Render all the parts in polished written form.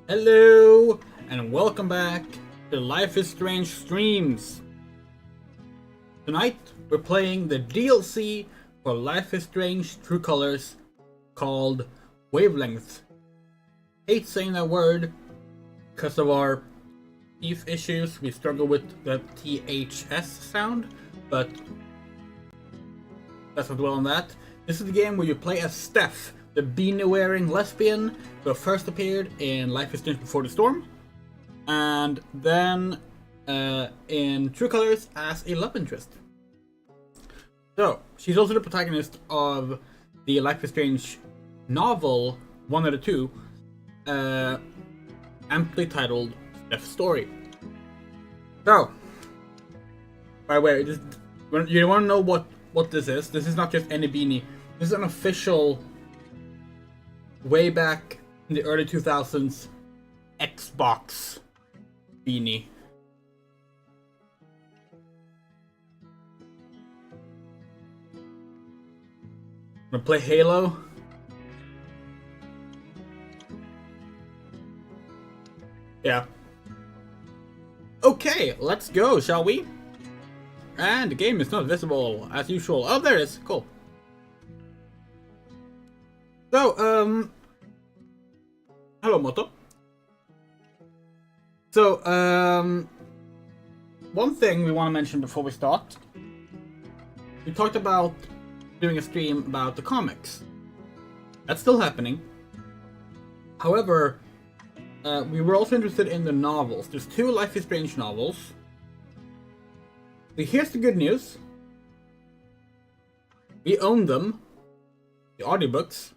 Hello, and welcome back to Life is Strange Streams. Tonight, we're playing the DLC for Life is Strange True Colors called Wavelengths. Hate saying that word because of our teeth issues. We struggle with the THS sound, but let's not dwell on that. This is the game where you play as Steph, the beanie-wearing lesbian who first appeared in Life is Strange Before the Storm, and then in True Colors as a love interest. So, she's also the protagonist of the Life is Strange novel, one of the two, amply titled Steph's Story. So, by the way, you want to know what this is? This is not just any beanie. This is an official, way back in the early 2000s, Xbox beanie. Wanna play Halo? Yeah. Okay, let's go, shall we? And the game is not visible as usual. Oh, there it is. Cool. So, hello, Moto. So, one thing we want to mention before we start. We talked about doing a stream about the comics. That's still happening. However, we were also interested in the novels. There's two Life is Strange novels. But here's the good news. We own them. The audiobooks.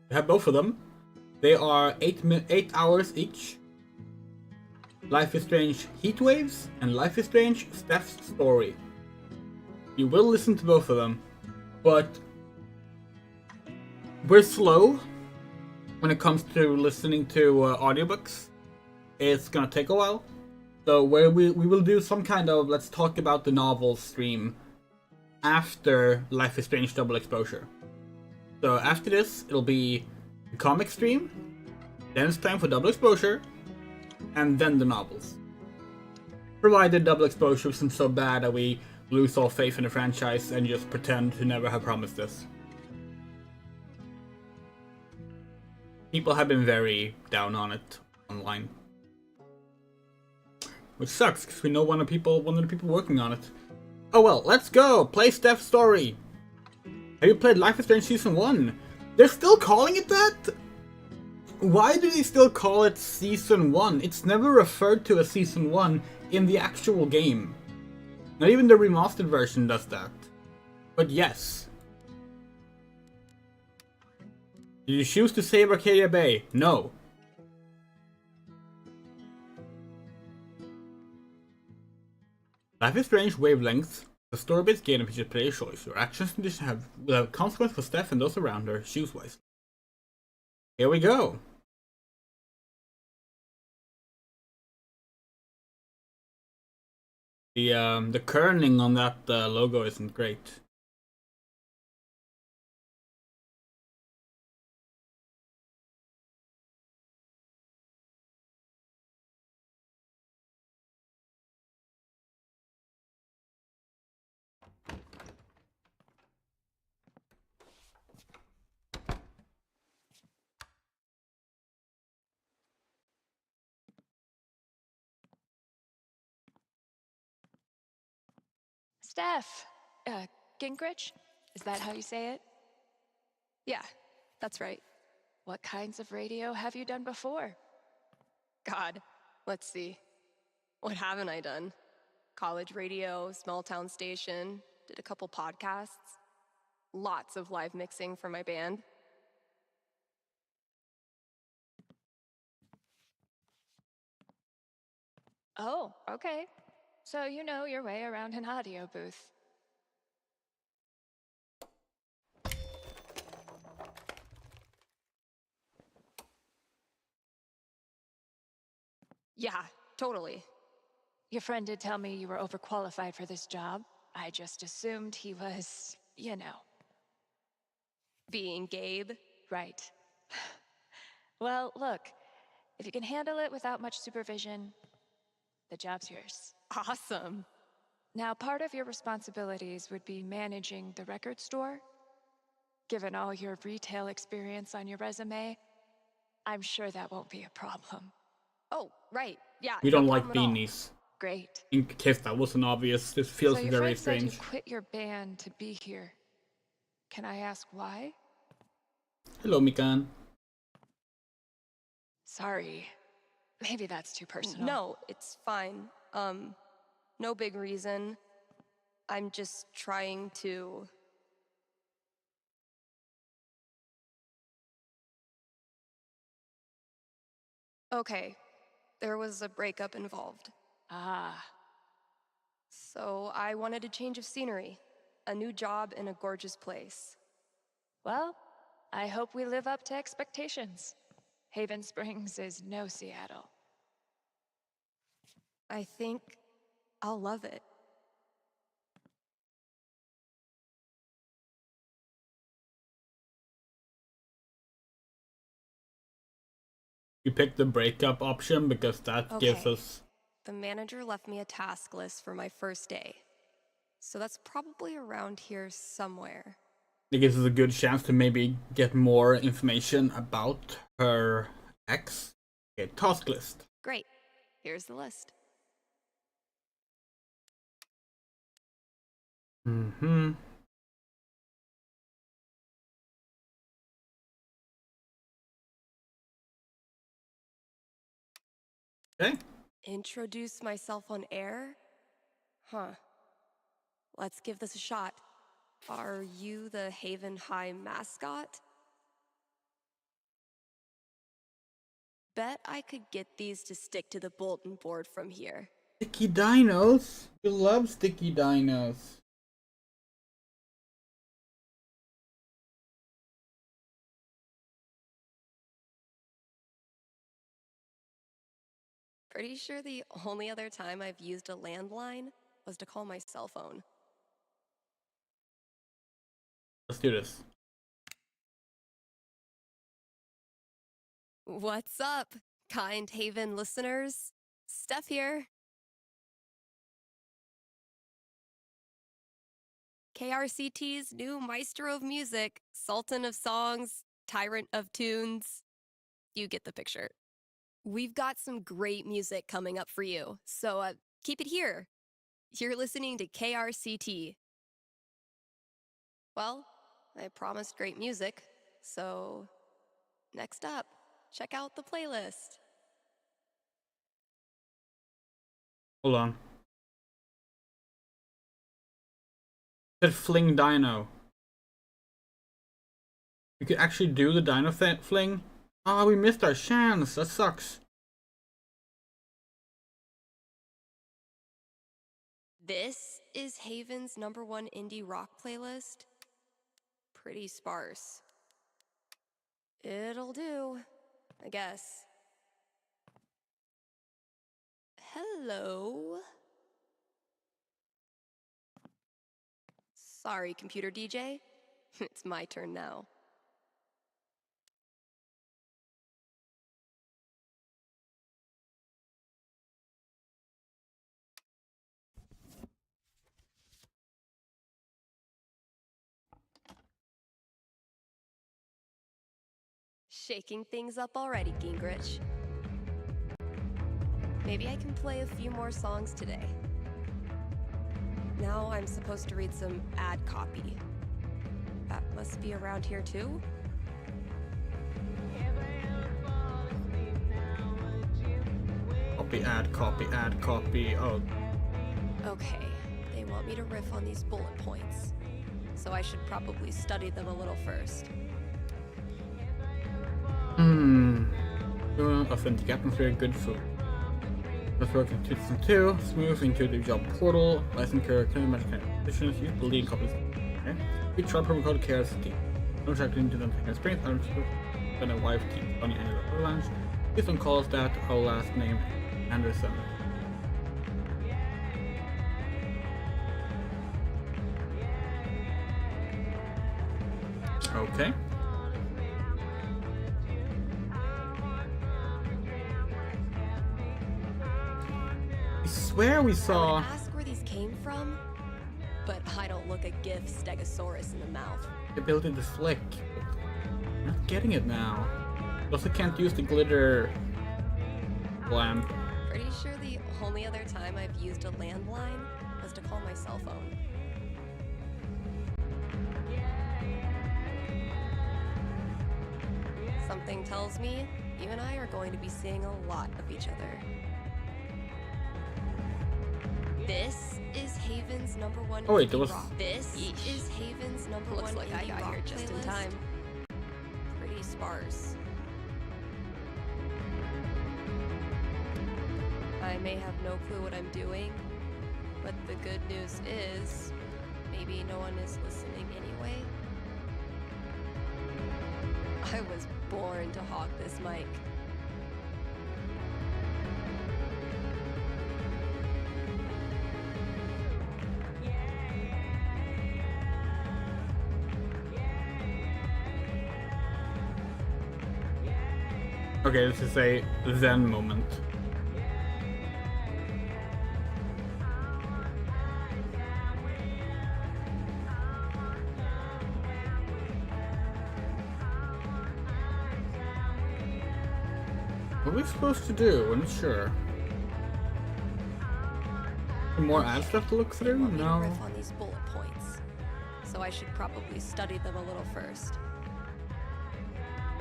We have both of them. They are 8 hours each. Life is Strange Heatwaves and Life is Strange Steph's Story. You will listen to both of them, but we're slow when it comes to listening to audiobooks. It's gonna take a while. So where we will do some kind of let's talk about the novel stream after Life is Strange Double Exposure. So after this, it'll be the comic stream, then it's time for Double Exposure, and then the novels. Provided Double Exposure isn't so bad that we lose all faith in the franchise and just pretend to never have promised this. People have been very down on it online. Which sucks, because we know one of the people working on it. Oh well, let's go! Play Steph's Story! Have you played Life is Strange Season 1? They're still calling it that? Why do they still call it Season 1? It's never referred to as Season 1 in the actual game. Not even the remastered version does that. But yes. Did you choose to save Arcadia Bay? No. Life is Strange Wavelengths. The story-based game that features player choice. Your actions and decisions will have consequence for Steph and those around her. Choose wisely. Here we go. The kerning on that logo isn't great. Steph, Gingrich? Is that how you say it? Yeah, that's right. What kinds of radio have you done before? God, let's see. What haven't I done? College radio, small town station, did a couple podcasts. Lots of live mixing for my band. Oh, okay. So you know your way around an audio booth. Yeah, totally. Your friend did tell me you were overqualified for this job. I just assumed he was, being Gabe, right? Well, look, If you can handle it without much supervision, the job's yours. Awesome. Now, part of your responsibilities would be managing the record store. Given all your retail experience on your resume, I'm sure that won't be a problem. Oh, right. Yeah, We no don't like problem at all. beanies. Great. In case that wasn't obvious, this feels So your very friend said you strange. quit your band to be here. Can I ask why? Hello, Mikan. Sorry. Maybe that's too personal. No, it's fine. No big reason. I'm just trying to... Okay, there was a breakup involved. Ah. So I wanted a change of scenery. A new job in a gorgeous place. Well, I hope we live up to expectations. Haven Springs is no Seattle. I think I'll love it. We picked the breakup option because that gives Okay. us... The manager left me a task list for my first day. So that's probably around here somewhere. It gives us a good chance to maybe get more information about her ex. Okay, task list. Great. Here's the list. Mm-hmm. Okay. Introduce myself on air? Huh. Let's give this a shot. Are you the Haven High mascot? Bet I could get these to stick to the bulletin board from here. Sticky dinos. We love sticky dinos. Pretty sure the only other time I've used a landline was to call my cell phone. Let's do this. What's up, kind Haven listeners? Steph here. KRCT's new maestro of music, sultan of songs, tyrant of tunes. You get the picture. We've got some great music coming up for you, so keep it here. You're listening to KRCT. Well, I promised great music, so next up, check out the playlist. Hold on. It said fling dino. We could actually do the dino fling. Ah, we missed our chance. That sucks. This is Haven's #1 indie rock playlist. Pretty sparse. It'll do, I guess. Hello? Sorry, computer DJ. It's my turn now. Shaking things up already, Gingrich. Maybe I can play a few more songs today. Now I'm supposed to read some ad copy. That must be around here too? Copy, add, copy, add, copy. Oh. Okay, they want me to riff on these bullet points. So I should probably study them a little first. Authentic atmosphere, good food. Let's work in 2002. Smooth intuitive job portal. License character, magic conditions. Use the leading copies. Okay. We try promo code KRCT. No track into the experience. I'm when a wife team on the end of the avalanche. Please don't call us that. Our last name, Anderson. Okay. swear we I saw... would ask where these came from, but I don't look a gift stegosaurus in the mouth. The ability to flick. I'm not getting it now. Also can't use the glitter lamp. Pretty sure the only other time I've used a landline was to call my cell phone. Something tells me you and I are going to be seeing a lot of each other. This is Haven's #1 Oh wait, indie there was... rock. This is Haven's #1 Looks like I indie got rock here just in playlist. time. Pretty sparse. I may have no clue what I'm doing, but the good news is maybe no one is listening anyway. I was born to hog this mic. Okay, this is a Zen moment. What are we supposed to do? I'm not sure. Some more ad stuff to look They through? want me to No. riff on these bullet points, so I should probably study them a little first.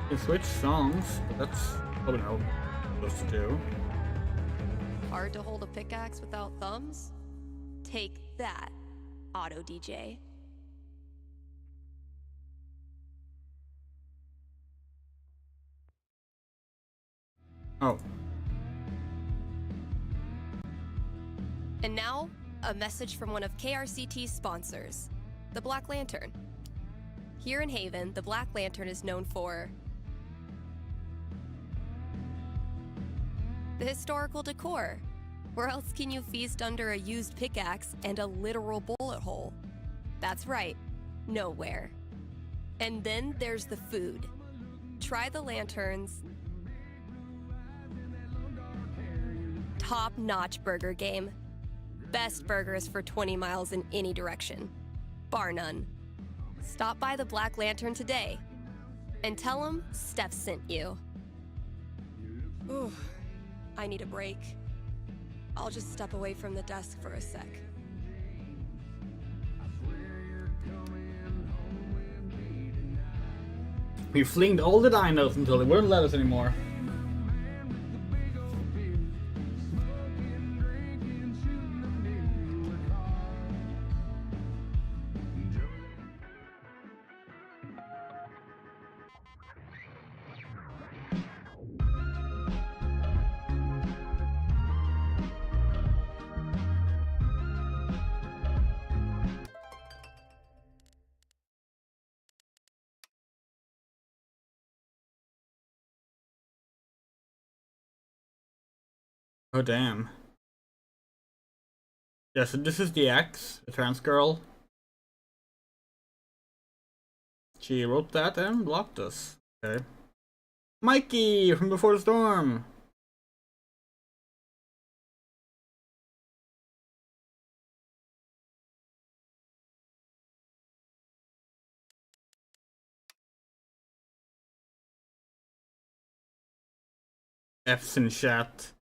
You can switch songs, but that's probably not what we're supposed to do. Hard to hold a pickaxe without thumbs? Take that, Auto DJ. Oh. And now, a message from one of KRCT's sponsors, the Black Lantern. Here in Haven, the Black Lantern is known for the historical decor. Where else can you feast under a used pickaxe and a literal bullet hole? That's right, nowhere. And then there's the food. Try the lanterns. Top-notch burger game. Best burgers for 20 miles in any direction. Bar none. Stop by the Black Lantern today and tell them Steph sent you. Ooh, I need a break. I'll just step away from the desk for a sec. We flinged all the dinos until they wouldn't let us anymore. Oh damn. Yeah, so this is the X, a trans girl. She wrote that and blocked us. Okay. Mikey from Before the Storm! F's in chat.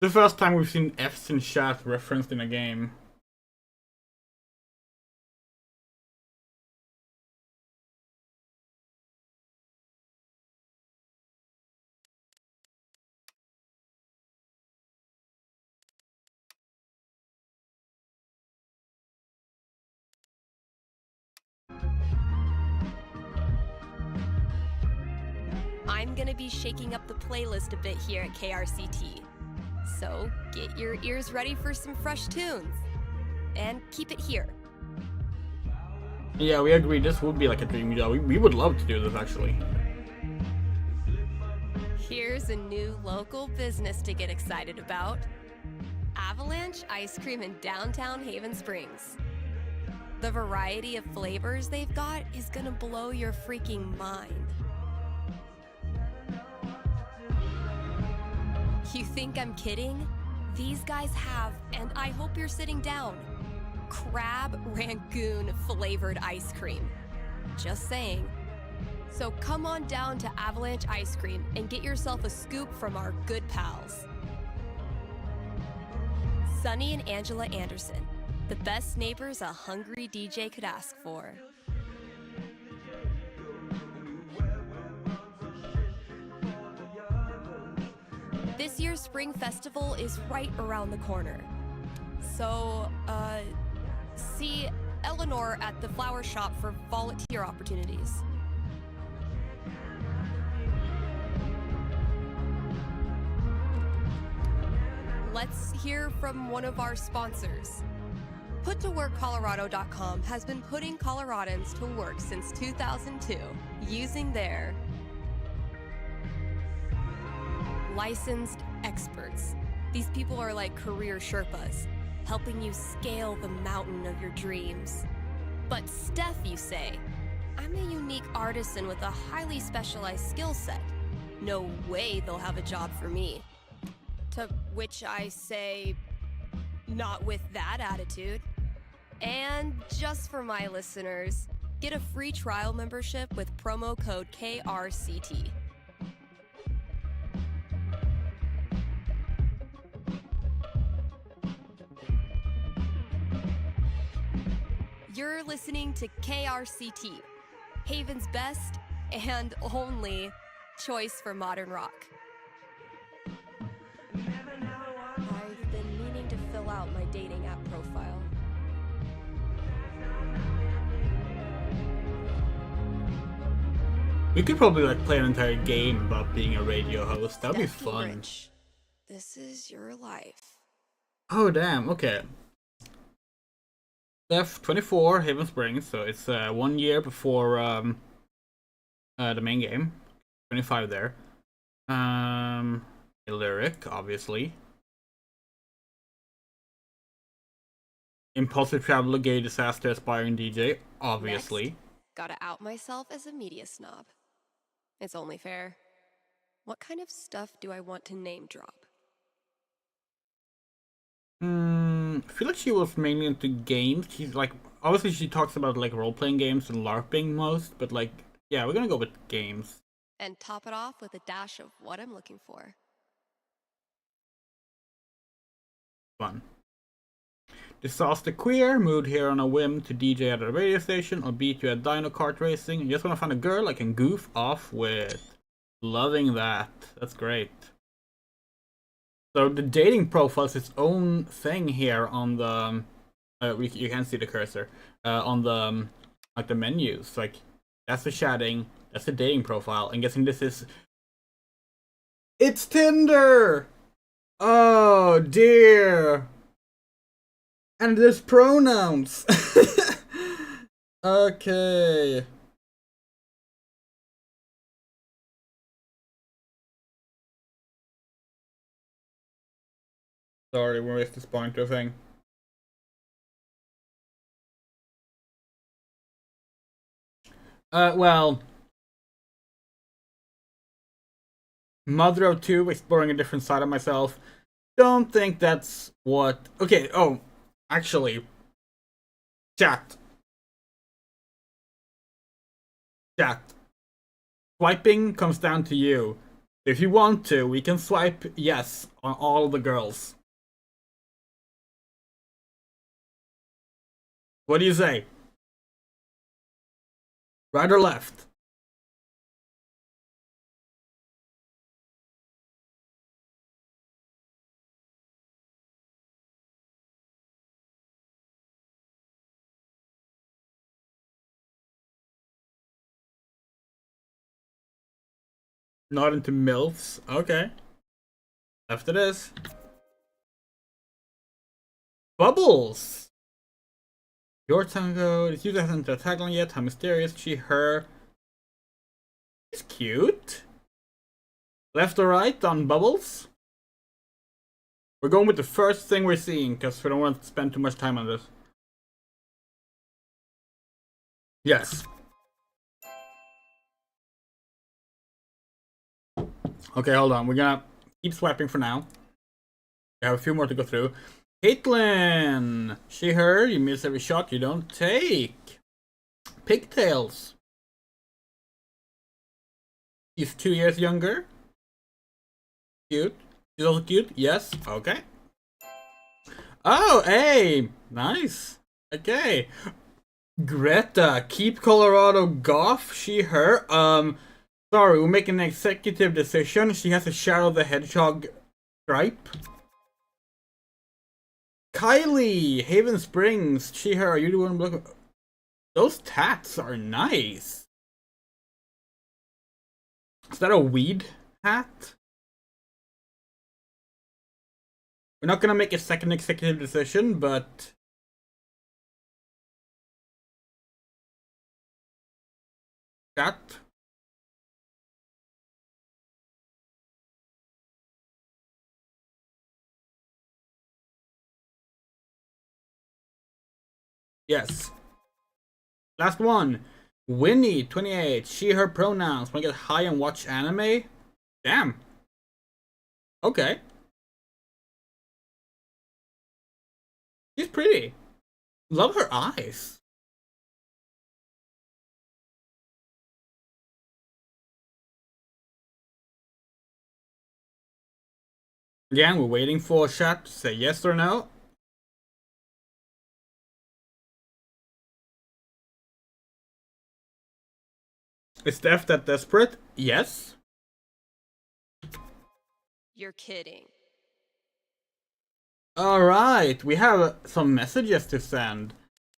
The first time we've seen F's in chat referenced in a game. I'm gonna be shaking up the playlist a bit here at KRCT. So get your ears ready for some fresh tunes. And keep it here. Yeah, we agree this would be like a dream job. We would love to do this actually. Here's a new local business to get excited about. Avalanche Ice Cream in downtown Haven Springs. The variety of flavors they've got is gonna blow your freaking mind. You think I'm kidding? These guys have, and I hope you're sitting down, crab rangoon flavored ice cream. Just saying. So come on down to Avalanche Ice Cream and get yourself a scoop from our good pals. Sunny and Angela Anderson, the best neighbors a hungry DJ could ask for. This year's Spring Festival is right around the corner. So, see Eleanor at the flower shop for volunteer opportunities. Let's hear from one of our sponsors. PutToWorkColorado.com has been putting Coloradans to work since 2002 using their licensed experts. These people are like career Sherpas, helping you scale the mountain of your dreams. But Steph, you say, I'm a unique artisan with a highly specialized skill set. No way they'll have a job for me. To which I say, not with that attitude. And just for my listeners, get a free trial membership with promo code KRCT. You're listening to KRCT, Haven's best and only choice for modern rock. I've been meaning to fill out my dating app profile. We could probably like play an entire game about being a radio host. That'd be Steph fun. Gingrich, this is your life. Oh damn, okay. Steph, 24, Haven Springs, so it's 1 year before the main game. 25 there. Lyric, obviously. Impulsive traveler, gay disaster, aspiring DJ, obviously. Next, gotta out myself as a media snob. It's only fair. What kind of stuff do I want to name drop? I feel like she was mainly into games. She's like, obviously she talks about like role-playing games and LARPing most, but like, yeah, we're gonna go with games. And top it off with a dash of what I'm looking for. Fun. Disaster queer, moved here on a whim to DJ at a radio station or beat you at Dino Kart racing. You just wanna find a girl I can goof off with. Loving that. That's great. So the dating profile is its own thing here on the you can see the cursor on the like the menus. Like that's the chatting, that's the dating profile. I'm guessing this is it's Tinder. Oh dear. And there's pronouns. Okay. Sorry, we missed this pointer thing. Well, mother of two, exploring a different side of myself. Don't think that's what. Okay. Oh, actually, chat. Swiping comes down to you. If you want to, we can swipe yes on all the girls. What do you say? Right or left? Not into MILFs. Okay. Left it is. Bubbles! Your tango. This user hasn't a tagline yet. How mysterious. She, her. It's cute. Left or right on Bubbles? We're going with the first thing we're seeing because we don't want to spend too much time on this. Yes. Okay, hold on. We're gonna Keep swiping for now. We have a few more to go through. Caitlin! She, her, you miss every shot you don't take. Pigtails. She's 2 years younger. Cute. She's also cute. Yes. Okay. Oh, hey! Nice. Okay. Greta, keep Colorado Goth. She, her. Sorry, we're making an executive decision. She has a Shadow the Hedgehog stripe. Kylie, Haven Springs. She, her. Are you the one looking? Those tats are nice. Is that a weed hat? We're not gonna make a second executive decision, but that. Yes. Last one. Winnie, 28. She, her pronouns. Wanna get high and watch anime? Damn. Okay. She's pretty. Love her eyes. Again, we're waiting for chat to say yes or no. Is Steph that desperate? Yes. You're kidding. Alright, we have some messages to send.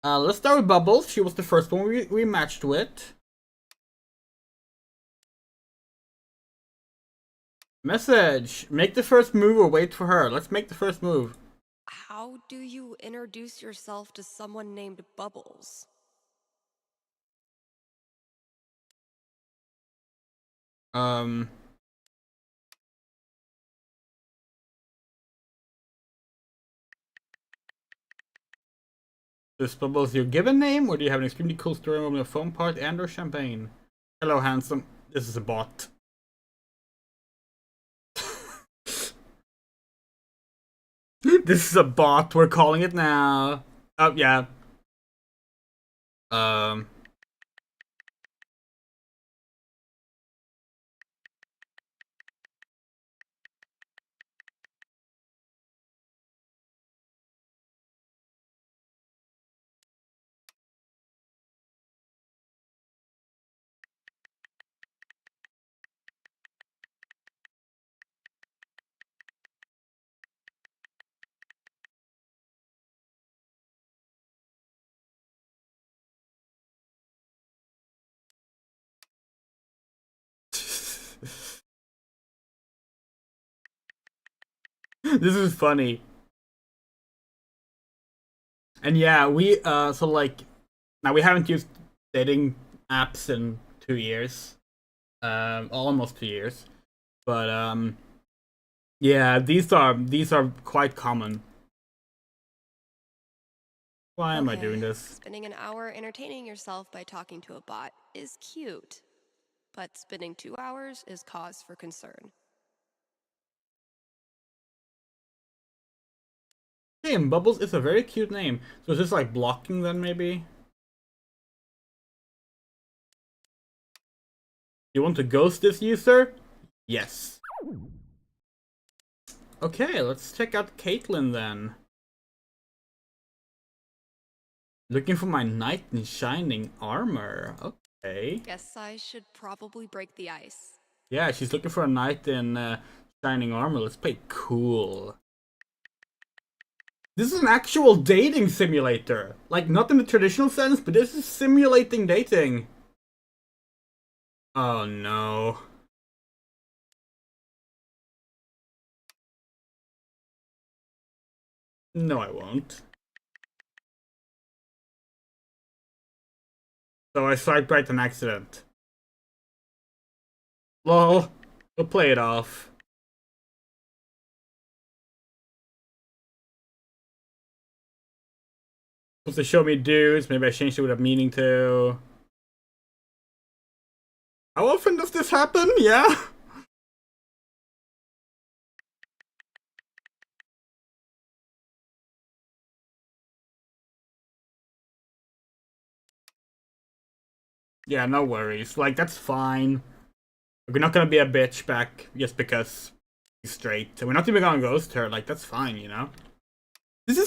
Let's start with Bubbles. She was the first one we matched with. Message. Make the first move or wait for her. Let's make the first move. How do you introduce yourself to someone named Bubbles? Is Bubbles your given name, or do you have an extremely cool story moment of foam part and or champagne? Hello, handsome. This is a bot. This is a bot. We're calling it now. Oh, yeah. This is funny. And yeah, so like, now we haven't used dating apps in 2 years. Almost 2 years. But, yeah, these are quite common. Why am I doing this? Spending an hour entertaining yourself by talking to a bot is cute, but spending 2 hours is cause for concern. Hey, and Bubbles is a very cute name. So is this like blocking then, maybe? You want to ghost this user? Yes. Okay, let's check out Caitlin then. Looking for my knight in shining armor. Okay. Guess I should probably break the ice. Yeah, she's looking for a knight in shining armor. Let's play cool. This is an actual dating simulator. Like, not in the traditional sense, but this is simulating dating. Oh no. No, I won't. So I swiped right an accident. Lol. We'll play it off. Supposed to show me dudes. Maybe I changed it without meaning to. How often does this happen? Yeah. Yeah, no worries. Like, that's fine. We're not gonna be a bitch back just because he's straight. And we're not even gonna ghost her. Like, that's fine, you know? This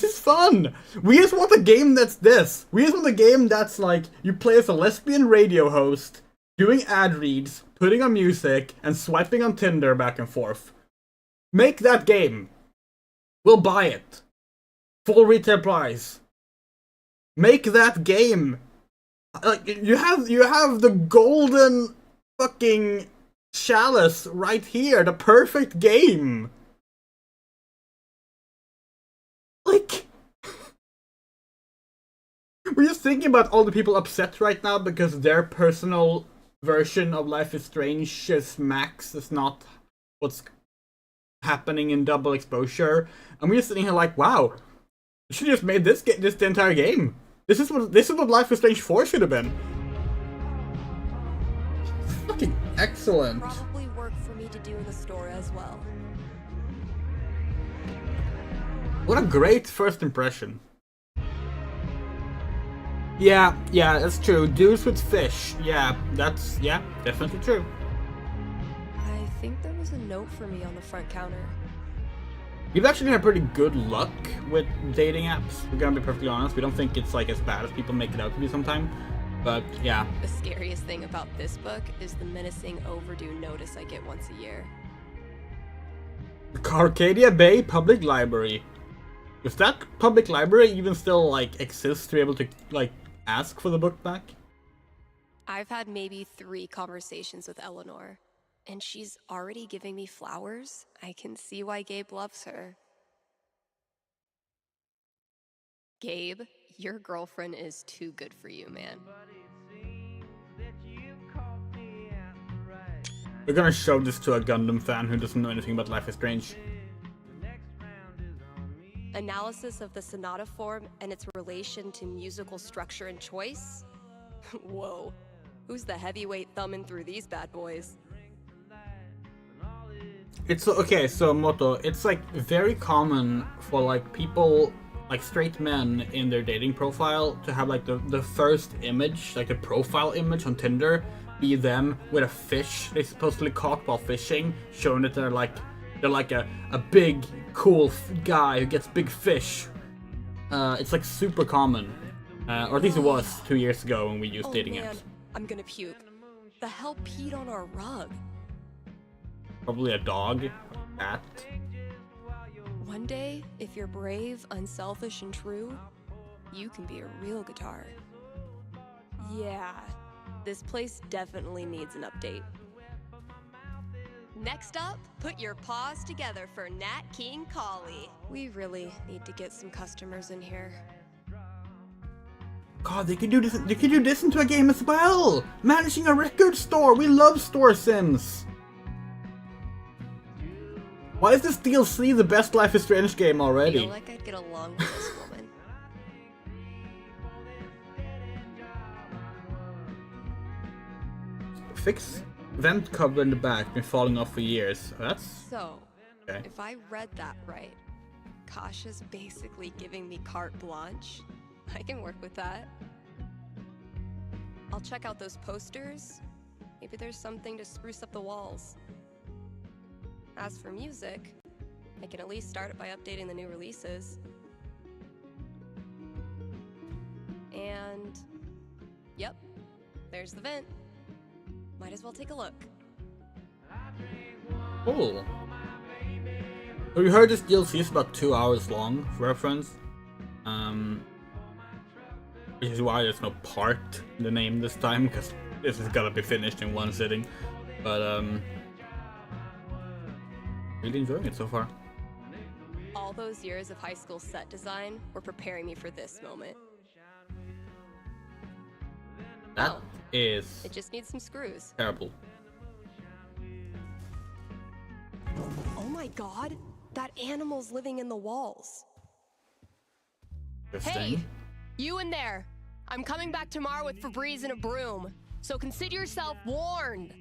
is fun! We just want a game that's this. We just want a game that's like, you play as a lesbian radio host, doing ad reads, putting on music, and swiping on Tinder back and forth. Make that game. We'll buy it. Full retail price. Make that game. Like, you have the golden fucking chalice right here. The perfect game. Like, we're just thinking about all the people upset right now because their personal version of Life is Strange's Max is not what's happening in double exposure, and we're just sitting here like, wow, you should have just made this the entire game. This is what Life is Strange 4 should have been. Fucking excellent. Probably work for me to do in the store as well. What a great first impression. Yeah, that's true. Dudes with fish. Yeah, that's definitely true. I think there was a note for me on the front counter. We've actually had pretty good luck with dating apps. We're gonna be perfectly honest. We don't think it's like as bad as people make it out to be sometimes. But yeah. The scariest thing about this book is the menacing overdue notice I get once a year. Arcadia Bay Public Library. If that public library even still like exists to be able to like ask for the book back? I've had maybe 3 conversations with Eleanor, and she's already giving me flowers. I can see why Gabe loves her. Gabe, your girlfriend is too good for you, man. We're gonna show this to a Gundam fan who doesn't know anything about Life is Strange. Analysis of the sonata form and its relation to musical structure and choice? Whoa, who's the heavyweight thumbing through these bad boys? It's okay, so Moto, it's like very common for like people, like straight men in their dating profile to have like the first image, like the profile image on Tinder, be them with a fish they supposedly caught while fishing, showing that they're like a big, cool guy who gets big fish. It's like super common. Or at least it was 2 years ago when we used dating apps. I'm gonna puke. The hell peed on our rug? Probably a dog, a cat. One day, if you're brave, unselfish, and true, you can be a real guitar. Yeah, this place definitely needs an update. Next up, put your paws together for Nat King Collie. We really need to get some customers in here. God, they could do this. They could do this into a game as well. Managing a record store. We love store sims. Why is this DLC the best Life is Strange game already? I feel like I'd get along with this woman. Fix vent cover in the back. Been falling off for years. That's So, okay. if I read that right, Kasha's basically giving me carte blanche. I can work with that. I'll check out those posters. Maybe there's something to spruce up the walls. As for music, I can at least start it by updating the new releases. And yep, there's the vent. Might as well take a look. Cool. So we heard this DLC is about 2 hours long, for reference. Which is why there's no part in the name this time, because this is gonna be finished in one sitting. But really enjoying it so far. All those years of high school set design were preparing me for this moment. That is It just needs some screws. terrible. Oh my god, that animal's living in the walls. Interesting. Hey, you in there. I'm coming back tomorrow with Febreze and a broom, so consider yourself warned.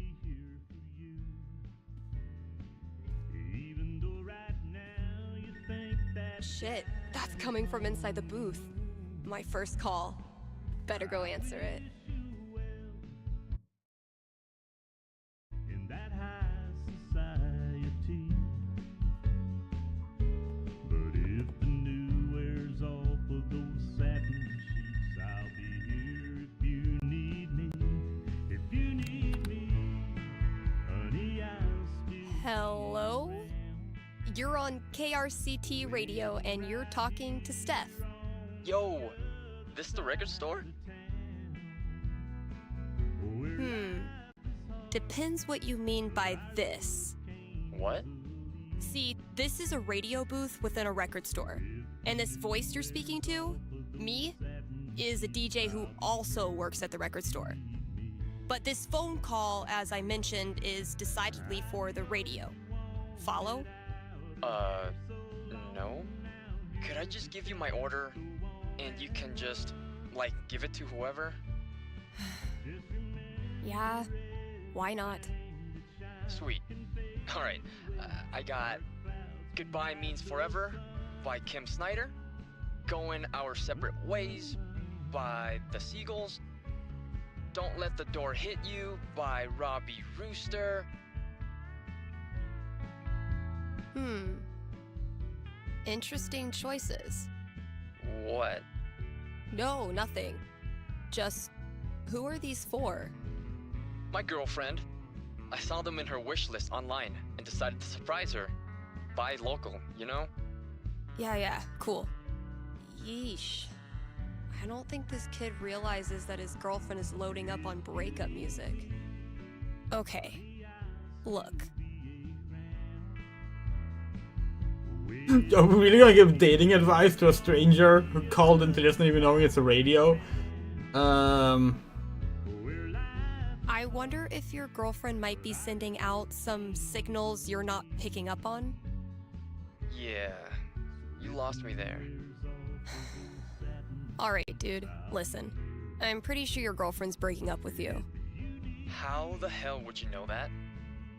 Shit, that's coming from inside the booth. My first call. Better go answer it. Hello? You're on KRCT radio and you're talking to Steph. Yo, this the record store? Depends what you mean by this. What? See, this is a radio booth within a record store. And this voice you're speaking to, me, is a DJ who also works at the record store. But this phone call, as I mentioned, is decidedly for the radio. Follow? No. Could I just give you my order, and you can just, like, give it to whoever? Yeah, why not? Sweet. Alright, I got Goodbye Means Forever by Kim Snyder, Going Our Separate Ways by The Seagulls, Don't Let the Door Hit You by Robbie Rooster. Interesting choices. What? No, nothing. Just, who are these for? My girlfriend. I saw them in her wish list online and decided to surprise her. Buy local, you know? Yeah, cool. Yeesh. I don't think this kid realizes that his girlfriend is loading up on breakup music. Okay, look. Are we really gonna give dating advice to a stranger who called into this not even knowing it's a radio? I wonder if your girlfriend might be sending out some signals you're not picking up on? Yeah, you lost me there. Alright, dude, listen. I'm pretty sure your girlfriend's breaking up with you. How the hell would you know that?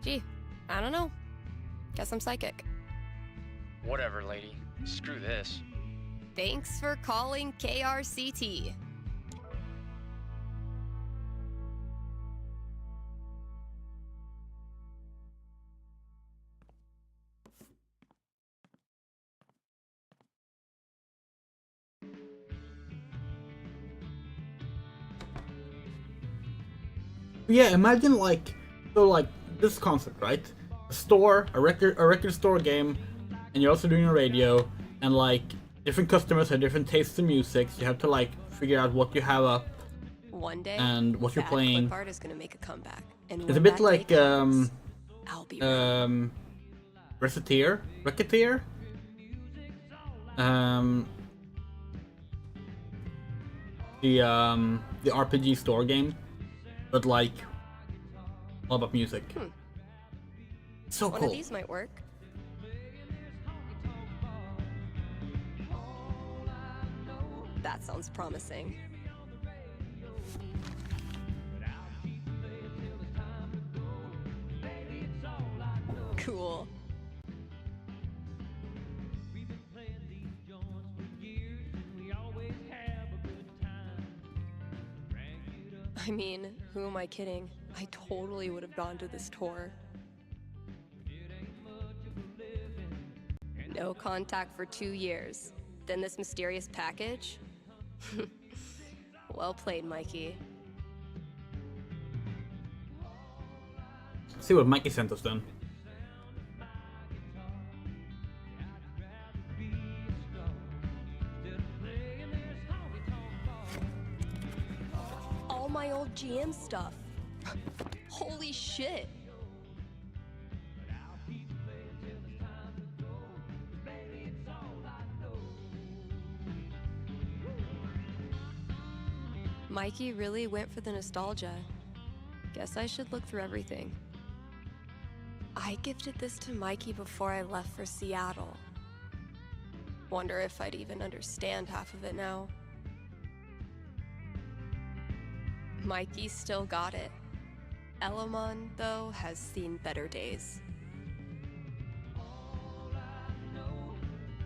Gee, I don't know. Guess I'm psychic. Whatever, lady. Screw this. Thanks for calling KRCT. Yeah, imagine like this concept, right? A store, a record store game, and you're also doing a radio, and like different customers have different tastes in music. So you have to like figure out what you have up One day, and what you're that playing. clip art is gonna make a comeback. And It's a when bit that like day comes, I'll be ready. Racketeer. The RPG store game, but like all about music. So One cool. of these might work. That sounds promising. Cool. I mean, who am I kidding? I totally would have gone to this tour. No contact for 2 years. Then this mysterious package? Well played, Mikey. See what Mikey sent us then. All my old GM stuff. Holy shit. Mikey really went for the nostalgia. Guess I should look through everything. I gifted this to Mikey before I left for Seattle. Wonder if I'd even understand half of it now. Mikey still got it. Elamon, though, has seen better days.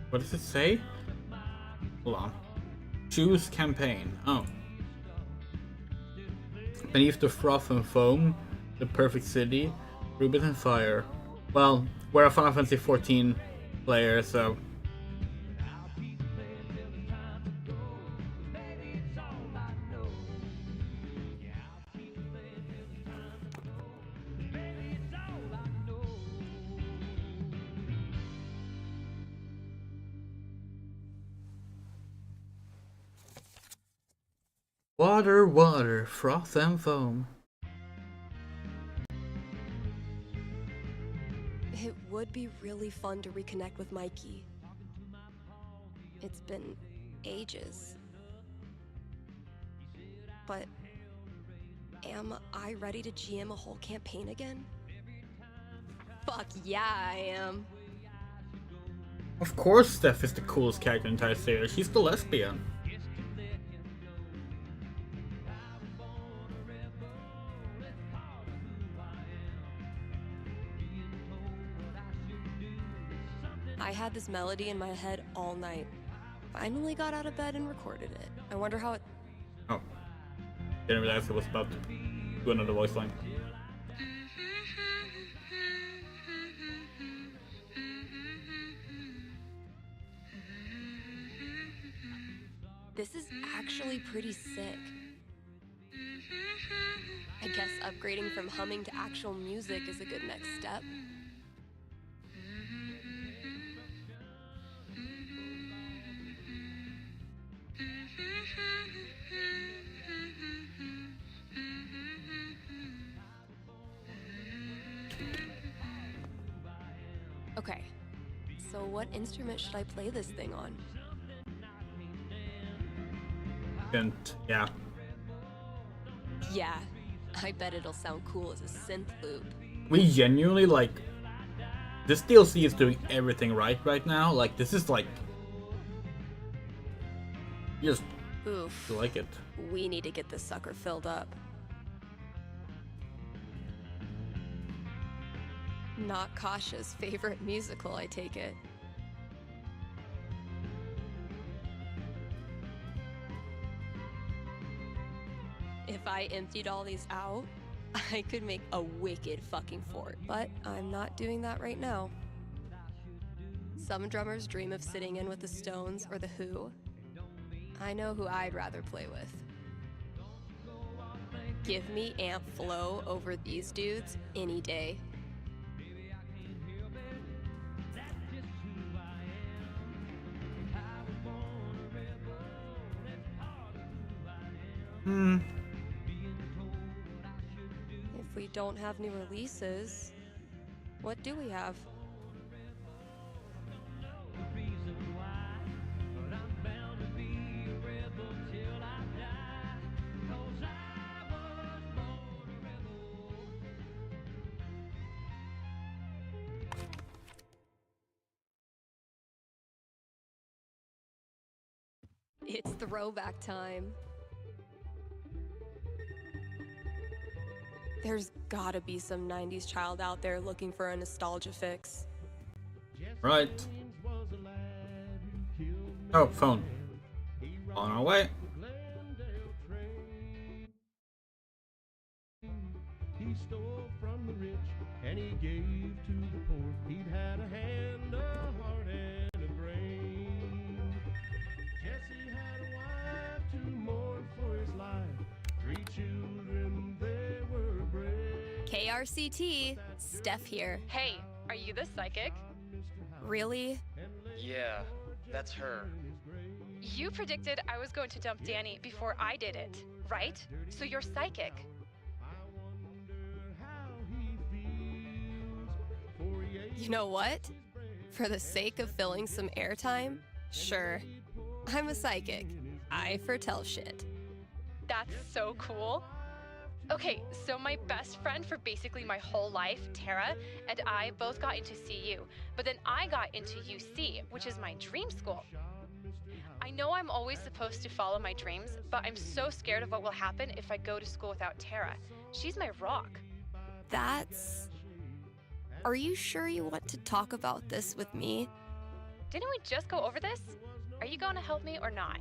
What does it say? Hold on. Choose campaign. Oh. Beneath the froth and foam, the perfect city, Rubin and fire. Well, we're a Final Fantasy 14 player, so. Water, water, froth and foam. It would be really fun to reconnect with Mikey. It's been ages. But am I ready to GM a whole campaign again? Fuck yeah, I am. Of course Steph is the coolest character in the entire series. She's the lesbian. I had this melody in my head all night. Finally got out of bed and recorded it. I wonder how it... Oh. Didn't realize it was about to do another voice line. This is actually pretty sick. I guess upgrading from humming to actual music is a good next step. Okay, so what instrument should I play this thing on? And yeah. Yeah, I bet it'll sound cool as a synth loop. We genuinely like this DLC is doing everything right now. Like this is like just Oof. like it. We need to get this sucker filled up. Not Kasha's favorite musical, I take it. If I emptied all these out, I could make a wicked fucking fort. But I'm not doing that right now. Some drummers dream of sitting in with the Stones or the Who. I know who I'd rather play with. Give me amp flow over these dudes any day. If we don't have new releases, what do we have? It's throwback time. There's gotta be some 90s child out there looking for a nostalgia fix. Right. Oh, phone. On our way. He stole from the rich and he gave to the poor. He'd had a hand, a heart, and a brain. Jesse had a wife to mourn for his life. 3 children, they were brave. KRCT, Steph here. Hey, are you the psychic? Really? Yeah, that's her. You predicted I was going to dump Danny before I did it, right? So you're psychic. You know what? For the sake of filling some airtime, sure. I'm a psychic. I foretell shit. That's so cool. Okay, so my best friend for basically my whole life, Tara, and I both got into CU, but then I got into UC, which is my dream school. I know I'm always supposed to follow my dreams, but I'm so scared of what will happen if I go to school without Tara. She's my rock. That's... Are you sure you want to talk about this with me? Didn't we just go over this? Are you going to help me or not?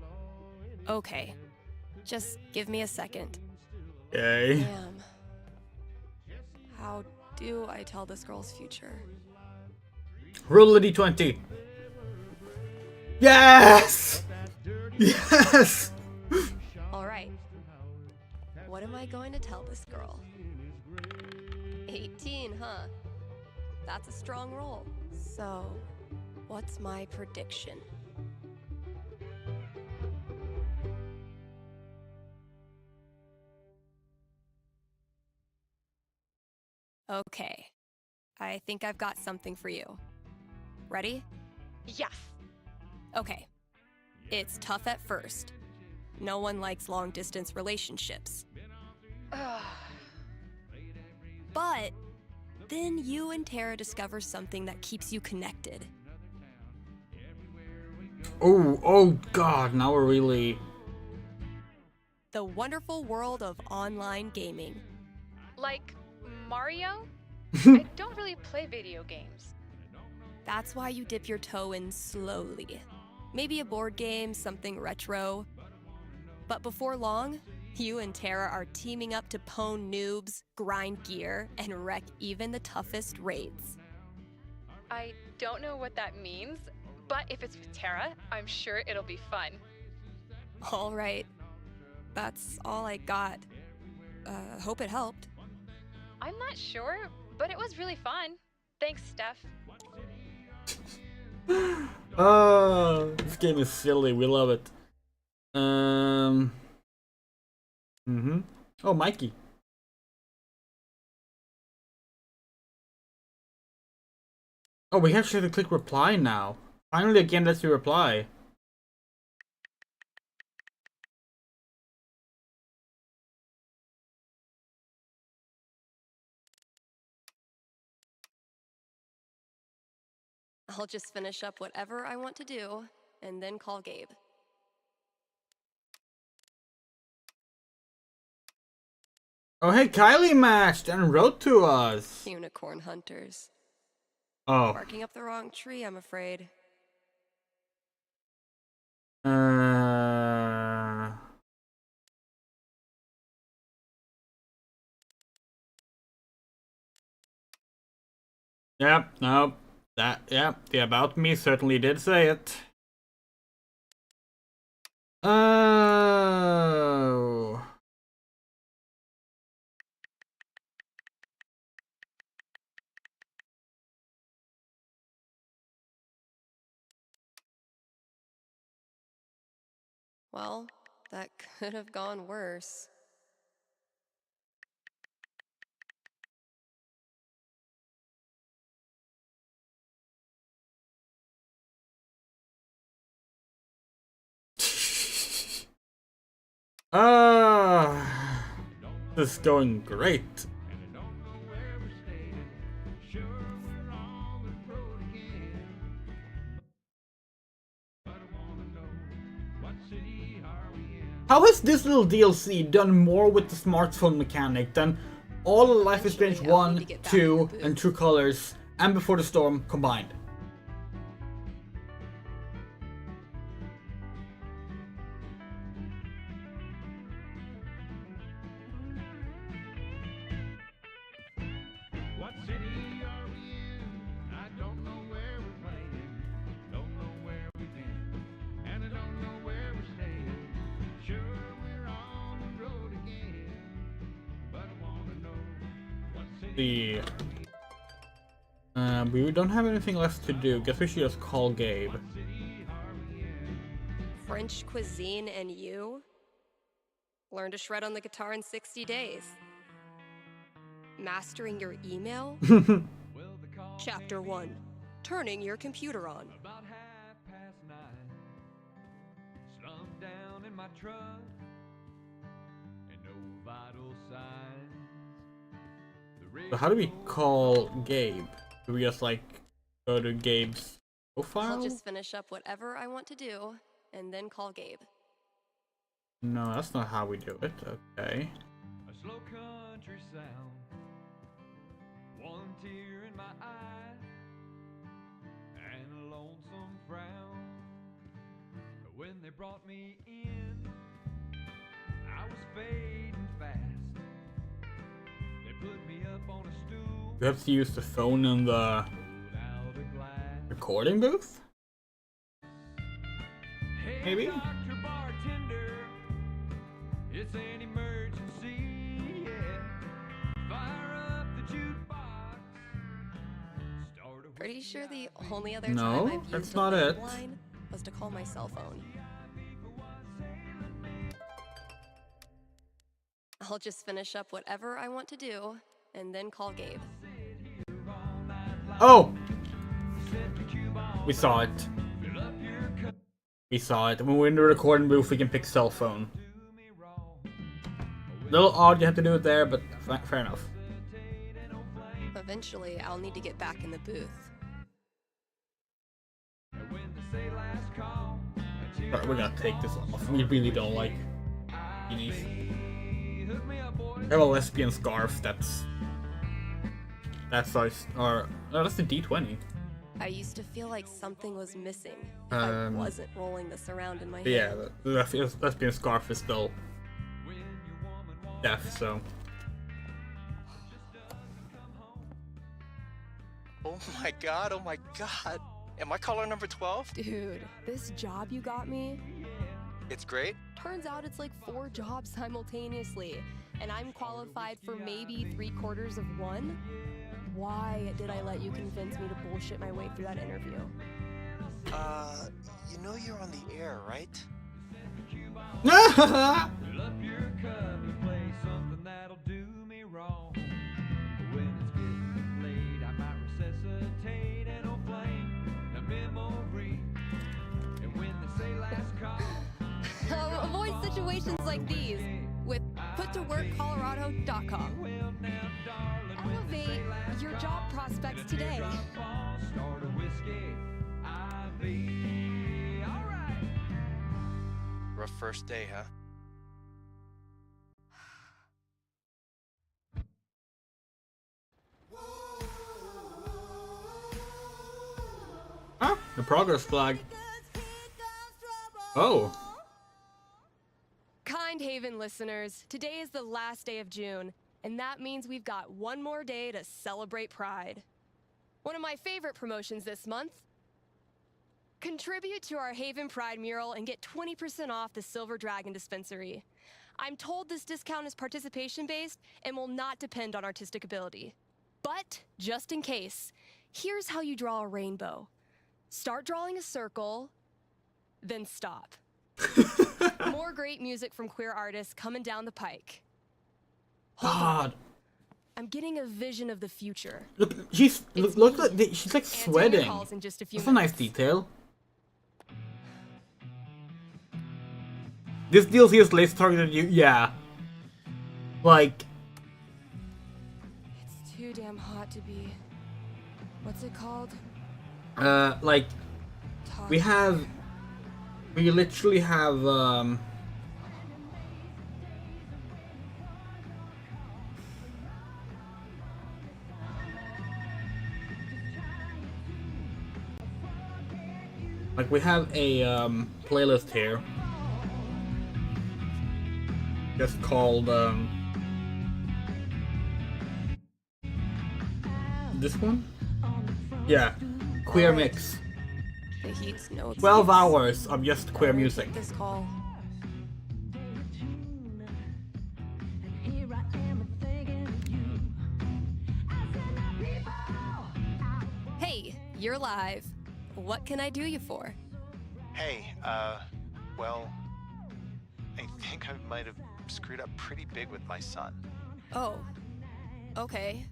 Okay. Just give me a second. Yay. Damn. How do I tell this girl's future? Roll a d20. Yes! Yes! Alright. What am I going to tell this girl? 18, huh? That's a strong roll. So, what's my prediction? Okay, I think I've got something for you. Ready? Yes. Okay. It's tough at first. No one likes long-distance relationships. Ugh. But then you and Tara discover something that keeps you connected. Oh God, now we're really... The wonderful world of online gaming. Like Mario? I don't really play video games. That's why you dip your toe in slowly. Maybe a board game, something retro. But before long, you and Tara are teaming up to pwn noobs, grind gear, and wreck even the toughest raids. I don't know what that means, but if it's with Tara, I'm sure it'll be fun. All right. That's all I got. Hope it helped. I'm not sure, but it was really fun. Thanks, Steph. Oh, this game is silly. We love it. Oh, Mikey. Oh, we actually have to click reply now. Finally, a game lets you reply. I'll just finish up whatever I want to do, and then call Gabe. Oh, hey, Kylie matched and wrote to us. Unicorn hunters. Oh. Barking up the wrong tree, I'm afraid. Yep, no. The about me certainly did say it. Oh. Well, that could have gone worse. This is going great. How has this little DLC done more with the smartphone mechanic than all of Life is Strange Eventually, I'll 1, need to get back 2, to the and booth. True Colors, and Before the Storm combined? What city are we in? I don't know where we're playing. Don't know where we've been. And I don't know where we're staying. Sure, we're on the road again. But I wanna know what city. We don't have anything left to do. Guess we should just call Gabe. French cuisine and you? Learn to shred on the guitar in 60 days. Mastering your email? Chapter 1. Turning your computer on. About 9:30. Slumped down in my truck. And no vital signs. So how do we call Gabe? Do we just like go to Gabe's profile? I'll just finish up whatever I want to do, and then call Gabe. No, that's not how we do it. Okay. A slow country sound. One tear in my eye. And a lonesome frown. When they brought me in, I was fading fast. They put me up on a stool. We have to use the phone in the Out a glass. recording booth? Hey, Maybe? Dr. Bartender, it's an emergency, yeah. Fire up the jukebox. Start a Pretty sure the only other No, time I've that's used not a it. landline was to call my cell phone. I'll just finish up whatever I want to do, and then call Gabe. Oh! We saw it. We saw it. When we're in the recording booth, we can pick cell phone. Little odd you have to do it there, but fair enough. Eventually, I'll need to get back in the booth. Right, we're gonna take this off. We really don't like these. I have a lesbian scarf that's size, or no, that's the D20. I used to feel like something was missing if I wasn't rolling this around in my Yeah, hand. the lesbian scarf is still deaf, so. Oh my god, oh my god. Am I caller number 12? Dude, this job you got me, It's great. turns out it's like 4 jobs simultaneously, and I'm qualified for maybe 3/4 of one? Why did I let you convince me to bullshit my way through that interview? You know you're on the air, right? Avoid situations like these with puttoworkcolorado.com. Elevate your job prospects today. Rough first day, huh? Huh? The progress flag. Oh. Kind Haven listeners, today is the last day of June, and that means we've got one more day to celebrate Pride. One of my favorite promotions this month. Contribute to our Haven Pride mural and get 20% off the Silver Dragon dispensary. I'm told this discount is participation-based and will not depend on artistic ability. But, just in case, here's how you draw a rainbow. Start drawing a circle, then stop. More great music from queer artists coming down the pike. Hold on. God. I'm getting a vision of the future. Look, she's she's like Answering your sweating. calls in just a few That's a nice minutes. detail. This DLC is laser targeted you, yeah. Like, It's too damn hot to be. What's it called? like Talk. we literally have like we have a playlist here just called this one? Yeah, queer mix. The heat's no 12 excuse. hours of just queer I'm gonna music. take this call. Hey, you're live. What can I do you for? Hey, well, I think I might have screwed up pretty big with my son. Oh, okay.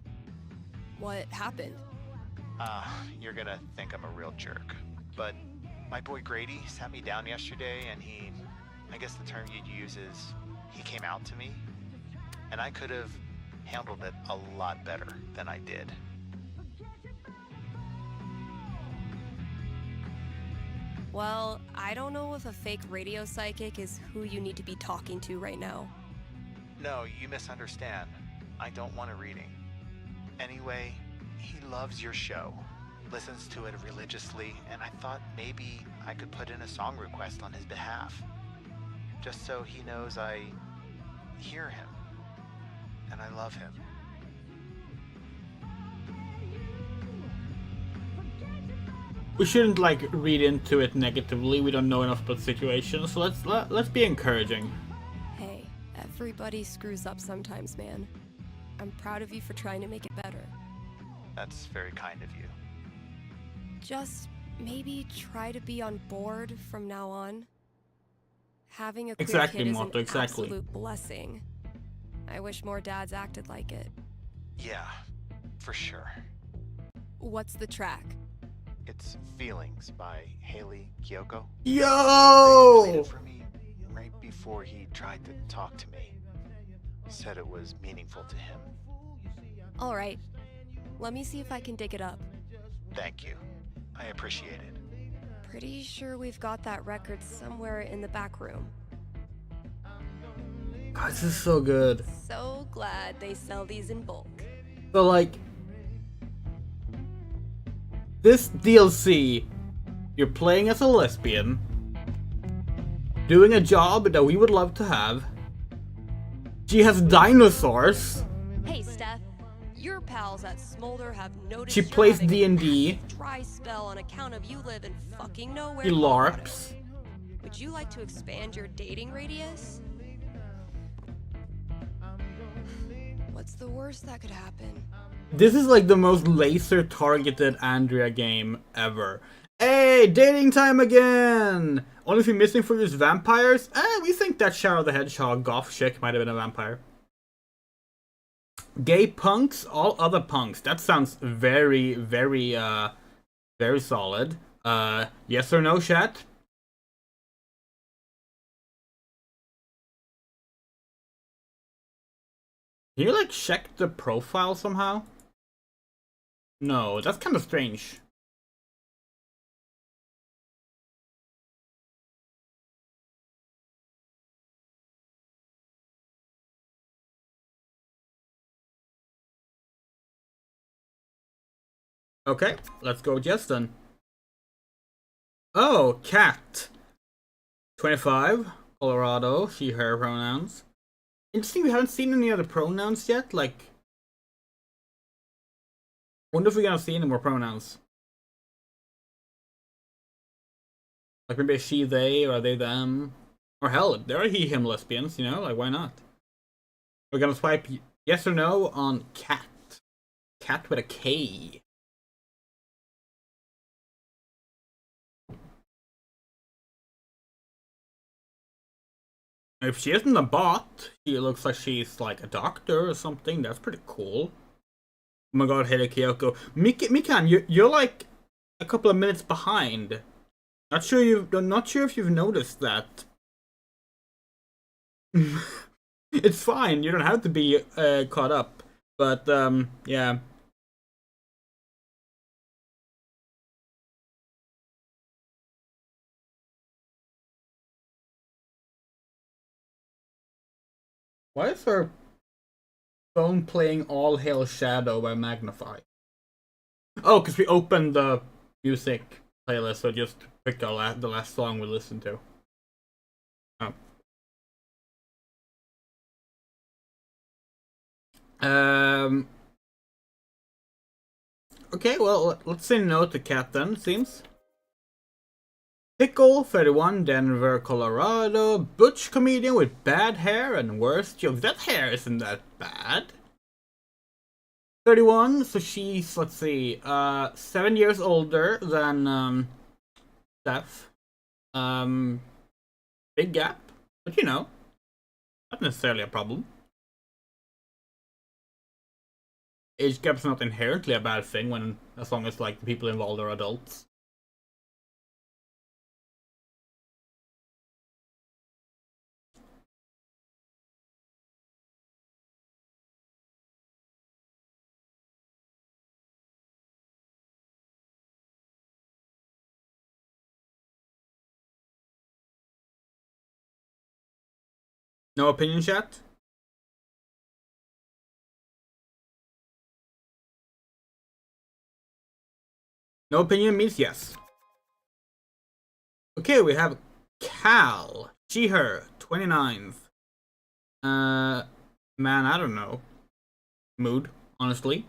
What happened? You're gonna think I'm a real jerk, but my boy Grady sat me down yesterday and I guess the term you'd use is, he came out to me, and I could have handled it a lot better than I did. Well, I don't know if a fake radio psychic is who you need to be talking to right now. No, you misunderstand. I don't want a reading. Anyway, he loves your show, listens to it religiously, and I thought maybe I could put in a song request on his behalf. Just so he knows I hear him, and I love him. We shouldn't like read into it negatively. We don't know enough about the situation, so let's be encouraging. Hey, everybody screws up sometimes, man. I'm proud of you for trying to make it better. That's very kind of you. Just maybe try to be on board from now on. Having a queer Exactly, kid is Motto, an exactly. absolute blessing. I wish more dads acted like it. Yeah, for sure. What's the track? It's Feelings by Haley Kiyoko. Yo! Played it for me right before he tried to talk to me. Said it was meaningful to him. All right. Let me see if I can dig it up. Thank you. I appreciate it. Pretty sure we've got that record somewhere in the back room. God, this is so good. So glad they sell these in bulk. So like, this DLC, you're playing as a lesbian, doing a job that we would love to have. She has dinosaurs. Hey, Steph. Your pals at Smolder have noticed She you're plays having D&D. a massive dry spell on account of you live in fucking nowhere. She Colorado. LARPs. Would you like to expand your dating radius? What's the worst that could happen? This is like the most laser targeted Andrea game ever. Hey, dating time again! Only thing missing for you is vampires? We think that Shadow the Hedgehog goth chick might have been a vampire. Gay punks, all other punks. That sounds very, very solid. Yes or no, chat? Can you like check the profile somehow? No, that's kind of strange. Okay, let's go with yes then. Oh, cat. 25, Colorado, she, her pronouns. Interesting, we haven't seen any other pronouns yet, like... Wonder if we're gonna see any more pronouns. Like maybe she, they, or they, them. Or hell, there are he, him lesbians, you know, like why not? We're gonna swipe yes or no on cat. Cat with a K. If she isn't a bot, she looks like she's like a doctor or something. That's pretty cool. Oh my god, Hede Kyoko. Mikan, you're like a couple of minutes behind. Not sure if you've noticed that. It's fine. You don't have to be caught up. But yeah. Why is her phone playing All Hail Shadow by Magnify? Oh, because we opened the music playlist, so just picked the last song we listened to. Oh. Okay, well, let's say no to cat then, seems. Pickle, 31, Denver, Colorado. Butch comedian with bad hair and worst jokes. That hair isn't that bad. 31, so she's, let's see, 7 years older than, Steph. Big gap, but you know, not necessarily a problem. Age gap's not inherently a bad thing when, as long as, like, the people involved are adults. No opinion, chat? No opinion means yes. Okay, we have Cal. She, her, 29th. Man, I don't know. Mood, honestly.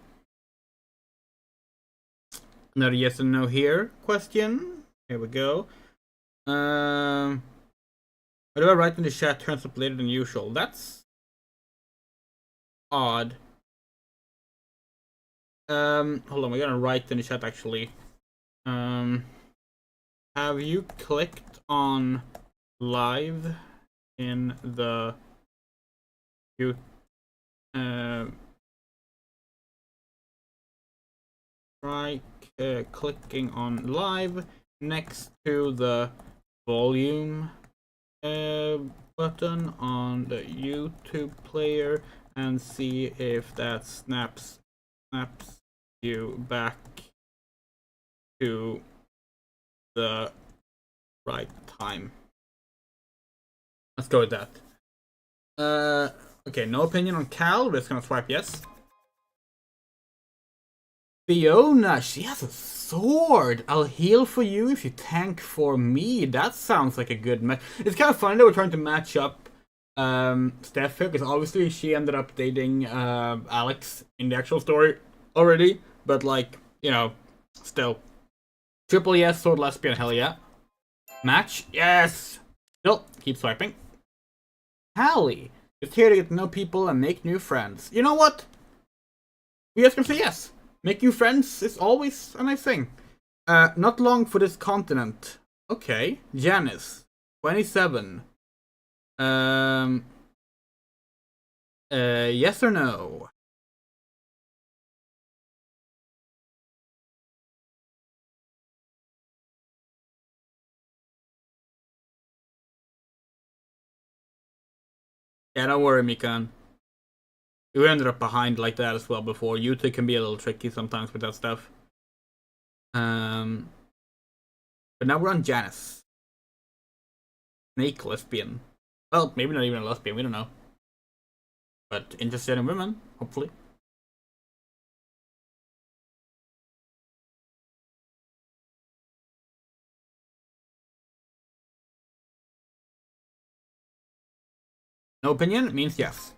Another yes and no here question. Here we go. Whatever I write in the chat turns up later than usual. That's odd. Hold on, we're gonna write in the chat actually. Have you clicked on live in the try clicking on live next to the volume button on the YouTube player and see if that snaps you back to the right time. Let's go with that. Okay, no opinion on Cal. We're just gonna swipe yes. Fiona, she has a sword. I'll heal for you if you tank for me. That sounds like a good match. It's kind of funny that we're trying to match up Steph here, because obviously she ended up dating Alex in the actual story already. But like, you know, still. Triple yes, sword lesbian, hell yeah. Match, yes. Still, keep swiping. Hallie, just here to get to know people and make new friends. You know what? We just gonna say yes. Make new friends is always a nice thing. Not long for this continent. Okay. Janice, 27. Yes or no? Yeah, don't worry, Mikan. You ended up behind like that as well before. Yuta can be a little tricky sometimes with that stuff. But now we're on Janice. Snake lesbian. Well, maybe not even a lesbian, we don't know. But interested in women, hopefully. No opinion means yes.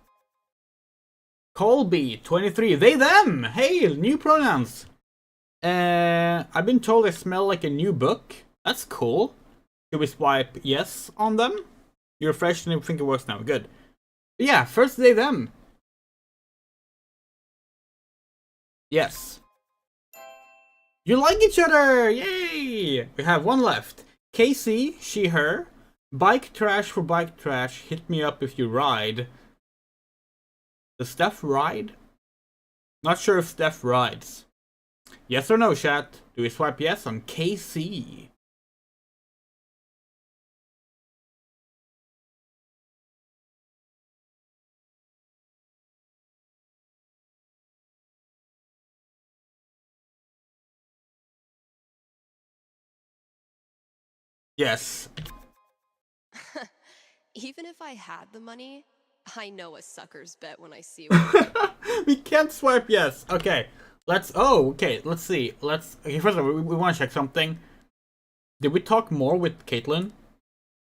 Colby, 23. They, them! Hey, new pronouns. I've been told they smell like a new book. That's cool. Should we swipe yes on them? You refreshed and you think it works now. Good. But yeah, first they, them. Yes. You like each other! Yay! We have one left. Casey, she, her. Bike trash for bike trash. Hit me up if you ride. Does Steph ride? Not sure if Steph rides. Yes or no, chat? Do we swipe yes on KC? Yes. Even if I had the money, I know a sucker's bet when I see one. We can't swipe yes. Okay. Let's. Oh, okay. Let's see. Okay, first of all, we want to check something. Did we talk more with Caitlyn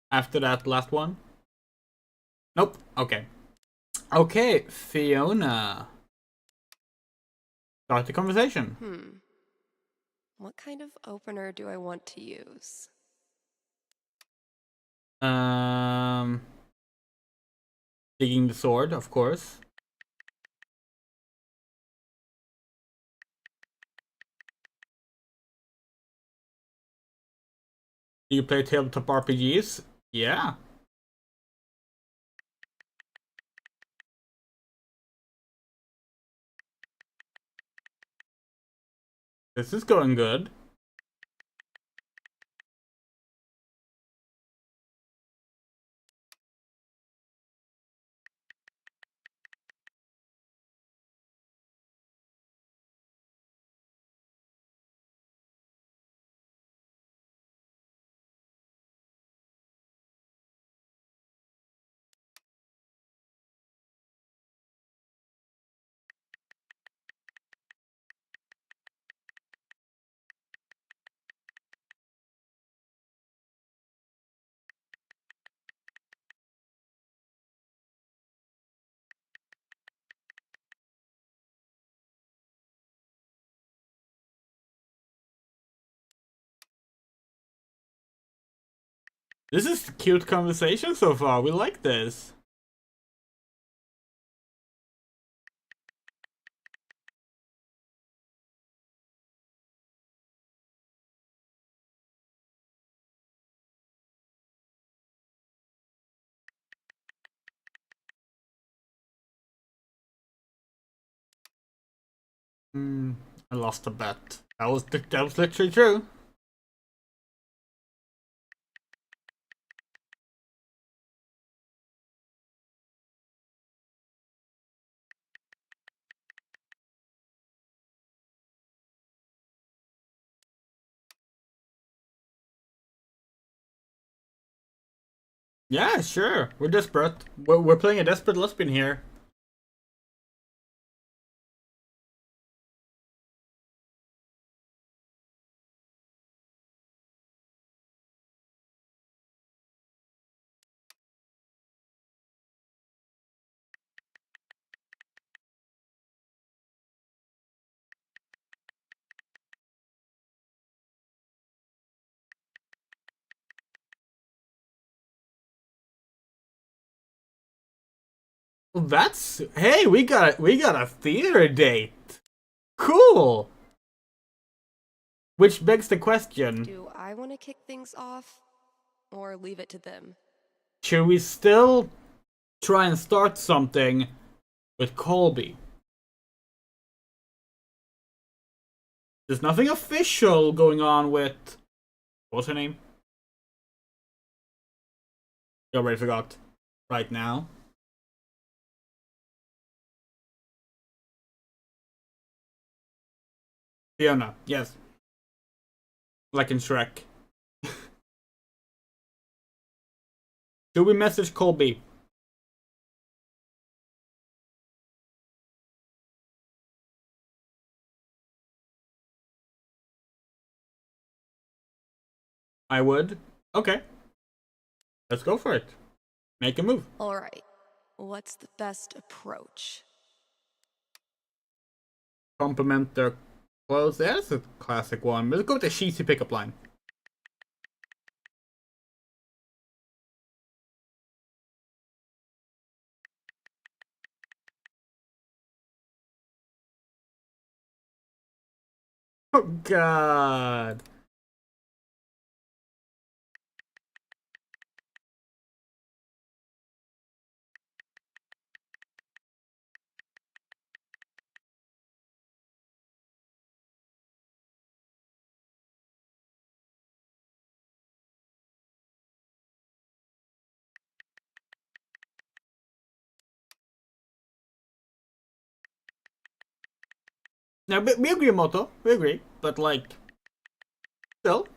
after that last one? Nope. Okay. Okay, Fiona. Start the conversation. What kind of opener do I want to use? Digging the sword, of course. Do you play tabletop RPGs? Yeah. This is going good. This is a cute conversation so far. We like this. I lost a bet. That was literally true. Yeah, sure. We're desperate. We're playing a desperate lesbian here. Well, that's hey, we got a theater date. Cool. Which begs the question: Do I want to kick things off or leave it to them? should we still try and start something with Colby? There's nothing official going on with what's her name? I already forgot. Right now. Fiona, yes. Like in Shrek. Do we message Colby? I would. Okay. Let's go for it. Make a move. All right. What's the best approach? Compliment their clothes. That's a classic one. Let's go with the cheesy pickup line. Oh God. Now we agree, Moto. We agree, but like, still.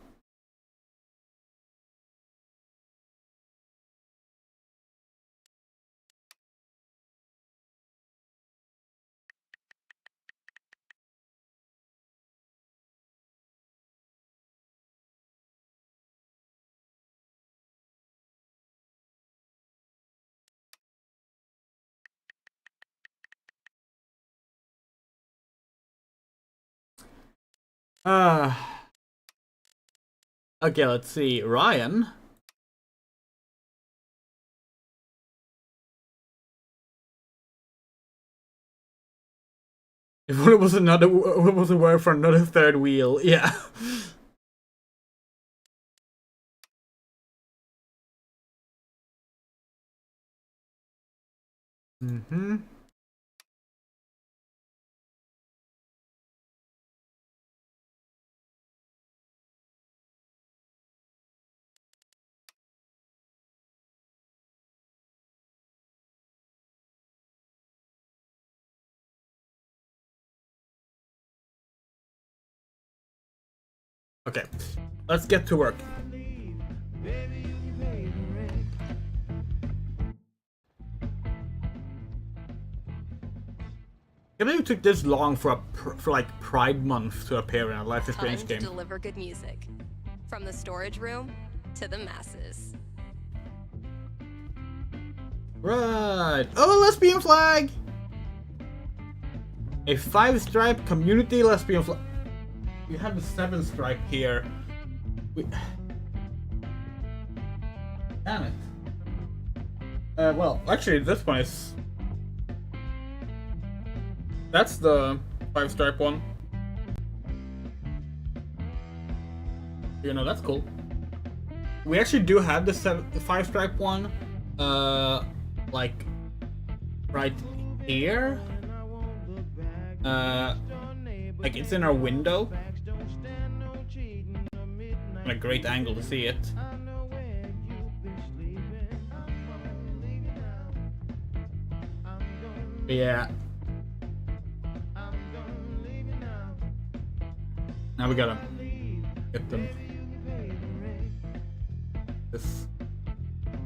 Uh okay, let's see. Ryan. If it was a word for another third wheel, yeah. Mm-hmm. Okay, let's get to work. I believe it took this long for like Pride Month to appear in a Life is Strange Time to game. deliver good music. From the storage room to the masses. Right. Oh, a lesbian flag! A 5-stripe community lesbian flag. We have the 7-stripe here. Damn it. Well, actually, this one is. That's the 5-stripe one. You know, that's cool. We actually do have the 5-stripe one. Like right here. Like it's in our window. And a great angle to see it. But yeah. Now we gotta get them. This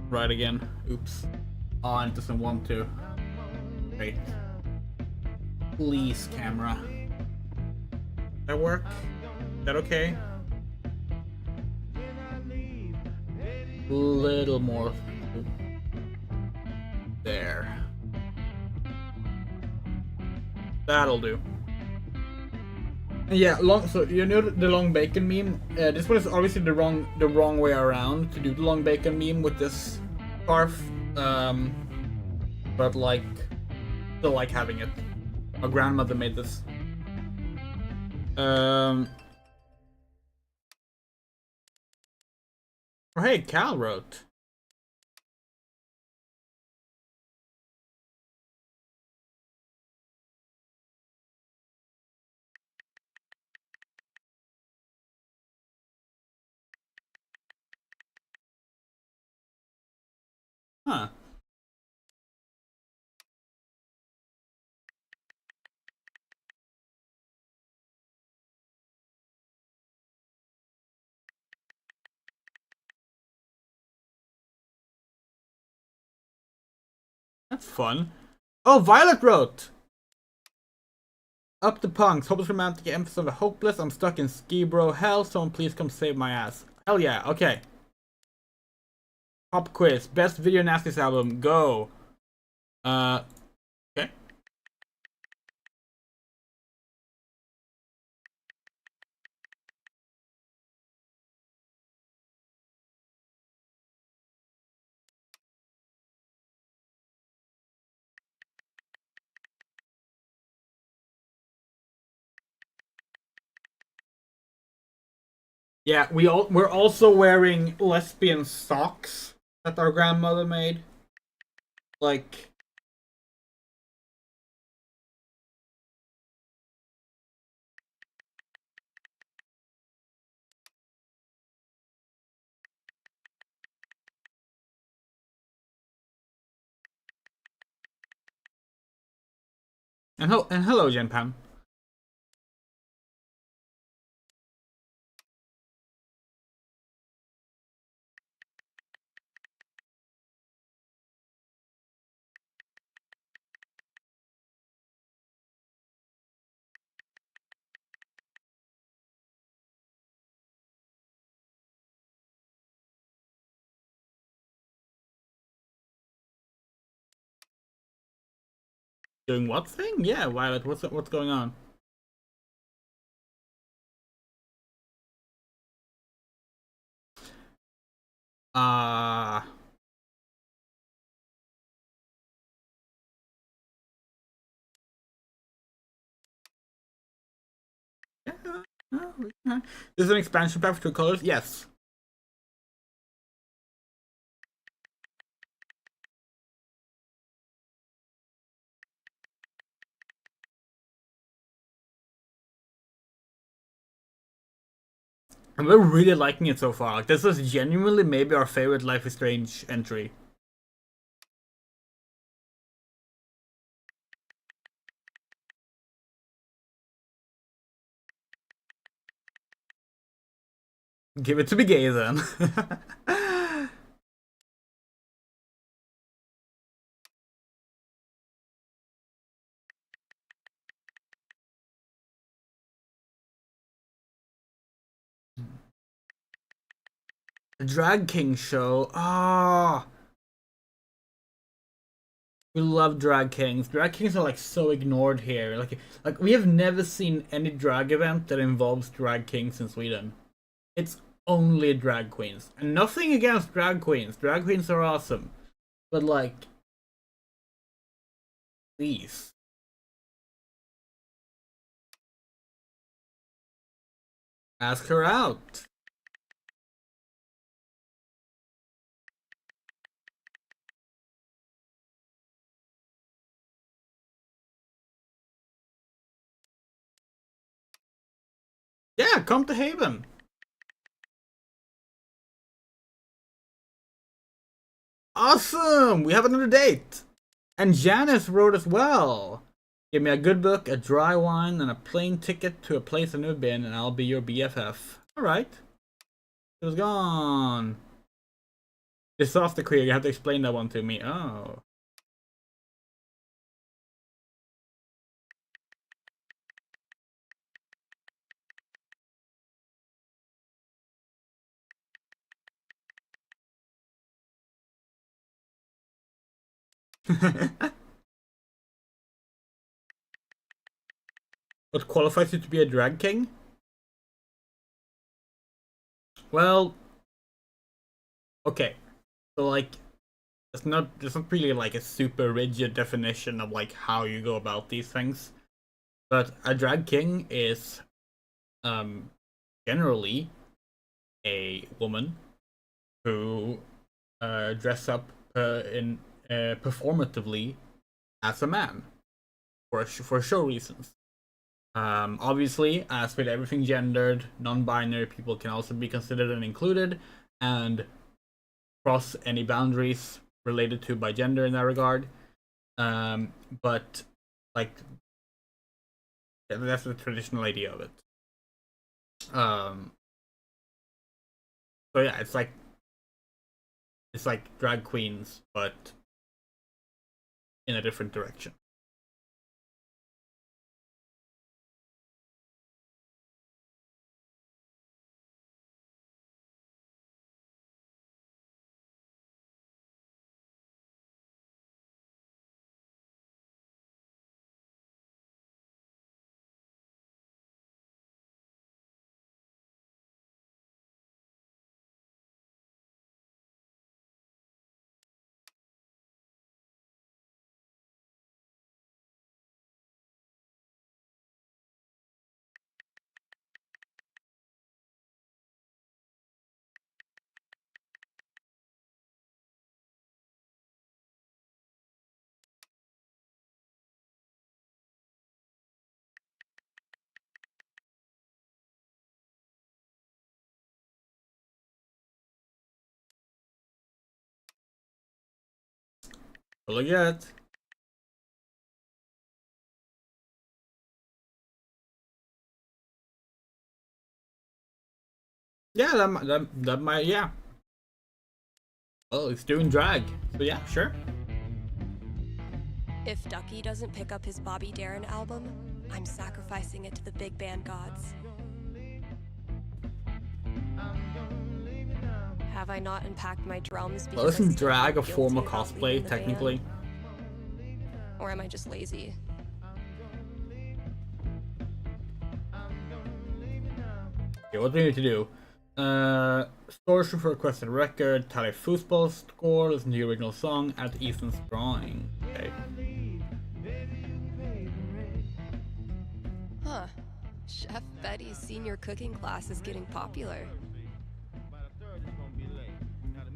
right again. Oops. Oh, and it doesn't want to. Wait. Please, camera. That work? Is that okay? Little more. There. That'll do. Yeah, so you know the long bacon meme. This one is obviously the wrong way around to do the long bacon meme with this scarf. But like, still like having it. My grandmother made this. Oh, hey, Cal wrote. Huh. That's fun. Oh, Violet wrote! Up the punks, hopeless romantic, emphasis on the hopeless. I'm stuck in ski bro hell, someone please come save my ass. Hell yeah, okay. Pop quiz, best video nasties album, go. Okay. Yeah, we're also wearing lesbian socks that our grandmother made. Like, and hello, Jen Pam. Doing what thing? Yeah, Violet, what's going on? Uh yeah, This is an expansion pack for True Colors? Yes. And we're really liking it so far. Like, this is genuinely maybe our favorite Life is Strange entry. Give it to me gay then. The Drag King show. Ah. Oh, we love drag kings. Drag kings are like so ignored here. Like we have never seen any drag event that involves drag kings in Sweden. It's only drag queens. And nothing against drag queens. Drag queens are awesome. But like, please. Ask her out. Yeah, come to Haven. Awesome! We have another date! And Janice wrote as well. Give me a good book, a dry wine, and a plane ticket to a place I've never been, and I'll be your BFF. Alright. It was gone. Disaster queer, you have to explain that one to me. Oh. What qualifies you to be a drag king? Well, okay. So like, there's not really like a super rigid definition of like how you go about these things. But a drag king is generally a woman who dress up in performatively as a man for show reasons. Obviously, as with everything gendered, non-binary people can also be considered and included, and cross any boundaries related to by gender in that regard. But like, that's the traditional idea of it. So yeah, it's like drag queens, but in a different direction. But look at it. Yeah, that might, yeah. Oh, it's doing drag. So yeah, sure. If Ducky doesn't pick up his Bobby Darin album, I'm sacrificing it to the big band gods. Have I not unpacked my drums because Well, isn't I still drag feel a form guilty of about cosplay, leaving the technically? band? Or am I just lazy? Okay, what do we need to do? Stores for requested record, tally foosball score, listen to the original song, add Ethan's drawing. Okay. Huh. Chef Betty's senior cooking class is getting popular.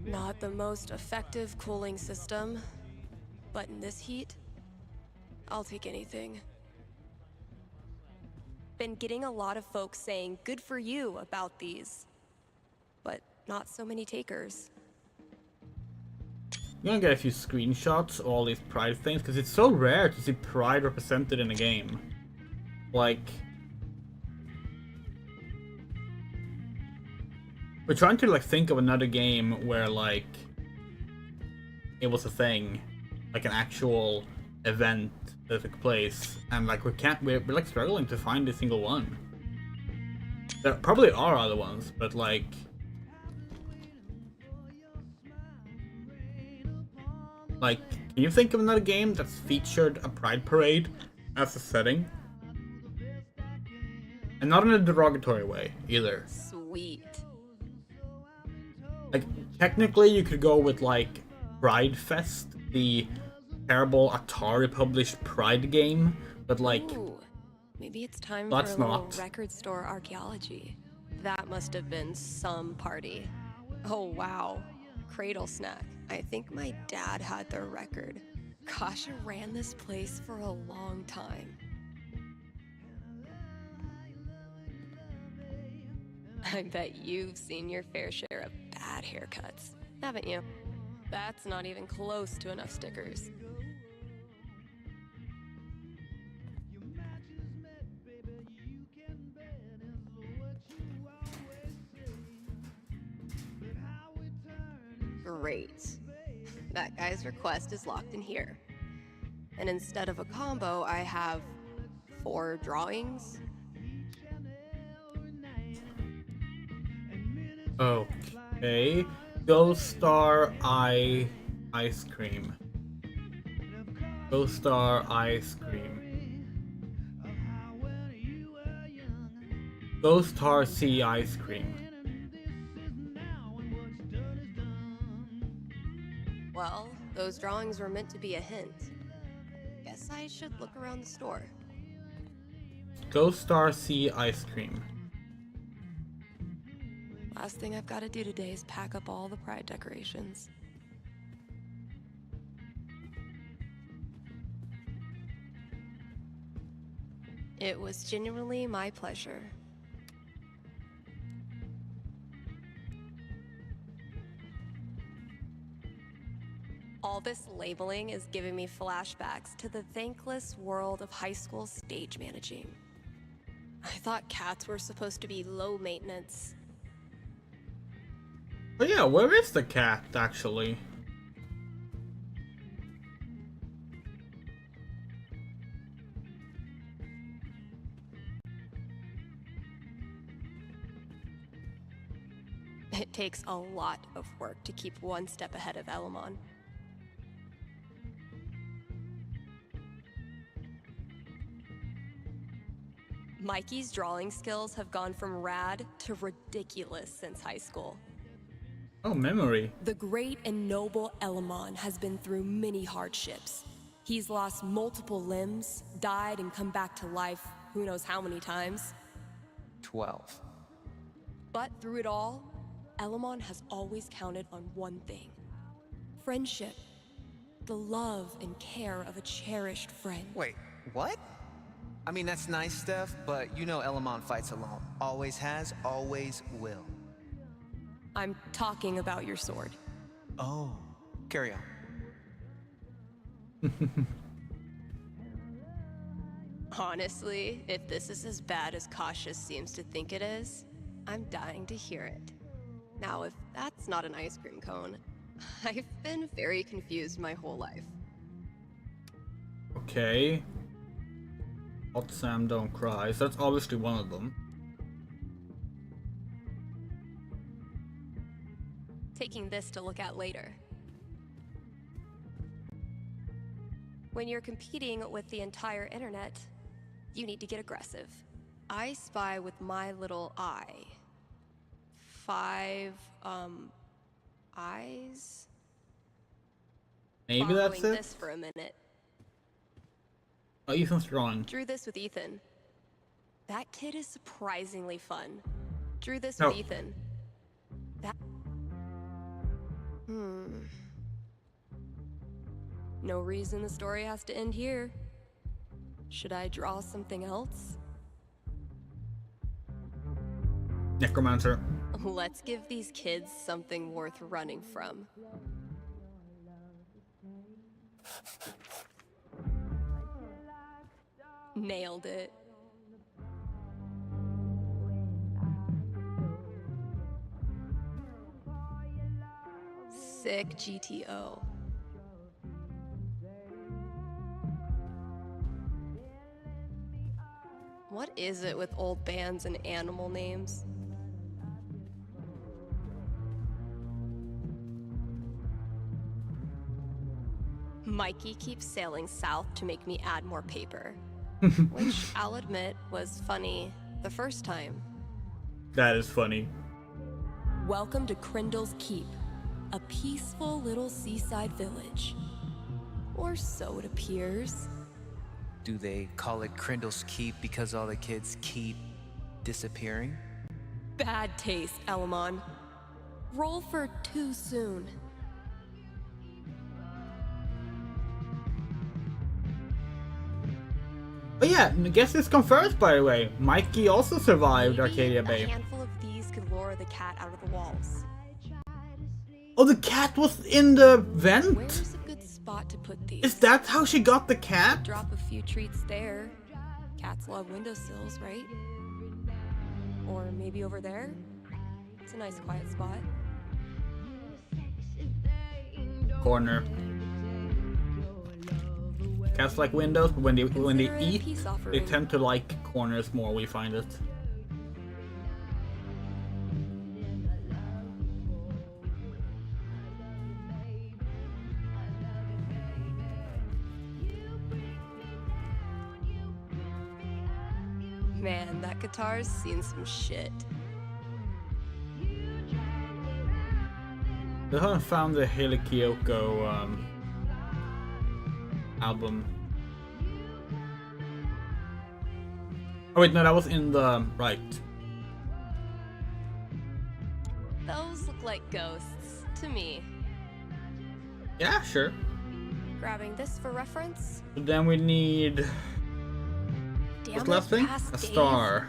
Not the most effective cooling system, but in this heat, I'll take anything. Been getting a lot of folks saying good for you about these, but not so many takers. I'm gonna get a few screenshots of all these Pride things, because it's so rare to see Pride represented in a game. Like, we're trying to like think of another game where like it was a thing, like an actual event that took place, and like we're like struggling to find a single one. There probably are other ones, but like, can you think of another game that's featured a Pride parade as a setting? And not in a derogatory way either. Sweet. Like, technically you could go with like Pride Fest, the terrible Atari published Pride game, but like, Ooh, maybe it's time that's for a little not. record store archaeology. That must have been some party. Oh wow, Cradle Snack. I think my dad had their record. Kasha ran this place for a long time. I bet you've seen your fair share of bad haircuts, haven't you? That's not even close to enough stickers. Great. That guy's request is locked in here. And instead of a combo, I have 4 drawings. Okay. Ghost Star Ice Cream. Ghost Star Ice Cream. Ghost Star Sea Ice Cream. Well, those drawings were meant to be a hint. Guess I should look around the store. Ghost Star Sea Ice Cream. Last thing I've got to do today is pack up all the pride decorations. It was genuinely my pleasure. All this labeling is giving me flashbacks to the thankless world of high school stage managing. I thought cats were supposed to be low maintenance. But yeah, where is the cat, actually? It takes a lot of work to keep one step ahead of Elamon. Mikey's drawing skills have gone from rad to ridiculous since high school. Oh, memory. The great and noble Elamon has been through many hardships. He's lost multiple limbs, died and come back to life who knows how many times. 12. But through it all, Elamon has always counted on one thing. Friendship. The love and care of a cherished friend. Wait, what? I mean, that's nice stuff, but you know Elamon fights alone. Always has, always will. I'm talking about your sword. Oh, carry on. Honestly, if this is as bad as Cautious seems to think it is, I'm dying to hear it. Now, if that's not an ice cream cone, I've been very confused my whole life. Okay. Hot Sam Don't Cry. So that's obviously one of them. Taking this to look at later. When you're competing with the entire internet, you need to get aggressive. I spy with my little eye. 5, eyes? Maybe that's Following it? this for a minute. Oh, Ethan's drawing. Drew this with Ethan. That kid is surprisingly fun. Drew this No. with Ethan. That... No reason the story has to end here. Should I draw something else? Necromancer. Let's give these kids something worth running from. Nailed it. Sick GTO. What is it with old bands and animal names? Mikey keeps sailing south to make me add more paper. Which, I'll admit, was funny the first time. That is funny. Welcome to Crindle's Keep, a peaceful little seaside village. Or so it appears. Do they call it Crindle's Keep because all the kids keep disappearing? Bad taste, Elamon. Roll for too soon. But yeah, guess it's confirmed, by the way. Mikey also survived Maybe Arcadia a Bay. handful of these could lure the cat out of the walls. Oh, the cat was in the vent? Where's a good spot to put these? Is that how she got the cat? Drop a few treats there. Cats love windowsills, right? Or maybe over there? It's a nice quiet spot. Corner. Cats like windows, but when they Consider it a eat, peace they offering. tend to like corners more, we find it. Man, that guitar's seen some shit. I haven't found the Hayley Kiyoko album. Oh wait, no, that was in the right. Those look like ghosts to me. Yeah, sure. Grabbing this for reference. But then we need Damn what's the last thing? past A days. star.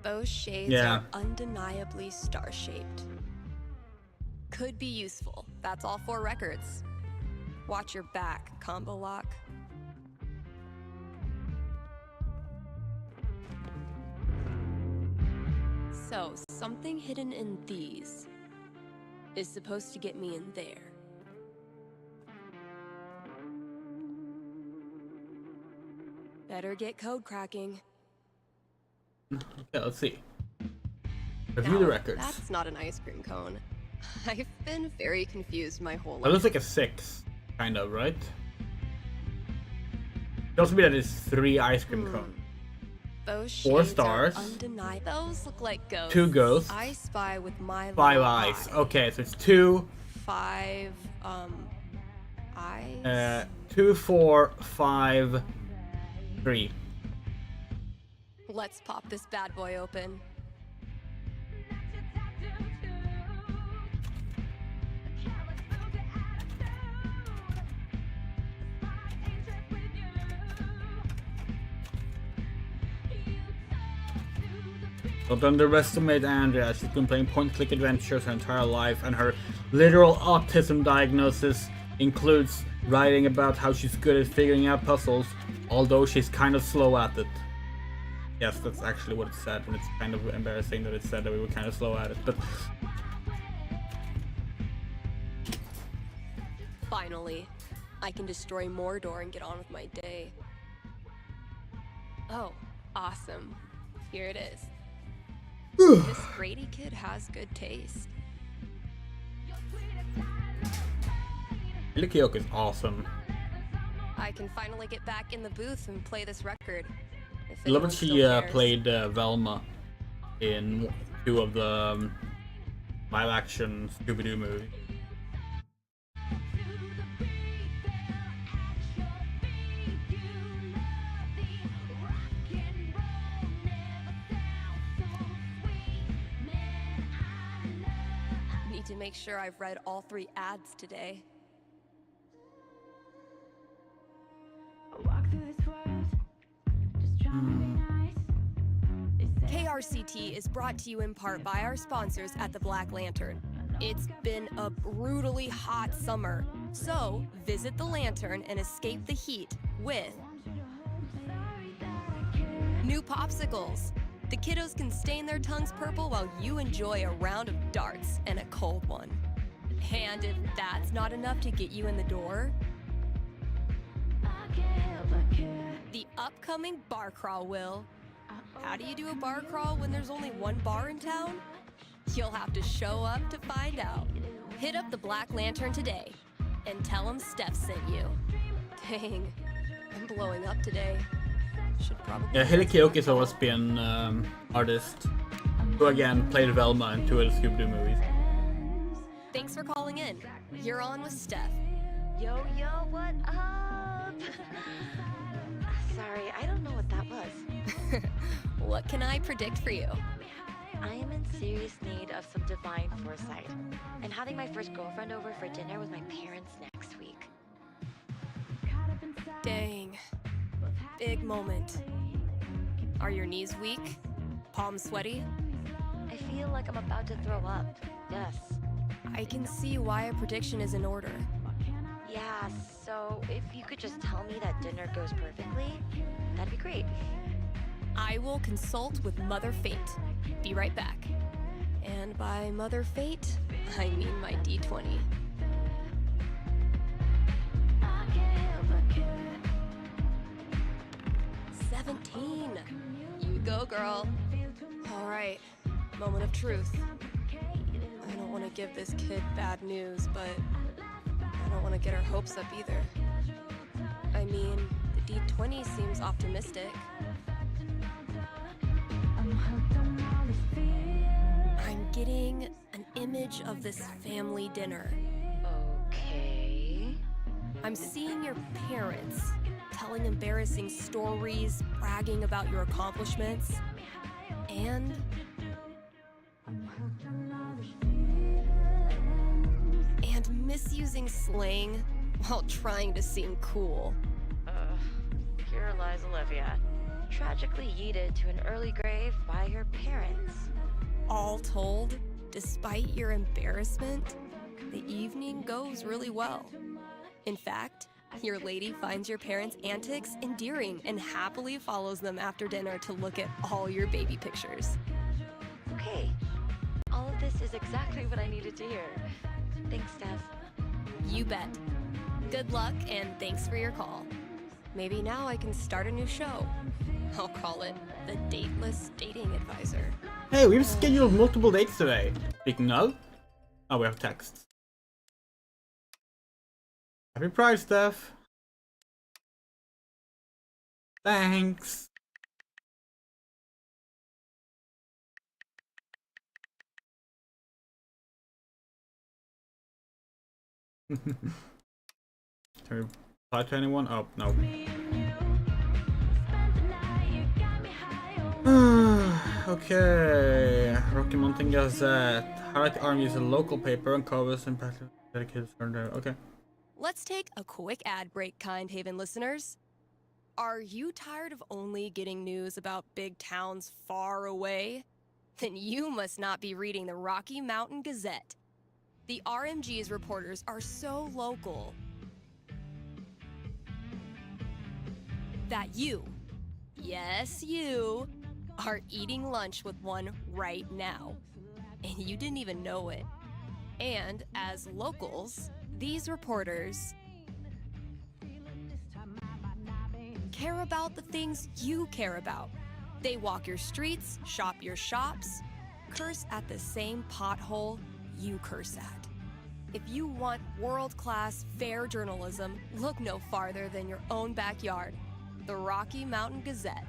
Those shades Yeah. are undeniably star-shaped. Could be useful. That's all 4 records. Watch your back, combo lock. So, something hidden in these is supposed to get me in there. Better get code cracking. Okay, let's see. Review the Now, records. That's not an ice cream cone. I've been very confused my whole That life. looks like a 6, kind of, right? It also be that it's 3 ice cream cones. Those 4 shades stars. Are undeniable. Those look like ghosts. 2 ghosts. I spy with my 5 little eyes. eye. Okay, so it's 2, 5 eyes. 2, 4, 5, 3. Let's pop this bad boy open. Don't underestimate Andrea. She's been playing point-click adventures her entire life, and her literal autism diagnosis includes writing about how she's good at figuring out puzzles, although she's kind of slow at it. Yes, that's actually what it said, and it's kind of embarrassing that it said that we were kind of slow at it, but... Finally, I can destroy Mordor and get on with my day. Oh, awesome. Here it is. This Grady kid has good taste. Hayley Kiyoko is awesome. I can finally get back in the booth and play this record. If I love anyone that still she cares. played Velma in 2 of the live-action Scooby-Doo movies. Need to make sure I've read all 3 ads today. KRCT is brought to you in part by our sponsors at the Black Lantern. It's been a brutally hot summer, so visit the Lantern and escape the heat with new popsicles. The kiddos can stain their tongues purple while you enjoy a round of darts and a cold one. And if that's not enough to get you in the door, the upcoming bar crawl will. How do you do a bar crawl when there's only 1 bar in town? You'll have to show up to find out. Hit up the Black Lantern today and tell them Steph sent you. Dang, I'm blowing up today. Should probably. Yeah, Hayley Kiyoko's always been artist who again played Velma in 2 of the Scooby-Doo movies. Thanks for calling in. You're on with Steph. Yo, what up? Sorry, I don't know what that was. What can I predict for you? I am in serious need of some divine foresight. I'm having my first girlfriend over for dinner with my parents next week. Dang. Big moment. Are your knees weak? Palms sweaty? I feel like I'm about to throw up. Yes. I can see why a prediction is in order. Yeah, so if you could just tell me that dinner goes perfectly, that'd be great. I will consult with Mother Fate. Be right back. And by Mother Fate, I mean my D20. You go, girl. All right, moment of truth. I don't want to give this kid bad news, but I don't want to get her hopes up either. I mean, the D20 seems optimistic. I'm getting an image of this family dinner. Okay. I'm seeing your parents telling embarrassing stories, bragging about your accomplishments, and misusing slang while trying to seem cool. Here lies Olivia, tragically yeeted to an early grave by her parents. All told, despite your embarrassment, the evening goes really well. In fact, your lady finds your parents' antics endearing and happily follows them after dinner to look at all your baby pictures. Okay. All of this is exactly what I needed to hear. Thanks, Steph. You bet. Good luck and thanks for your call. Maybe now I can start a new show. I'll call it the Dateless Dating Advisor. Hey, we've scheduled multiple dates today. Speaking of, oh, we have texts. Happy Pride, Steph. Thanks. Can we reply to anyone? Oh, no. Okay. Rocky Mountain Gazette. Highlight Army is a local paper and covers impacted dedicated to okay. Let's take a quick ad break, Kind Haven listeners. Are you tired of only getting news about big towns far away? Then you must not be reading the Rocky Mountain Gazette. The RMG's reporters are so local that you, yes you, are eating lunch with one right now. And you didn't even know it. And as locals, these reporters care about the things you care about. They walk your streets, shop your shops, curse at the same pothole you curse at. If you want world-class, fair journalism, look no farther than your own backyard. The Rocky Mountain Gazette.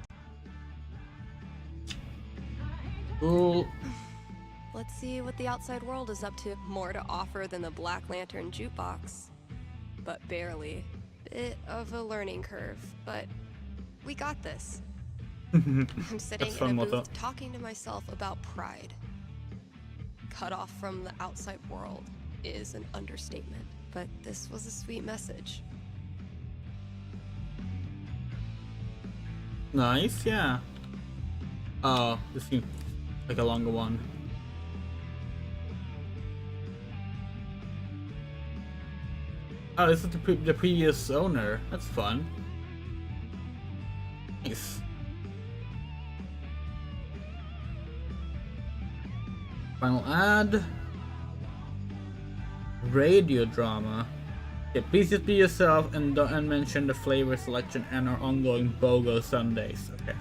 Cool. Let's see what the outside world is up to. More to offer than the Black Lantern jukebox. But barely. Bit of a learning curve, but we got this. I'm sitting in a booth talking to myself about pride. Cut off from the outside world is an understatement, but this was a sweet message. Nice, yeah. Oh, this seems like a longer one. Oh, this is the previous owner. That's fun. Nice. Final ad. Radio drama. Yeah, please just be yourself and mention the flavor selection and our ongoing BOGO Sundays. Okay.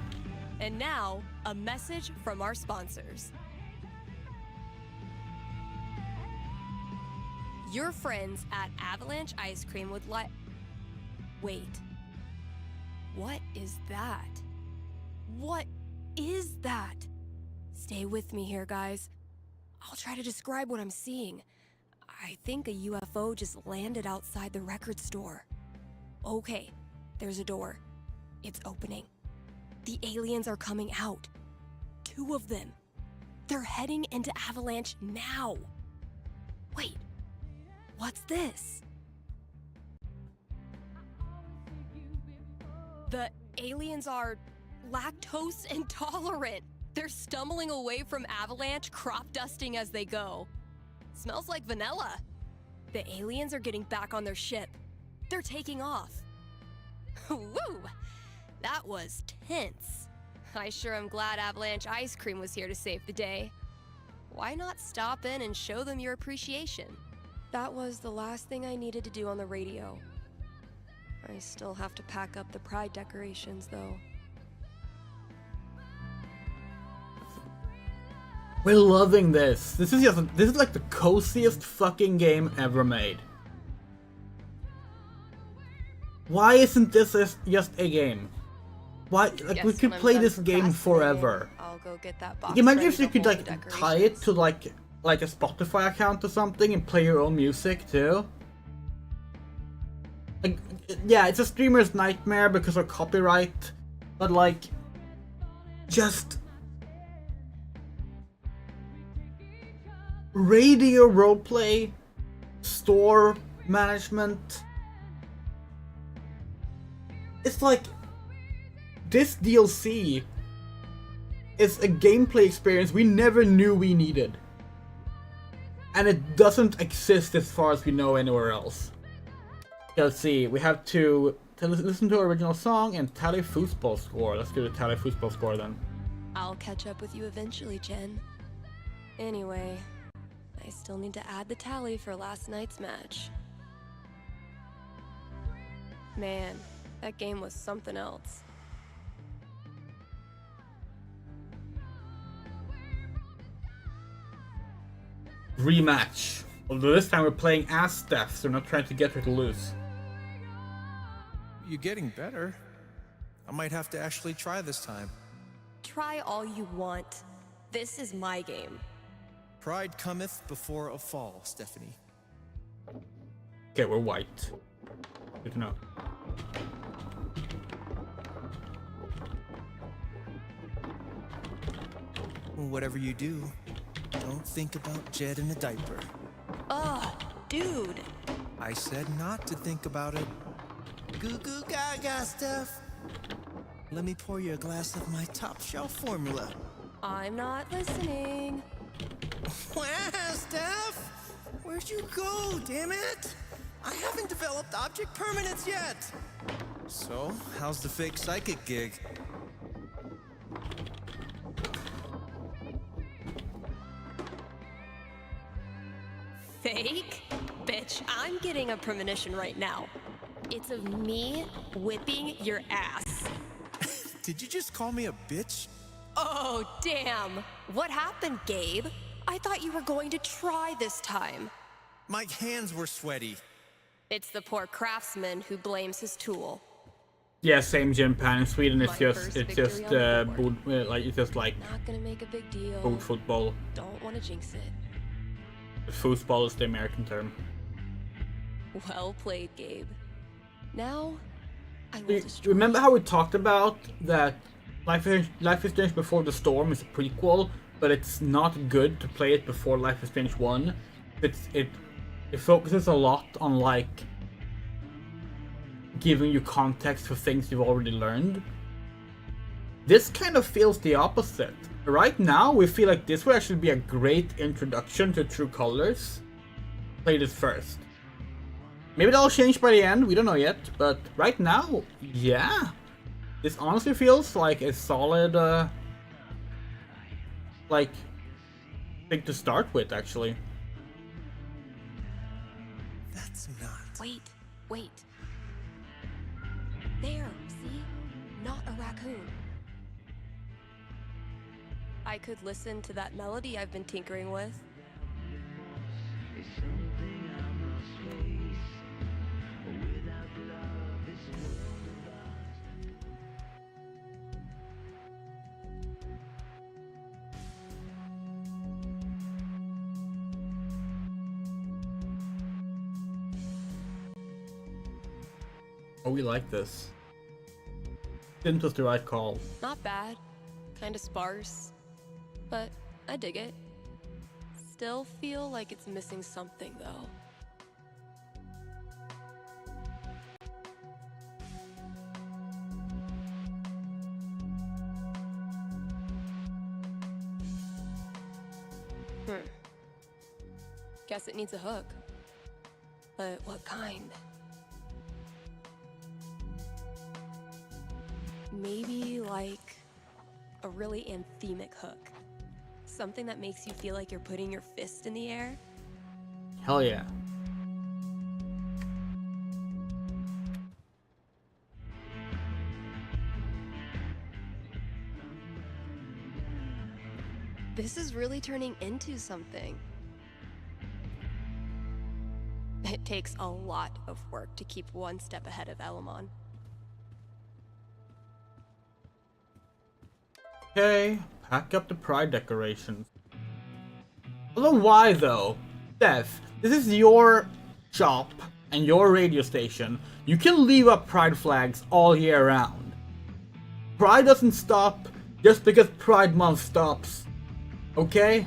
And now, a message from our sponsors. Your friends at Avalanche Ice Cream would like... Wait. What is that? What is that? Stay with me here, guys. I'll try to describe what I'm seeing. I think a UFO just landed outside the record store. Okay, there's a door. It's opening. The aliens are coming out. 2 of them. They're heading into Avalanche now. Wait, what's this? The aliens are lactose intolerant. They're stumbling away from Avalanche, crop dusting as they go. Smells like vanilla. The aliens are getting back on their ship. They're taking off. Woo! That was tense. I sure am glad Avalanche Ice Cream was here to save the day. Why not stop in and show them your appreciation? That was the last thing I needed to do on the radio. I still have to pack up the pride decorations, though. We're loving this. This is like the coziest fucking game ever made. Why isn't this just a game? Why, like, we could play this game forever. I'll go get that box. Imagine if you could like tie it to like a Spotify account or something and play your own music too. Like, yeah, it's a streamer's nightmare because of copyright, but like, just radio roleplay, store management. It's like, this DLC is a gameplay experience we never knew we needed. And it doesn't exist as far as we know anywhere else. Let's see, we have to listen to our original song and tally football score. Let's do the tally football score then. I'll catch up with you eventually, Jen. Anyway, I still need to add the tally for last night's match. Man, that game was something else. Rematch. Although this time we're playing as Steph, so we're not trying to get her to lose. You're getting better. I might have to actually try this time. Try all you want. This is my game. Pride cometh before a fall, Stephanie. Okay, we're white. Good to know. Whatever you do, don't think about Jed in a diaper. Ugh, dude. I said not to think about it. Goo goo gaga, Steph. Let me pour you a glass of my top shelf formula. I'm not listening. Wow, Steph! Where'd you go, damn it? I haven't developed object permanence yet. So, how's the fake psychic gig? Fake? Bitch, I'm getting a premonition right now. It's of me whipping your ass. Did you just call me a bitch? Oh, damn. What happened, Gabe? I thought you were going to try this time. My hands were sweaty. It's the poor craftsman who blames his tool. Yeah, same Jim Pan. In Sweden, it's My just first it's victory just on the board. it's just like Not gonna make a big deal. boot football. Don't want to jinx it. Football is the American term. Well played, Gabe. Now, I will destroy. Remember how we talked about that Life is Strange Before the Storm is a prequel, but it's not good to play it before Life is Strange 1. It focuses a lot on like giving you context for things you've already learned. This kind of feels the opposite. Right now, we feel like this would actually be a great introduction to True Colors. Play this first. Maybe that'll change by the end, we don't know yet, but right now, yeah. This honestly feels like a solid, like, thing to start with, actually. That's not... Wait. There, see? Not a raccoon. I could listen to that melody I've been tinkering with. Oh, we like this. Didn't was the right call. Not bad. Kinda sparse. But I dig it. Still feel like it's missing something, though. Guess it needs a hook. But what kind? Maybe like a really anthemic hook. Something that makes you feel like you're putting your fist in the air. Hell yeah. This is really turning into something. It takes a lot of work to keep one step ahead of Elamon. Okay, pack up the pride decorations. I don't know why though. Steph, this is your shop and your radio station. You can leave up pride flags all year round. Pride doesn't stop just because Pride Month stops. Okay?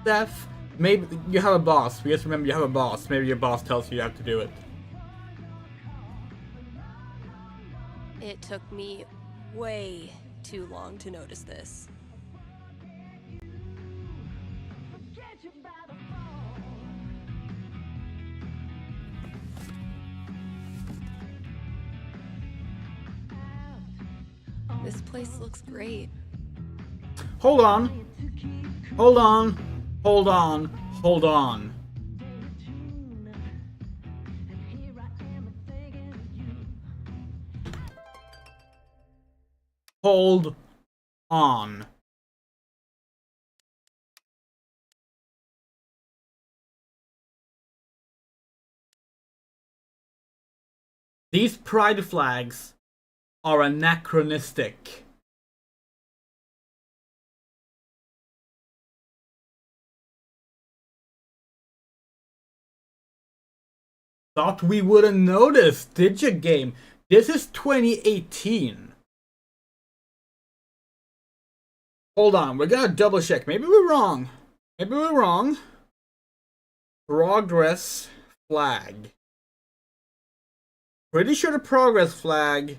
Steph, maybe you have a boss. Just remember you have a boss. Maybe your boss tells you have to do it. It took me way too long to notice this. This place looks great. Hold on. Hold on. Hold on. Hold on. Hold on. These pride flags are anachronistic. Thought we wouldn't notice, did you, game? This is 2018. Hold on, we're gonna double check. Maybe we're wrong. Maybe we're wrong. Progress flag. Pretty sure the progress flag.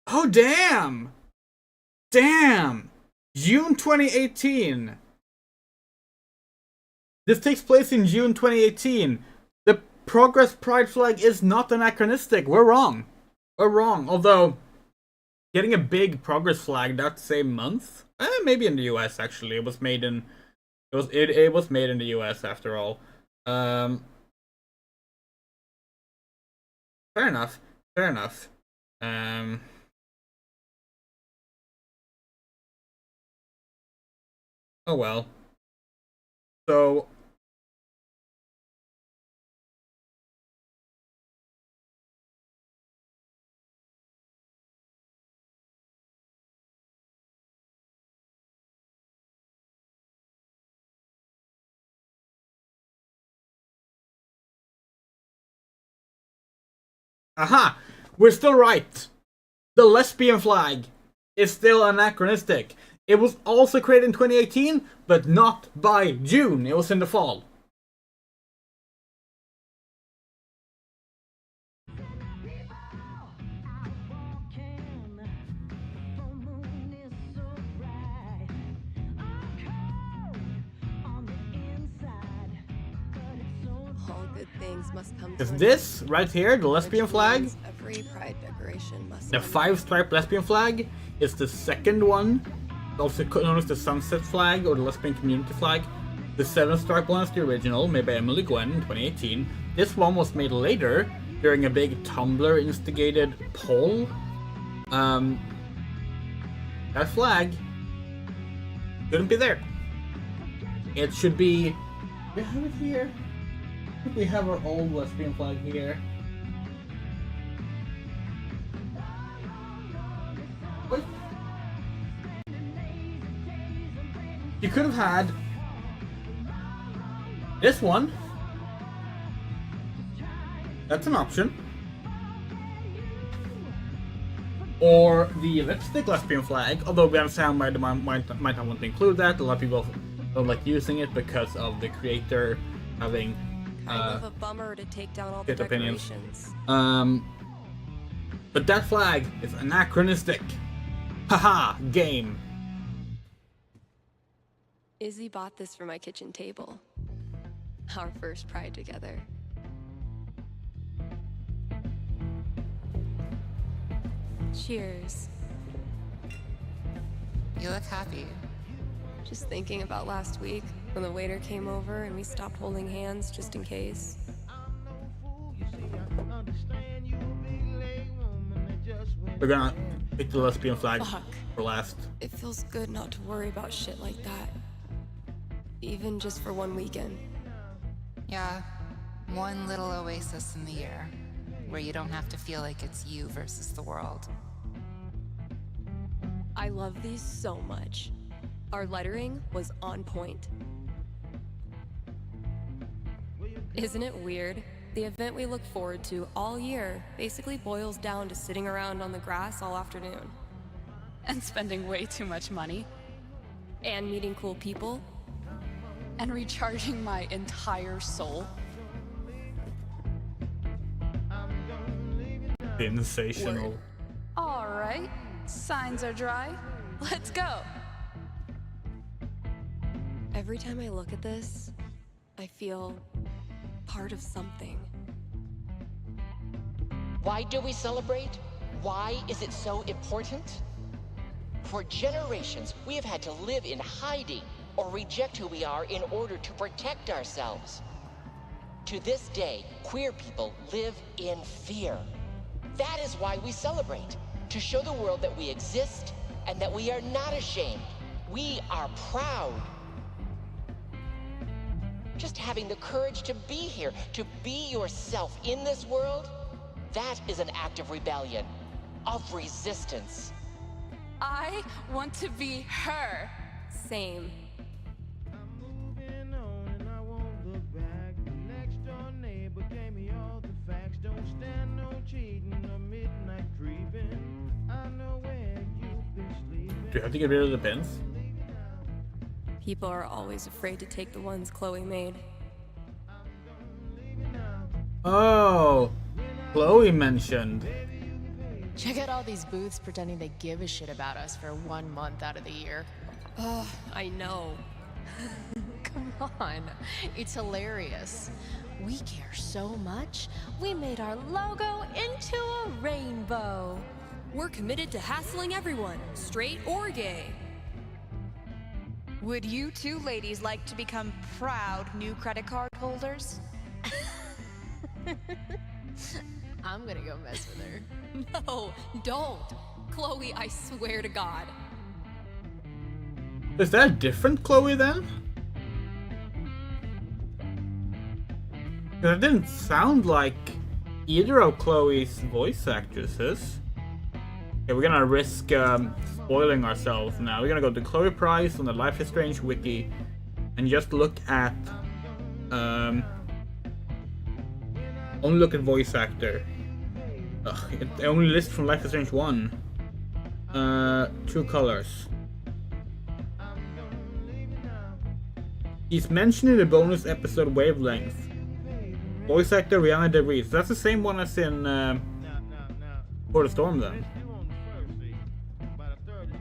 Oh, damn! Damn! June 2018. This takes place in June 2018. The Progress Pride flag is not anachronistic. We're wrong. We're wrong. Although, getting a big Progress flag that same month? Maybe in the US actually. It was made in... It was made in the US after all. Fair enough. Fair enough. Oh well. So... Aha! We're still right! The lesbian flag is still anachronistic. It was also created in 2018, but not by June. It was in the fall. All good things must come Is to an this right here, the lesbian Which flag? means every pride decoration must The end. 5-stripe lesbian flag is the second one, also known as the sunset flag or the lesbian community flag. The 7-stripe one is the original, made by Emily Gwen in 2018. This one was made later during a big Tumblr instigated poll. That flag shouldn't be there. It should be... We have it here. I think we have our old lesbian flag here. Wait. You could have had this one. That's an option. Or the lipstick lesbian flag, although we understand might not want to include that. A lot of people don't like using it because of the creator having Kind of a bummer to take down all the opinions. decorations. But that flag is anachronistic. Haha, game. Izzy bought this for my kitchen table. Our first Pride together. Cheers. You look happy. Just thinking about last week when the waiter came over and we stopped holding hands just in case. We're gonna pick the lesbian flag Fuck. for last. It feels good not to worry about shit like that. Even just for one weekend. Yeah, one little oasis in the year where you don't have to feel like it's you versus the world. I love these so much. Our lettering was on point. Isn't it weird? The event we look forward to all year basically boils down to sitting around on the grass all afternoon. And spending way too much money. And meeting cool people. And recharging my entire soul. Sensational. Alright, signs are dry. Let's go! Every time I look at this, I feel part of something. Why do we celebrate? Why is it so important? For generations, we have had to live in hiding or reject who we are in order to protect ourselves. To this day, queer people live in fear. That is why we celebrate, to show the world that we exist and that we are not ashamed. We are proud. Just having the courage to be here, to be yourself in this world, that is an act of rebellion, of resistance. I want to be her. Same. Do you have to get rid of the pins? People are always afraid to take the ones Chloe made. Oh, Chloe mentioned. Check out all these booths pretending they give a shit about us for 1 month out of the year. Oh, I know. Come on, it's hilarious. We care so much, we made our logo into a rainbow. We're committed to hassling everyone, straight or gay. Would you two ladies like to become proud new credit card holders? I'm gonna go mess with her. No, don't. Chloe, I swear to God. Is that a different Chloe then? That didn't sound like either of Chloe's voice actresses. Okay, we're gonna risk spoiling ourselves now. We're gonna go to Chloe Price on the Life is Strange wiki and just look at only look at voice actor. It only lists from Life is Strange 1. True colors. He's mentioned in the bonus episode Wavelengths. Voice actor Rihanna DeVries. That's the same one as in For the Storm then.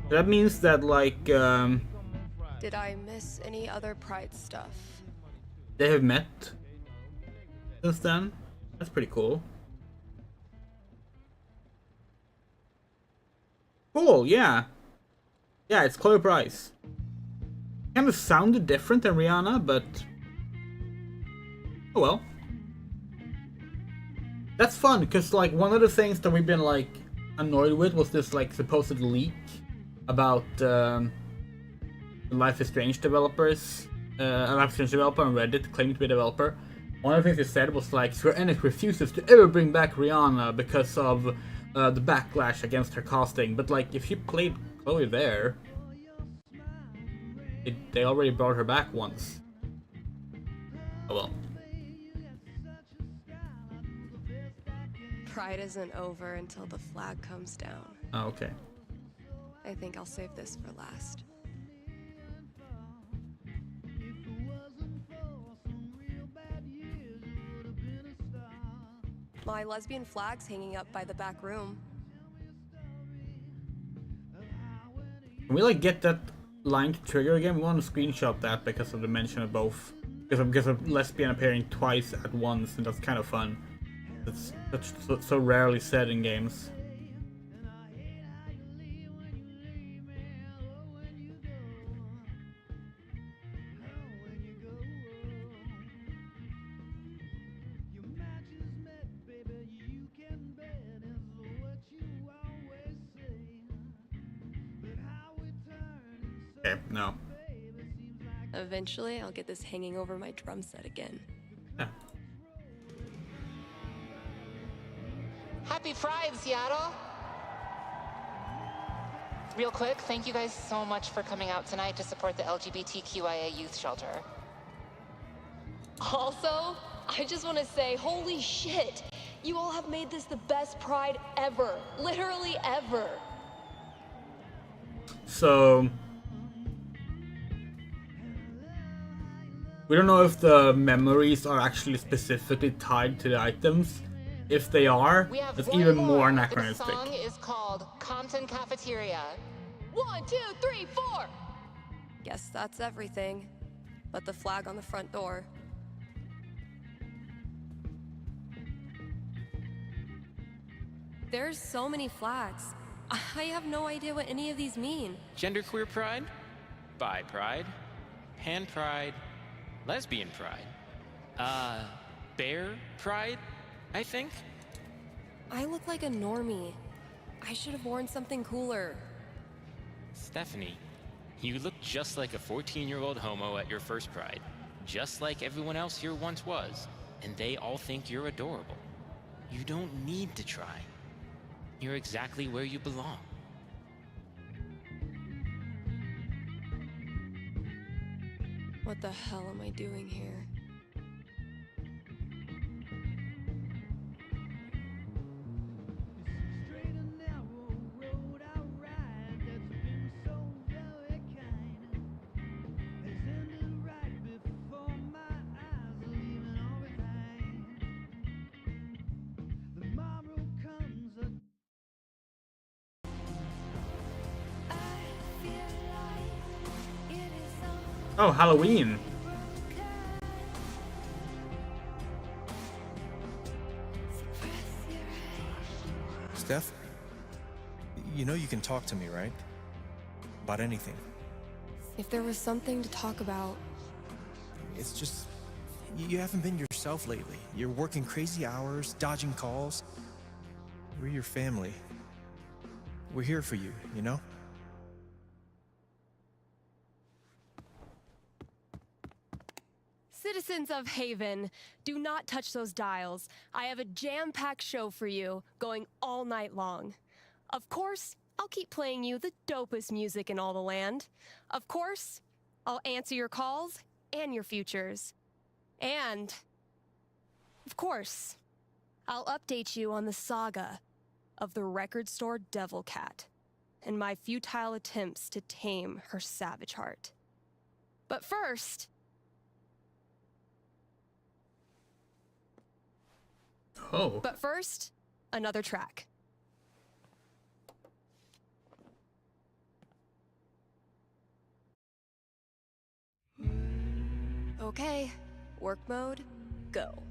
That means that like Did I miss any other Pride stuff? they have met since then. That's pretty cool. Cool, yeah. Yeah, it's Chloe Price. Kind of sounded different than Rihanna, but oh well. That's fun, because like one of the things that we've been like annoyed with was this like supposed leak about the Life is Strange developers, a Life is Strange developer on Reddit claiming to be a developer. One of the things they said was like Square Enix refuses to ever bring back Rihanna because of the backlash against her casting. But like if you played Chloe there, they already brought her back once. Oh well. Pride isn't over until the flag comes down. Oh, okay. I think I'll save this for last. My lesbian flag's hanging up by the back room. Can we like get that line to trigger again? We want to screenshot that because of the mention of both. Because of lesbian appearing twice at once, and that's kind of fun. That's so rarely said in games. Okay, no. Eventually, I'll get this hanging over my drum set again. Yeah. Happy Pride, Seattle! Real quick, thank you guys so much for coming out tonight to support the LGBTQIA youth shelter. Also, I just want to say, holy shit! You all have made this the best Pride ever. Literally ever. So we don't know if the memories are actually specifically tied to the items. If they are, it's even more anachronistic. The song is called Compton Cafeteria. 1, 2, 3, 4! Guess that's everything. But the flag on the front door. There's so many flags. I have no idea what any of these mean. Genderqueer pride, bi pride, pan pride, lesbian pride, bear pride, I think. I look like a normie. I should have worn something cooler. Stephanie, you look just like a 14-year-old homo at your first pride. Just like everyone else here once was. And they all think you're adorable. You don't need to try. You're exactly where you belong. What the hell am I doing here? Oh, Halloween. Steph, you know you can talk to me, right? About anything. If there was something to talk about... It's just, you haven't been yourself lately. You're working crazy hours, dodging calls. We're your family. We're here for you, you know? Citizens of Haven, do not touch those dials. I have a jam-packed show for you, going all night long. Of course, I'll keep playing you the dopest music in all the land. Of course, I'll answer your calls and your futures. And, of course, I'll update you on the saga of the record store Devil Cat and my futile attempts to tame her savage heart. But first... Oh. But first, another track. Okay, work mode, go.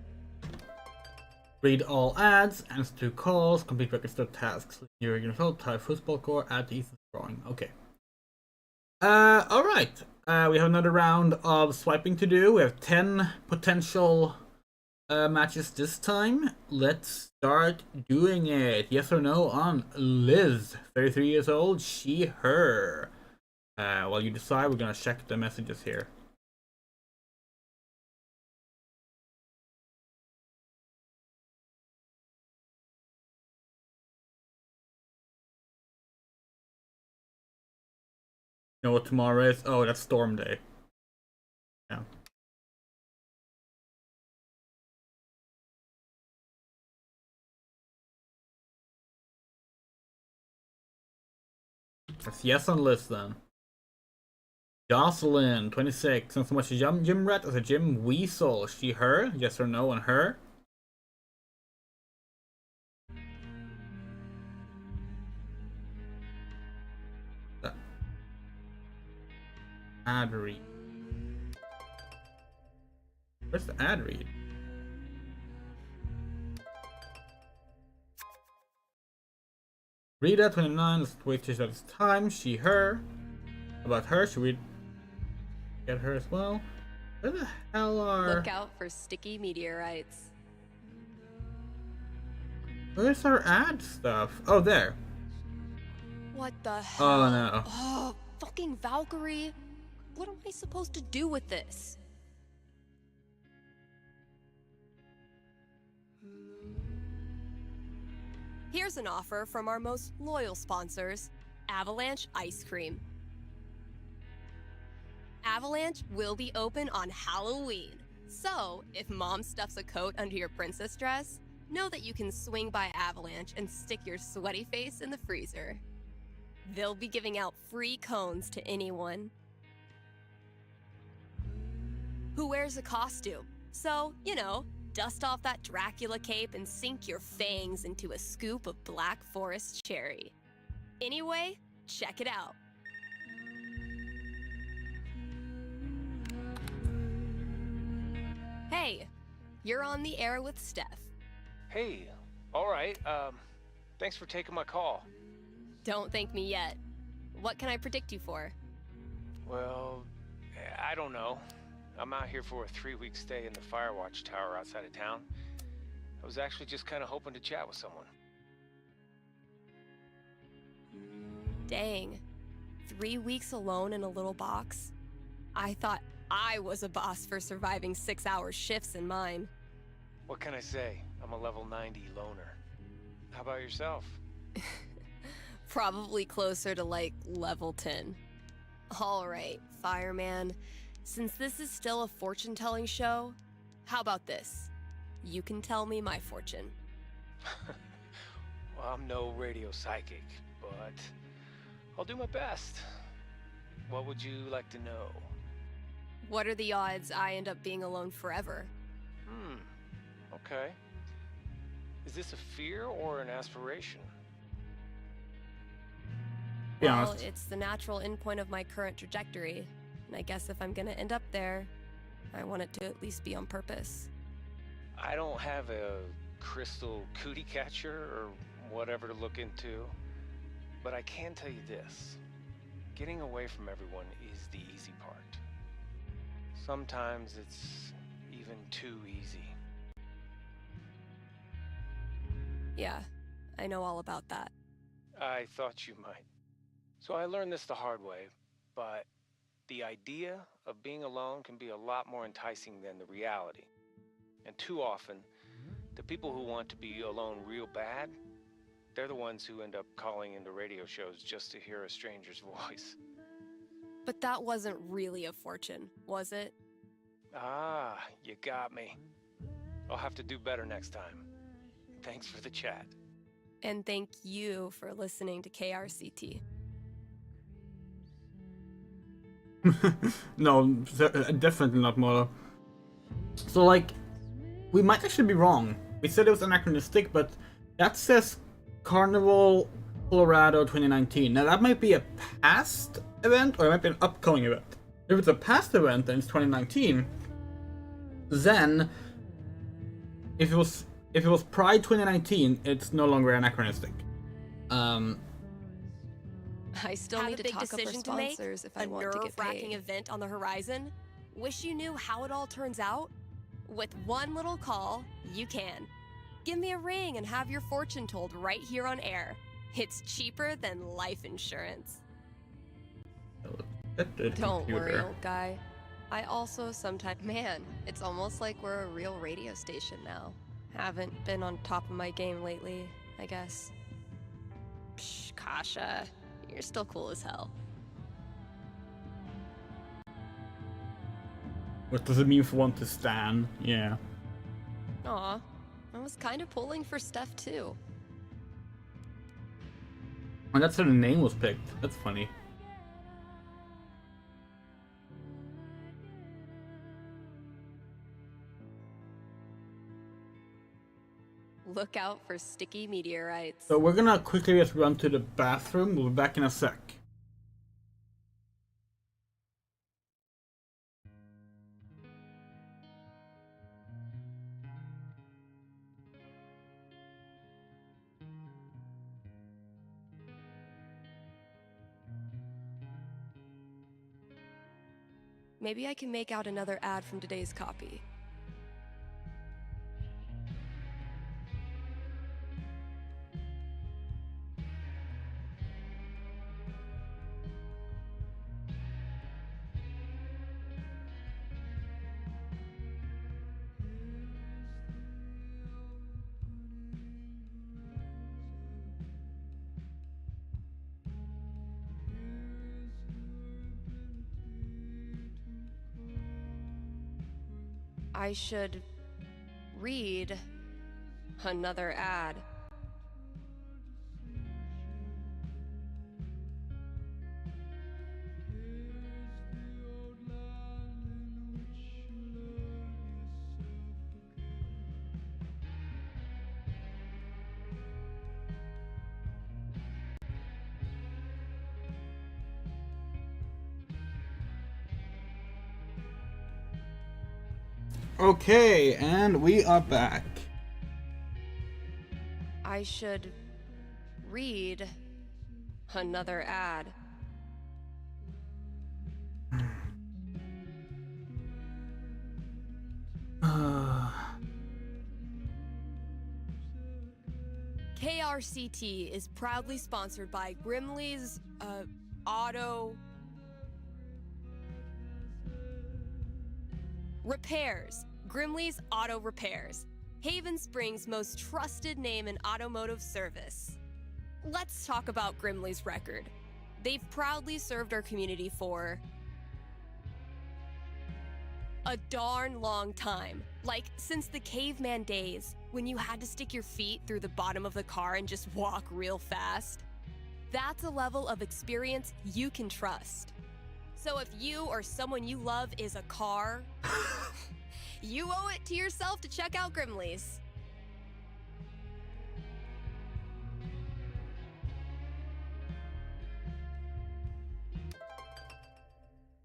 Read all ads, answer to calls, complete record store tasks. During your result, type football core, add to Ethan's drawing. Okay. Alright. We have another round of swiping to do. We have 10 potential matches this time. Let's start doing it. Yes or no on Liz, 33 years old, she, her. While you decide, we're gonna check the messages here. You know what tomorrow is? Oh, that's Storm Day. Yeah. That's yes on the list then. Jocelyn, 26. Not so much a gym rat as a gym weasel. She, her? Yes or no on her? Ad read. Where's the ad read? Rita, 29. Let's wait till it's time. She, her. About her, should we get her as well? Where the hell are... Look out for sticky meteorites. Where's our ad stuff? Oh, there. What the hell? Oh, no. Oh, fucking Valkyrie. What am I supposed to do with this? Here's an offer from our most loyal sponsors, Avalanche Ice Cream. Avalanche will be open on Halloween. So, if mom stuffs a coat under your princess dress, know that you can swing by Avalanche and stick your sweaty face in the freezer. They'll be giving out free cones to anyone who wears a costume. So, you know, dust off that Dracula cape and sink your fangs into a scoop of Black Forest cherry. Anyway, check it out. Hey, you're on the air with Steph. Hey, all right. Thanks for taking my call. Don't thank me yet. What can I predict you for? Well, I don't know. I'm out here for a 3-week stay in the Firewatch Tower outside of town. I was actually just kind of hoping to chat with someone. Dang. 3 weeks alone in a little box? I thought I was a boss for surviving 6-hour shifts in mine. What can I say? I'm a level 90 loner. How about yourself? Probably closer to like level 10. All right, fireman. Since this is still a fortune-telling show, how about this? You can tell me my fortune. Well, I'm no radio psychic, but I'll do my best. What would you like to know? What are the odds I end up being alone forever? Okay. Is this a fear or an aspiration? Well, it's the natural endpoint of my current trajectory. And I guess if I'm gonna end up there, I want it to at least be on purpose. I don't have a crystal cootie catcher or whatever to look into, but I can tell you this. Getting away from everyone is the easy part. Sometimes it's even too easy. Yeah, I know all about that. I thought you might. So I learned this the hard way, but the idea of being alone can be a lot more enticing than the reality. And too often, the people who want to be alone real bad, they're the ones who end up calling into radio shows just to hear a stranger's voice. But that wasn't really a fortune, was it? Ah, you got me. I'll have to do better next time. Thanks for the chat. And thank you for listening to KRCT. No, definitely not Molo. So, like, we might actually be wrong. We said it was anachronistic, but that says Carnival Colorado 2019. Now, that might be a past event, or it might be an upcoming event. If it's a past event and it's 2019, then if it was Pride 2019, it's no longer anachronistic. I still need to talk up our sponsors if I want to get paid. A nerve-wracking event on the horizon? Wish you knew how it all turns out? With one little call, you can. Give me a ring and have your fortune told right here on air. It's cheaper than life insurance. Don't worry, old guy. I also sometimes... Man, it's almost like we're a real radio station now. Haven't been on top of my game lately, I guess. Psh, Kasha. You're still cool as hell. What does it mean for one to stan? Yeah. Aw, I was kind of pulling for Steph too. Oh, that's how the name was picked. That's funny. Look out for sticky meteorites. So we're gonna quickly just run to the bathroom. We'll be back in a sec. Maybe I can make out another ad from today's copy. I should read another ad. Okay, and we are back. I should read another ad. KRCT is proudly sponsored by Grimley's Auto Repairs. Grimley's Auto Repairs. Haven Springs' most trusted name in automotive service. Let's talk about Grimley's record. They've proudly served our community for a darn long time. Like, since the caveman days, when you had to stick your feet through the bottom of the car and just walk real fast. That's a level of experience you can trust. So if you or someone you love is a car, you owe it to yourself to check out Grimley's.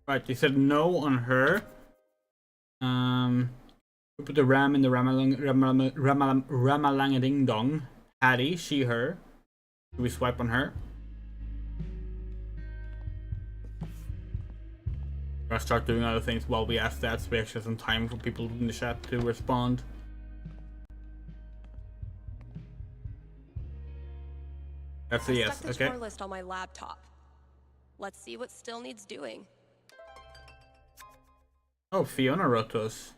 Right, you said no on her. We put the ram in the Ramalang Dong. Hattie, she, her. Do we swipe on her? Or start doing other things while we ask that, so we actually have some time for people in the chat to respond. That's a yes, I stuck the okay. chore list on my laptop. Let's see what still needs doing. Oh, Fiona wrote to us.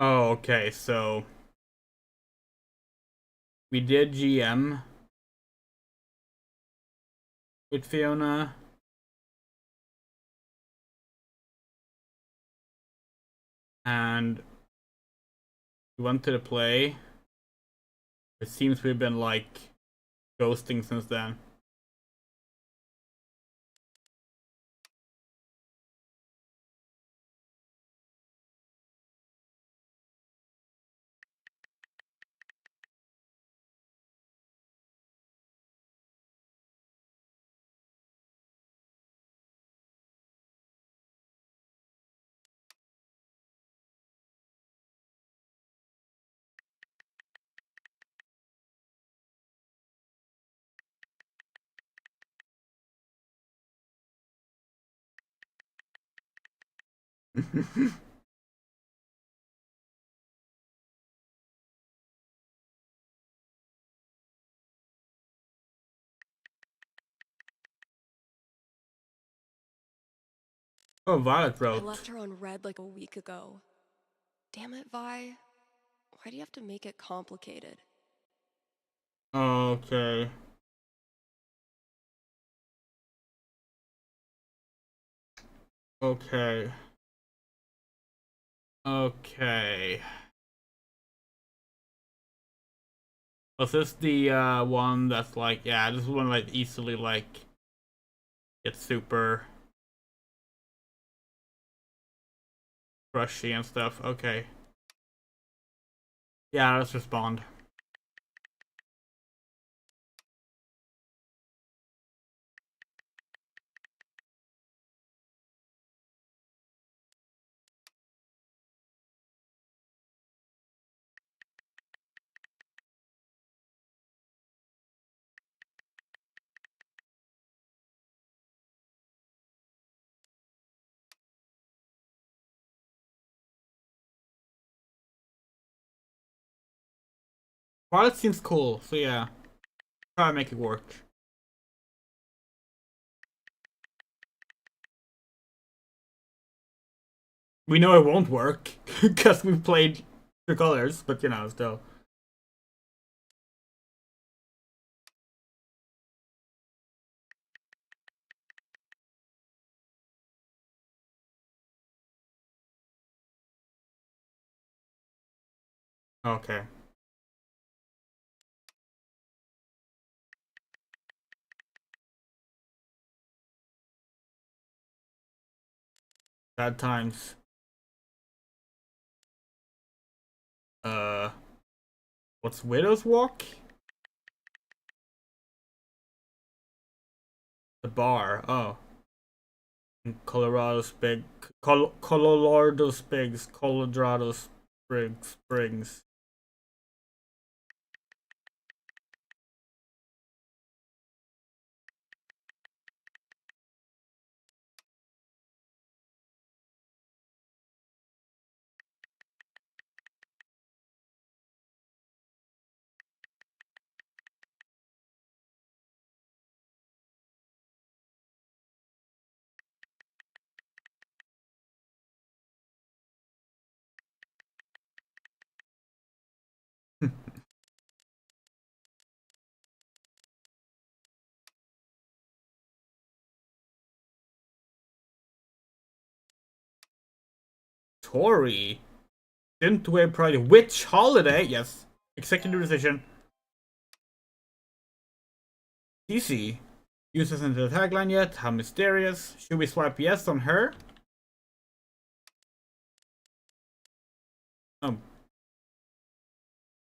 Oh, okay, so we did GM with Fiona. And we went to the play. It seems we've been like ghosting since then. Oh, Violet I wrote. left her on red like a week ago. Damn it, Vi. Why do you have to make it complicated? Okay. Okay. Okay. Was this the one that's like, yeah, this is one like easily like gets super brushy and stuff. Okay. Yeah, let's respond. Violet seems cool, so yeah. Try to make it work. We know it won't work, because we've played the colors, but you know, still. Okay. Bad times. What's Widow's Walk? The bar. Oh. Colorado Springs. Colorado Springs. Colorado Springs. Tory. Didn't wear Pride. Which holiday? Yes. Executive decision. Easy. Use this into the tagline yet? How mysterious. Should we swipe yes on her? Oh.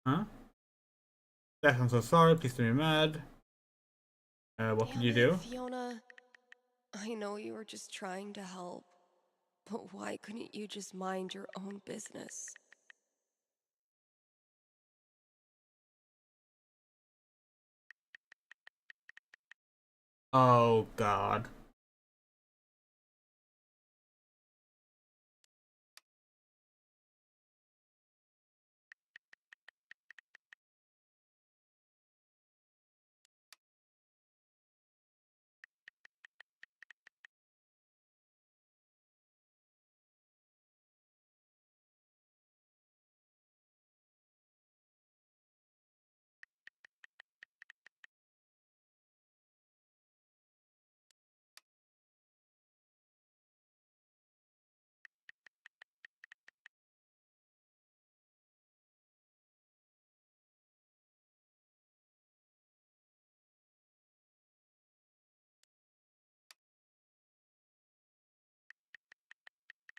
Huh? Steph, I'm so sorry. Please don't be mad. What did you do? Fiona, I know you were just trying to help, but why couldn't you just mind your own business? Oh, God.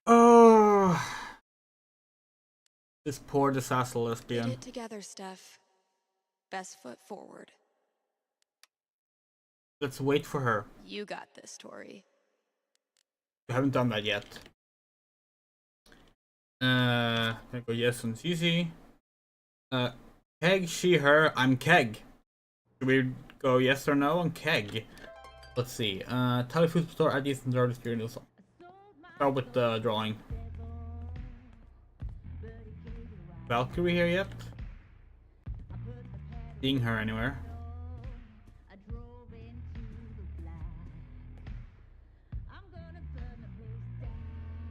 Oh. This poor disaster lesbian. Get it together, Steph. Best foot forward. Let's wait for her. You got this, Tori. We haven't done that yet. Gonna go yes on Cici. Keg, she, her, I'm Keg. Should we go yes or no on Keg? Let's see. Tally food store ideas and artist experience. Start with the drawing. Valkyrie here yet? Seeing her anywhere?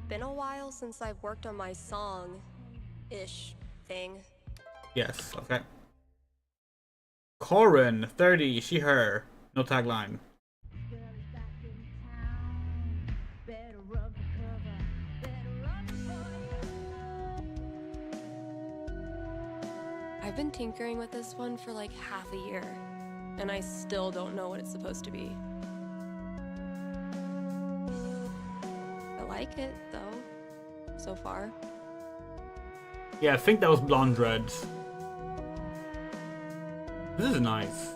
Been a while since I've worked on my song-ish thing. Yes, okay. Corin, 30, she, her. No tagline. I've been tinkering with this one for like half a year, and I still don't know what it's supposed to be. I like it, though, so far. Yeah, I think that was Blonde Dreads. This is nice.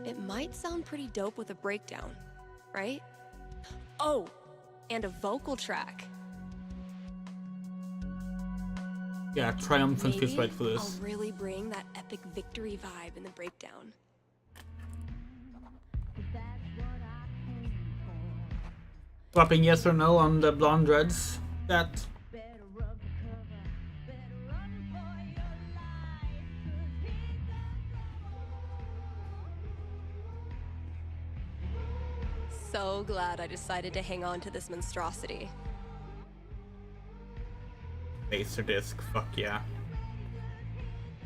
It might sound pretty dope with a breakdown, right? Oh, and a vocal track. Yeah, Triumphant Maybe feels right for this. I'll really bring that epic victory vibe in the breakdown. Swapping yes or no on the Blonde Dreads. That. So glad I decided to hang on to this monstrosity. Laserdisc, fuck yeah.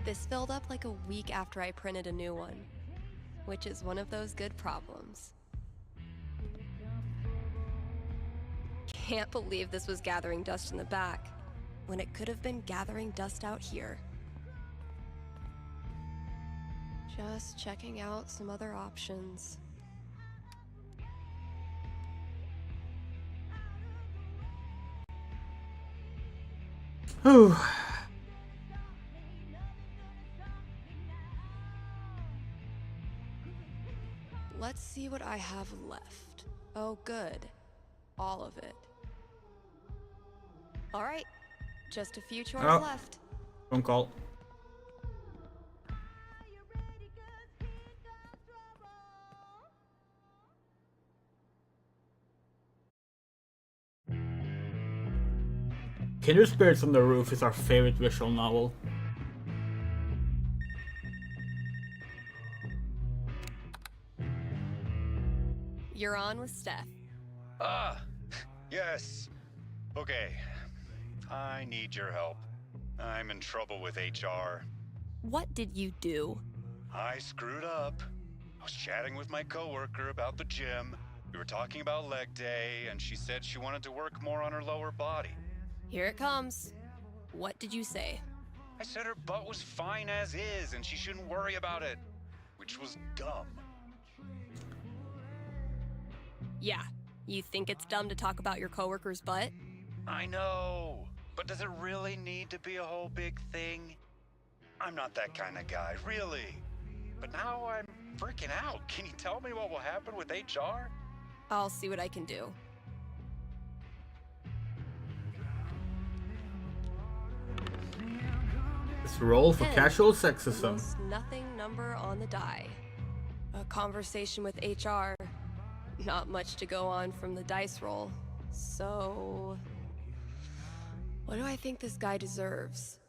This filled up like a week after I printed a new one, which is one of those good problems. Can't believe this was gathering dust in the back, when it could have been gathering dust out here. Just checking out some other options. Whew. Let's see what I have left. Oh, good. All of it. All right. Just a few chores left. Phone call. Kindred Spirits on the Roof is our favorite visual novel. You're on with Steph. Yes. Okay. I need your help. I'm in trouble with HR. What did you do? I screwed up. I was chatting with my coworker about the gym. We were talking about leg day, and she said she wanted to work more on her lower body. Here it comes. What did you say? I said her butt was fine as is, and she shouldn't worry about it, which was dumb. Yeah. You think it's dumb to talk about your coworker's butt? I know, but does it really need to be a whole big thing? I'm not that kind of guy, really. But now I'm freaking out. Can you tell me what will happen with HR? I'll see what I can do. Let's roll for casual sexism. Almost nothing number on the die. A conversation with HR. Not much to go on from the dice roll. So, what do I think this guy deserves?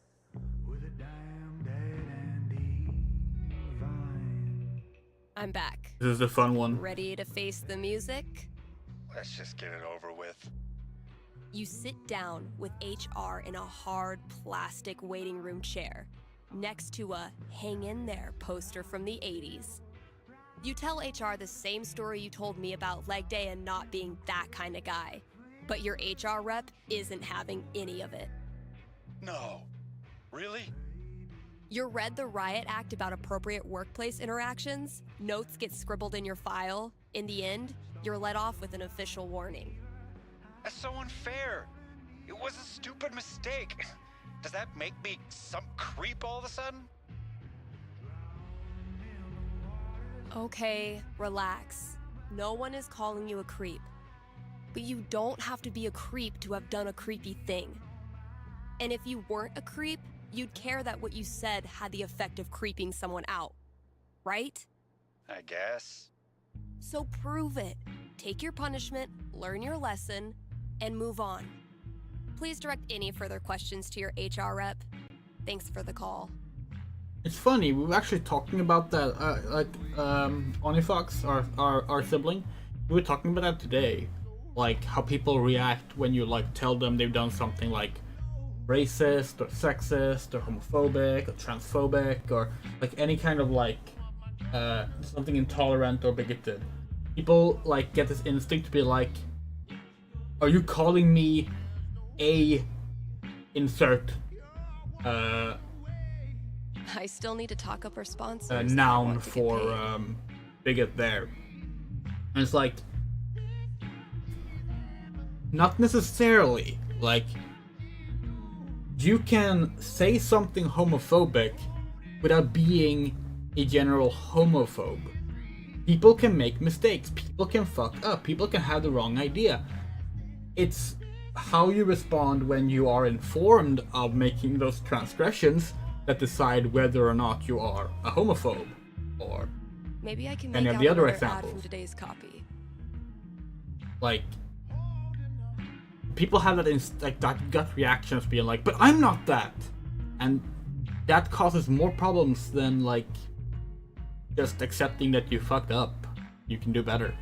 I'm back. This is the fun one. Ready to face the music? Let's just get it over with. You sit down with HR in a hard plastic waiting room chair, next to a "Hang in there" poster from the 80s. You tell HR the same story you told me about leg day and not being that kind of guy, but your HR rep isn't having any of it. No. Really? You read the Riot Act about appropriate workplace interactions, notes get scribbled in your file. In the end, you're let off with an official warning. That's so unfair. It was a stupid mistake. Does that make me some creep all of a sudden? Okay, relax. No one is calling you a creep. But you don't have to be a creep to have done a creepy thing. And if you weren't a creep, you'd care that what you said had the effect of creeping someone out. Right? I guess. So prove it. Take your punishment, learn your lesson, and move on. Please direct any further questions to your HR rep. Thanks for the call. It's funny, we were actually talking about that, Onifox, our sibling, we were talking about that today. Like, how people react when you, like, tell them they've done something, like, racist, or sexist, or homophobic, or transphobic, or, like, any kind of, like, something intolerant or bigoted. People, like, get this instinct to be like, are you calling me a insert uh, I still need to talk up our sponsors. a if I noun want to get for paid. bigot there. And it's like, not necessarily. Like, you can say something homophobic without being a general homophobe. People can make mistakes. People can fuck up. People can have the wrong idea. It's how you respond when you are informed of making those transgressions that decide whether or not you are a homophobe or Maybe I can any make of out the other another ad examples. from today's copy. Like, people have that gut reactions being like, but I'm not that, and that causes more problems than like just accepting that you fucked up. You can do better.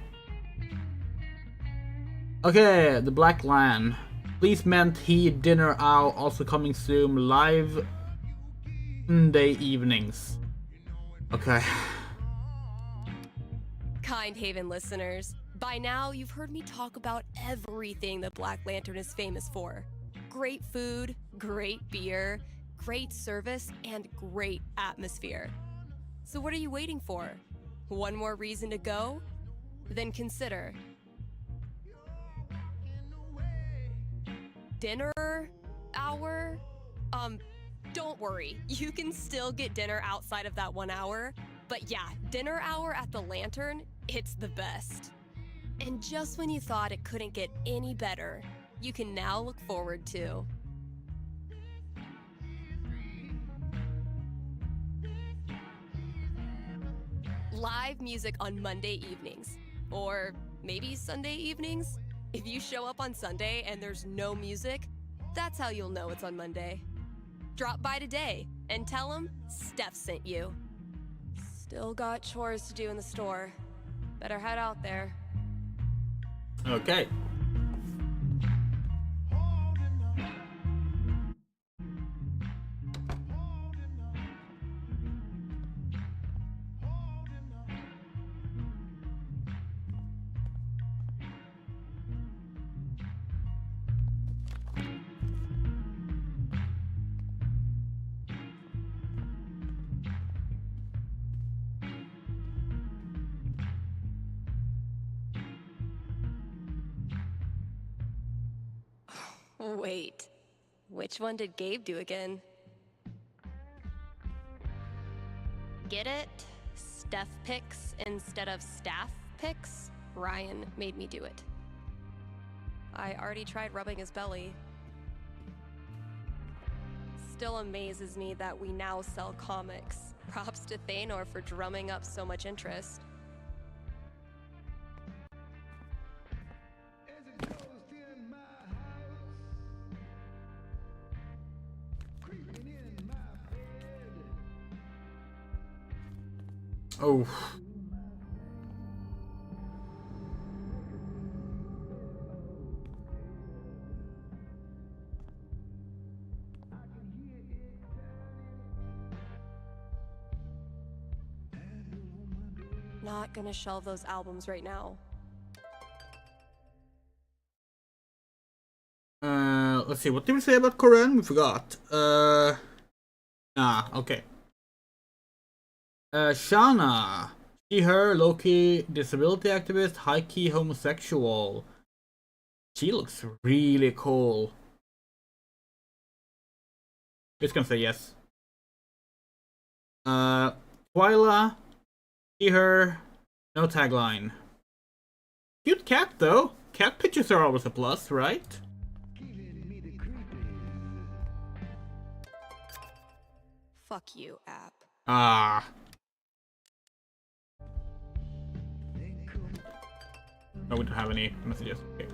Okay, the Black Lan. Please meant he dinner owl also coming soon live Sunday evenings. Okay. Kind Haven listeners, by now you've heard me talk about everything the Black Lantern is famous for. Great food, great beer, great service, and great atmosphere. So what are you waiting for? One more reason to go? Then consider dinner hour? Don't worry, you can still get dinner outside of that 1 hour. But yeah, dinner hour at the Lantern, it's the best. And just when you thought it couldn't get any better, you can now look forward to live music on Monday evenings. Or maybe Sunday evenings? If you show up on Sunday and there's no music, that's how you'll know it's on Monday. Drop by today and tell them Steph sent you. Still got chores to do in the store. Better head out there. Okay. Wait, which one did Gabe do again? Get it? Steph picks instead of staff picks? Ryan made me do it. I already tried rubbing his belly. Still amazes me that we now sell comics. Props to Thanor for drumming up so much interest. Oh. Not gonna shelve those albums right now. Let's see, what did we say about Koran? We forgot. Okay. Shana. She, her, low-key disability activist, high-key homosexual. She looks really cool. Just gonna say yes. Twyla. She, her, no tagline. Cute cat, though. Cat pictures are always a plus, right? Fuck you, app. Ah. No, we don't have any messages. Okay.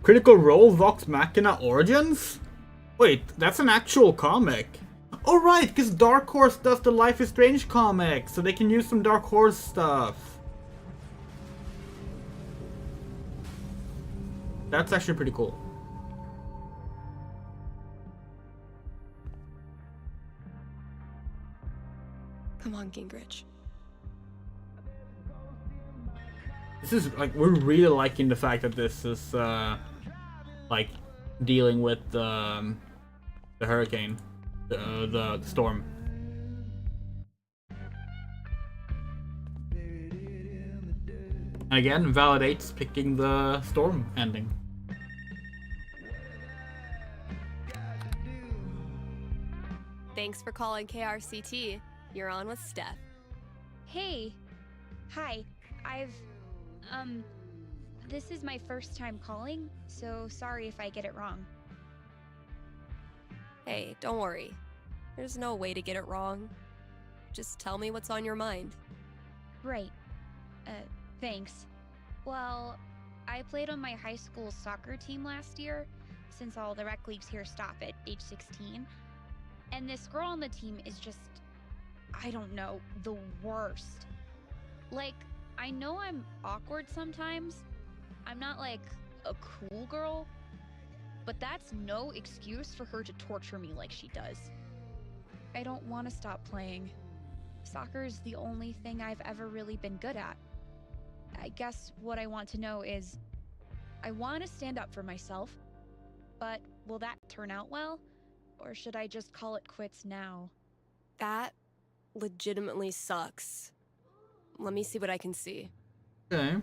Critical Role Vox Machina Origins? Wait, that's an actual comic. Oh right, because Dark Horse does the Life is Strange comic, so they can use some Dark Horse stuff. That's actually pretty cool. Come on, Gingrich. This is like, we're really liking the fact that this is like dealing with the hurricane, the storm. And again, validates picking the storm ending. Thanks for calling KRCT. You're on with Steph. Hey. Hi. This is my first time calling, so sorry if I get it wrong. Hey, don't worry. There's no way to get it wrong. Just tell me what's on your mind. Right. Thanks. Well, I played on my high school soccer team last year, since all the rec leagues here stop at age 16. And this girl on the team is just, I don't know, the worst. Like, I know I'm awkward sometimes. I'm not like a cool girl, but that's no excuse for her to torture me like she does. I don't want to stop playing. Soccer's the only thing I've ever really been good at. I guess what I want to know is, I want to stand up for myself, but will that turn out well? Or should I just call it quits now? That legitimately sucks. Let me see what I can see. Okay.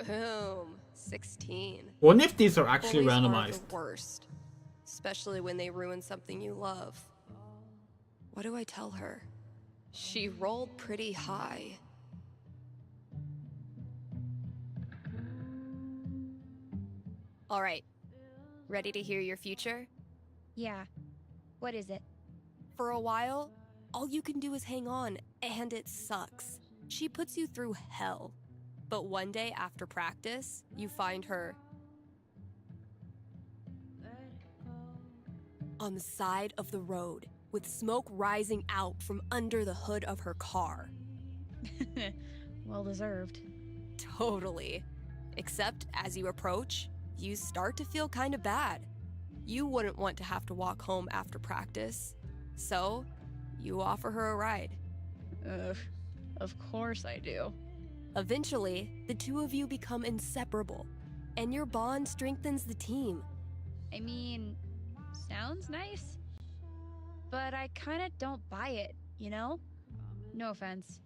Boom. 16. What if these are actually Bullies randomized? Are the worst, especially when they ruin something you love. What do I tell her? She rolled pretty high. All right. Ready to hear your future? Yeah. What is it? For a while, all you can do is hang on, and it sucks. She puts you through hell. But one day after practice, you find her on the side of the road, with smoke rising out from under the hood of her car. Well deserved. Totally. Except as you approach, you start to feel kind of bad. You wouldn't want to have to walk home after practice. So, you offer her a ride. Ugh, of course I do. Eventually, the two of you become inseparable, and your bond strengthens the team. I mean, sounds nice, but I kinda don't buy it, you know? No offense.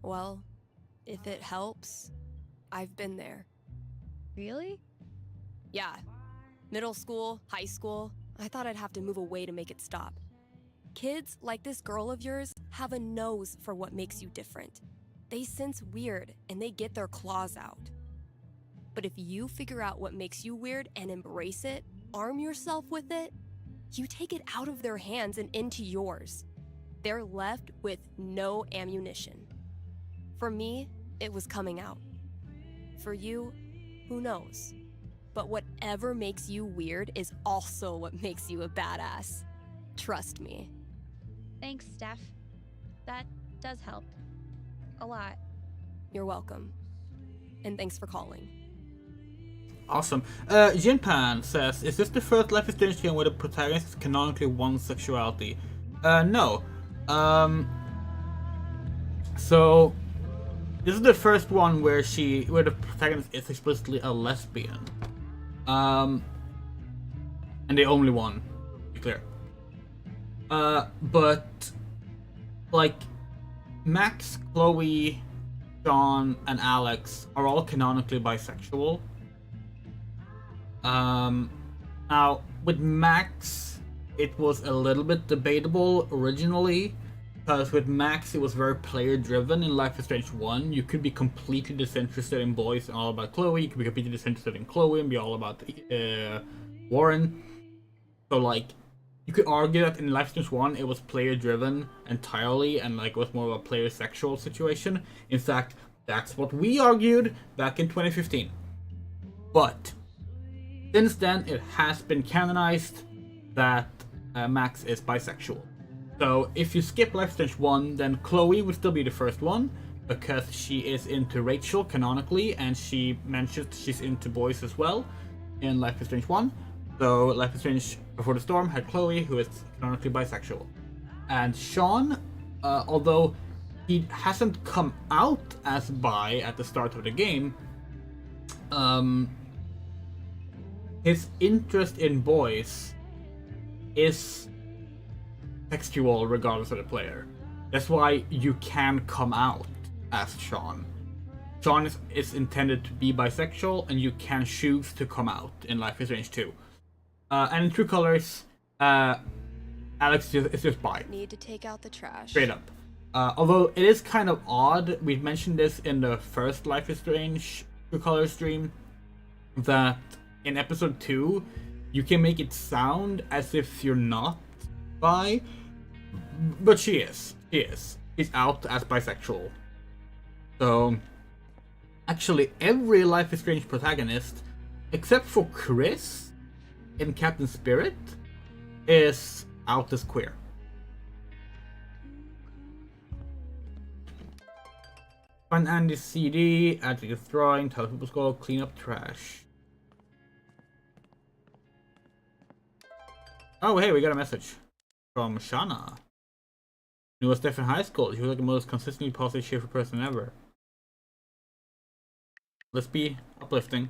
Well, if it helps, I've been there. Really? Yeah. Middle school, high school, I thought I'd have to move away to make it stop. Kids like this girl of yours have a nose for what makes you different. They sense weird and they get their claws out. But if you figure out what makes you weird and embrace it, arm yourself with it, you take it out of their hands and into yours. They're left with no ammunition. For me, it was coming out. For you, who knows? But whatever makes you weird is also what makes you a badass. Trust me. Thanks, Steph. That does help. A lot. You're welcome. And thanks for calling. Awesome. Jinpan says, is this the first Life is Strange game where the protagonist is canonically one sexuality? No. So this is the first one where the protagonist is explicitly a lesbian. And the only one, to be clear. But like Max, Chloe, Sean, and Alex are all canonically bisexual. Now with Max, it was a little bit debatable originally, because with Max it was very player driven. In Life is Strange 1, you could be completely disinterested in boys and all about Chloe. You could be completely disinterested in Chloe and be all about Warren. So like, you could argue that in Life is Strange 1 it was player driven entirely, and like it was more of a player sexual situation. In fact, that's what we argued back in 2015. But since then, it has been canonized that Max is bisexual. So if you skip Life is Strange 1, then Chloe would still be the first one, because she is into Rachel canonically, and she mentions she's into boys as well in Life is Strange 1. So Life is Strange Before the Storm had Chloe, who is canonically bisexual. And Sean, although he hasn't come out as bi at the start of the game, his interest in boys is textual regardless of the player. That's why you can come out as Sean. Sean is intended to be bisexual, and you can choose to come out in Life is Strange 2. And in True Colors, Alex is just bi. Need to take out the trash. Straight up. Although it is kind of odd, we mentioned this in the first Life is Strange True Colors stream, that in episode 2, you can make it sound as if you're not bi, but she is. She's out as bisexual. So, actually, every Life is Strange protagonist, except for Chris in Captain Spirit, is out as queer. Find Andy's CD, add to your drawing, tell people to go clean up trash. Oh, hey, we got a message from Shana. Knew was Steph in high school. She was like the most consistently positive, cheerful person ever. Let's be uplifting.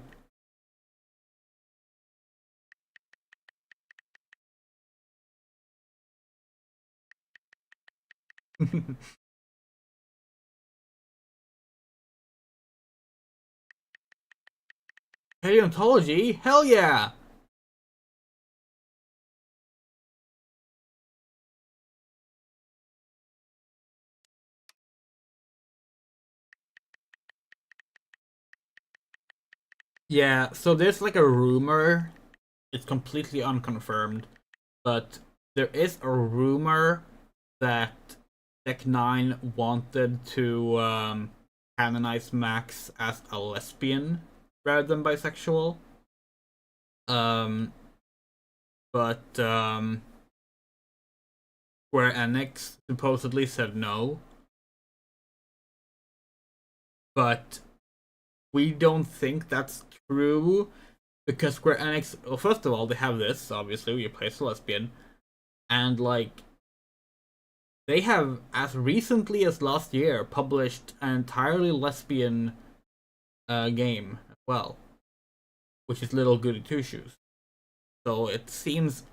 Paleontology? Hell yeah! Yeah, so there's like a rumor, it's completely unconfirmed, but there is a rumor that Deck 9 wanted to canonize Max as a lesbian rather than bisexual. But Square Enix supposedly said no. But we don't think that's true, because Square Enix, well, first of all, they have this, obviously, where you play as a lesbian, and like, they have, as recently as last year, published an entirely lesbian game as well, which is Little Goody Two Shoes. So it seems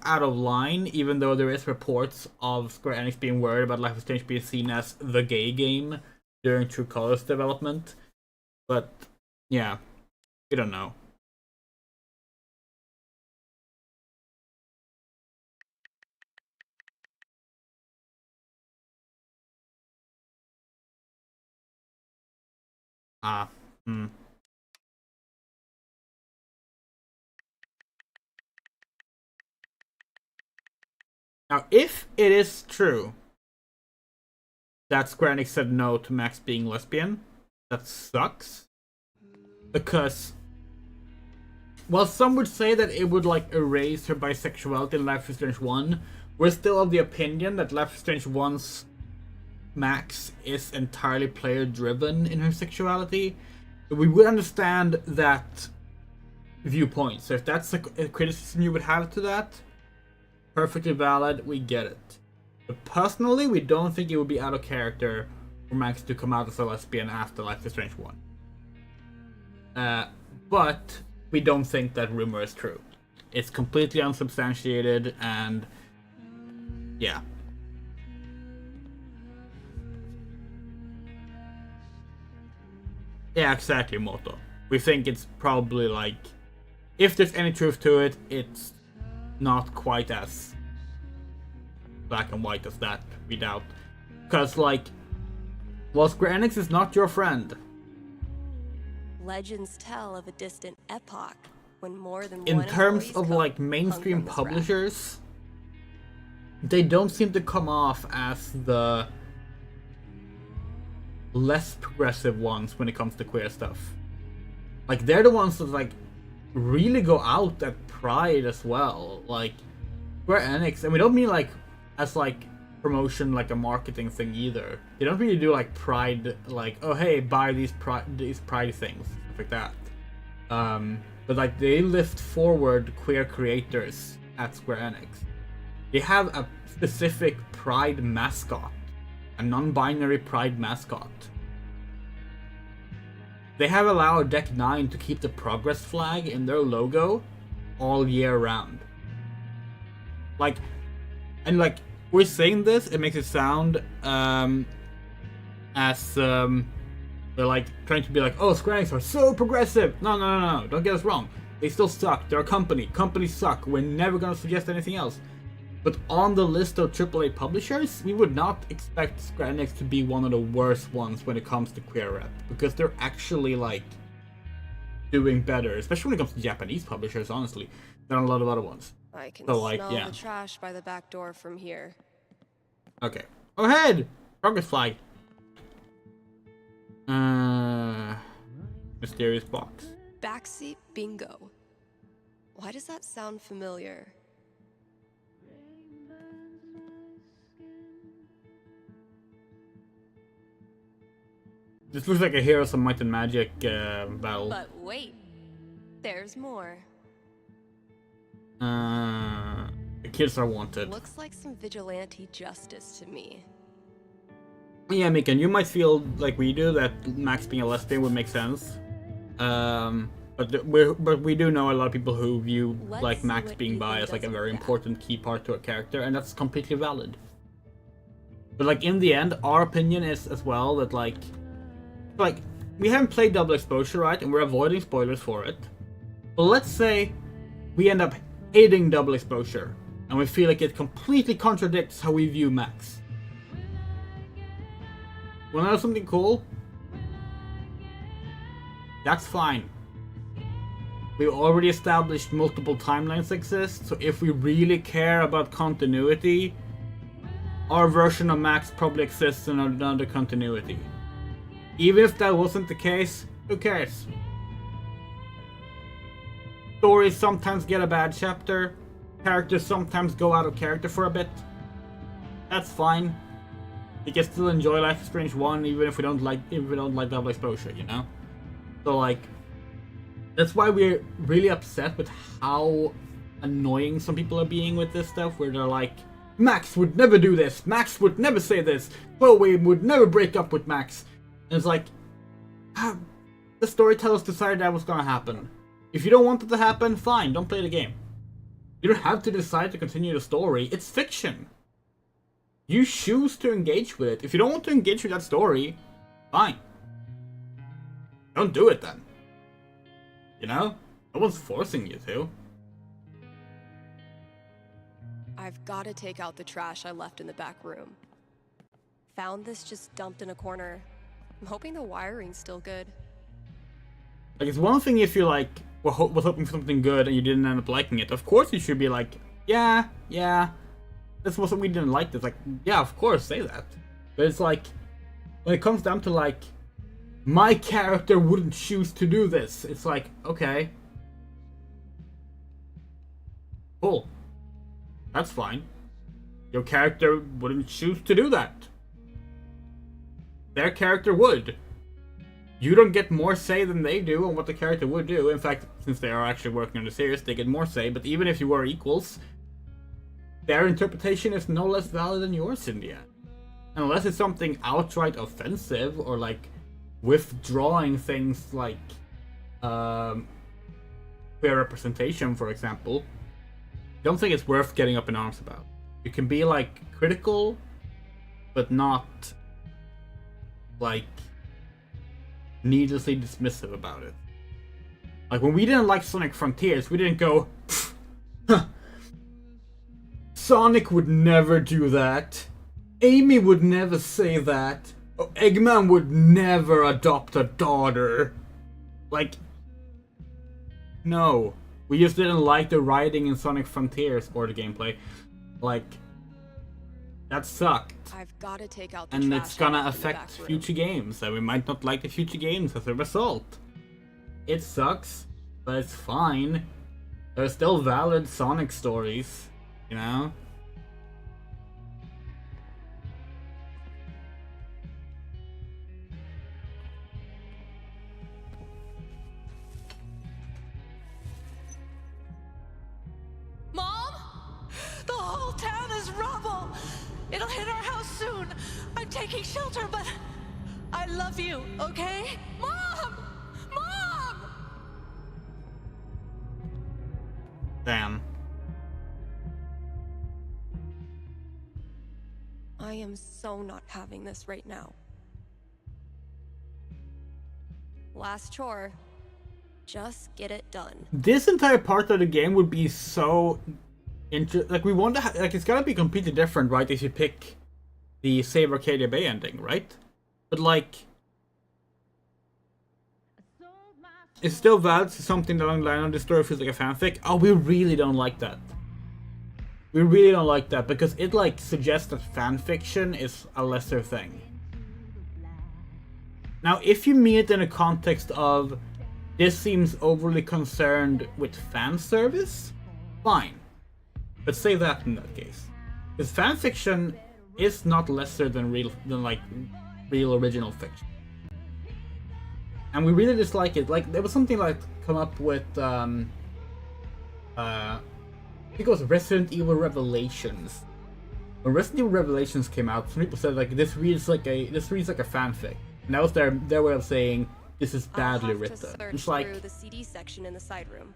out of line, even though there is reports of Square Enix being worried about Life is Strange being seen as the gay game during True Colors development. But yeah, we don't know. Now, if it is true that Square Enix said no to Max being lesbian, that sucks. Because, while some would say that it would like erase her bisexuality in Life is Strange 1, we're still of the opinion that Life is Strange 1's Max is entirely player driven in her sexuality. We would understand that viewpoint. So if that's a criticism you would have to that, perfectly valid, we get it. But personally, we don't think it would be out of character for Max to come out as a lesbian after Life is Strange 1. But we don't think that rumor is true. It's completely unsubstantiated, and yeah. Yeah, exactly, Moto. We think it's probably like, if there's any truth to it, it's not quite as black and white as that, we doubt. Because, like, well, Square Enix is not your friend. Legends tell of a distant epoch when more than In one terms employee's of, coat like, mainstream hung from his rack. publishers, they don't seem to come off as the less progressive ones when it comes to queer stuff. Like, they're the ones that, like, really go out at Pride as well. Like, Square Enix, and we don't mean, like, as, like, promotion, like a marketing thing either. They don't really do, like, Pride, like, oh, hey, buy these Pride things, stuff like that. but like they lift forward queer creators at Square Enix. They have a specific pride mascot, a non-binary pride mascot. They have allowed Deck 9 to keep the progress flag in their logo all year round. Like, and like, we're saying this, it makes it sound as they're like trying to be like, oh, Square Enix are so progressive. No, don't get us wrong. They still suck. They're a company. Companies suck. We're never gonna suggest anything else. But on the list of AAA publishers, we would not expect Square Enix to be one of the worst ones when it comes to queer rep, because they're actually like doing better, especially when it comes to Japanese publishers, honestly, than a lot of other ones. I can So, like, smell yeah. the trash by the back door from here. Okay. Go ahead! Progress flag. Mysterious box. Backseat bingo. Why does that sound familiar? This looks like a Heroes of Might and Magic battle. But wait, there's more. The kids are wanted. Looks like some vigilante justice to me. Yeah, Mika, you might feel like we do that Max being a lesbian would make sense. But we do know a lot of people who view like Max being bi as like a very important key part to a character, and that's completely valid. But like in the end, our opinion is as well that like we haven't played Double Exposure, right, and we're avoiding spoilers for it. But let's say we end up hating Double Exposure, and we feel like it completely contradicts how we view Max. Wanna know something cool? That's fine. We've already established multiple timelines exist, so if we really care about continuity, our version of Max probably exists in another continuity. Even if that wasn't the case, who cares? Stories sometimes get a bad chapter, characters sometimes go out of character for a bit. That's fine. You can still enjoy Life is Strange 1 even if we don't like Double Exposure, you know? So like, that's why we're really upset with how annoying some people are being with this stuff, where they're like, Max would never do this, Max would never say this, Chloe would never break up with Max. And it's like, the storytellers decided that was gonna happen. If you don't want it to happen, fine, don't play the game. You don't have to decide to continue the story, it's fiction. You choose to engage with it. If you don't want to engage with that story, fine. Don't do it then. You know? No one's forcing you to. I've got to take out the trash I left in the back room. Found this just dumped in a corner. I'm hoping the wiring's still good. Like, it's one thing if you, like, was hoping for something good and you didn't end up liking it. Of course you should be like, yeah, this wasn't, we didn't like this. Like, yeah, of course, say that. But it's like, when it comes down to, like, my character wouldn't choose to do this. It's like, okay. Cool. That's fine. Your character wouldn't choose to do that. Their character would. You don't get more say than they do on what the character would do. In fact, since they are actually working on the series, they get more say. But even if you were equals, their interpretation is no less valid than yours in the end. Unless it's something outright offensive, or like withdrawing things like queer representation, for example. I don't think it's worth getting up in arms about. You can be like critical, but not like needlessly dismissive about it. Like when we didn't like Sonic Frontiers, we didn't go, huh, Sonic would never do that. Amy would never say that. Oh, Eggman would never adopt a daughter. Like, no. We just didn't like the writing in Sonic Frontiers or the gameplay. Like, that sucked. I've got to take out the and trash it's gonna in the affect back room. future games, and we might not like the future games as a result. It sucks, but it's fine. There's still valid Sonic stories, you know? town is rubble. It'll hit our house soon. I'm taking shelter, but I love you, okay? Mom! Mom! Damn. I am so not having this right now. Last chore. Just get it done. This entire part of the game would be so like we want to like it's gotta be completely different, right? If you pick the Save Arcadia Bay ending, right? But like it's still valid to something that online on the story feels like a fanfic. Oh, we really don't like that. We really don't like that because it like suggests that fanfiction is a lesser thing. Now, if you mean it in a context of this seems overly concerned with fan service, fine. But say that in that case. Because fanfiction is not lesser than real original fiction. And we really dislike it. Like there was something like come up with I think it was Resident Evil Revelations. When Resident Evil Revelations came out, some people said like this reads like a fanfic. And that was their way of saying this is badly written. It's like through the CD section in the side room.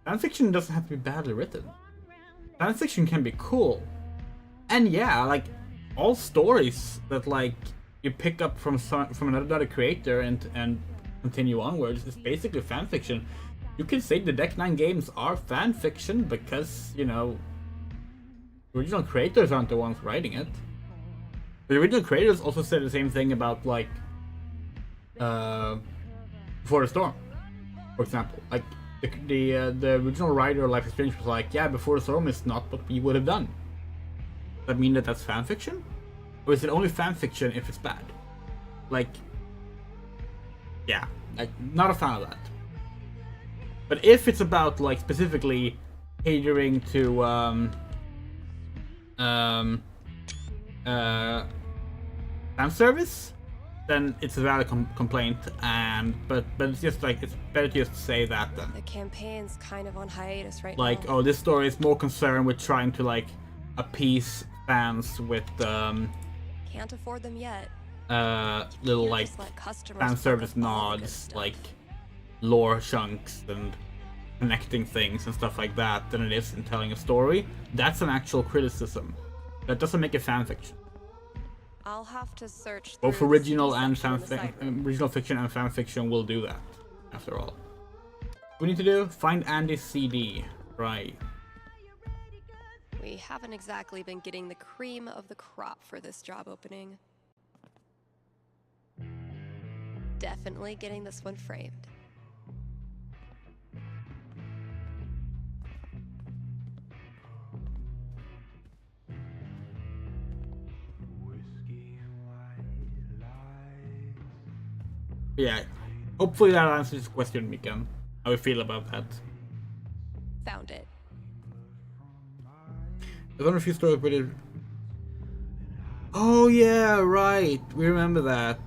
Fanfiction doesn't have to be badly written. Fanfiction can be cool. And yeah, like all stories that like you pick up from another creator and continue onwards is basically fanfiction. You can say the Deck 9 games are fanfiction because, you know, the original creators aren't the ones writing it. The original creators also said the same thing about like Before the Storm, for example. Like the original writer of Life is Strange was like, yeah, Before the Storm is not what we would have done. Does that mean that that's fanfiction? Or is it only fanfiction if it's bad? Like, yeah, like not a fan of that. But if it's about like specifically catering to fan service, then it's a valid complaint. But it's just like it's better to just say that then. The campaign's kind of on hiatus right like, now. oh, this story is more concerned with trying to like appease fans with Can't afford them yet. little like just let customers fan service fuck up all the good nods, stuff. like lore chunks and connecting things and stuff like that than it is in telling a story. That's an actual criticism. That doesn't make it fanfiction. I'll have to search Both through the original CD and section in the side room. original fiction and fanfiction will do that. After all, what we need to do, find Andy's CD. Right. We haven't exactly been getting the cream of the crop for this job opening. Definitely getting this one framed. Yeah. Hopefully that answers the question, Mikan. How we feel about that. Found it. I don't know if you started with it. Oh yeah, right. We remember that.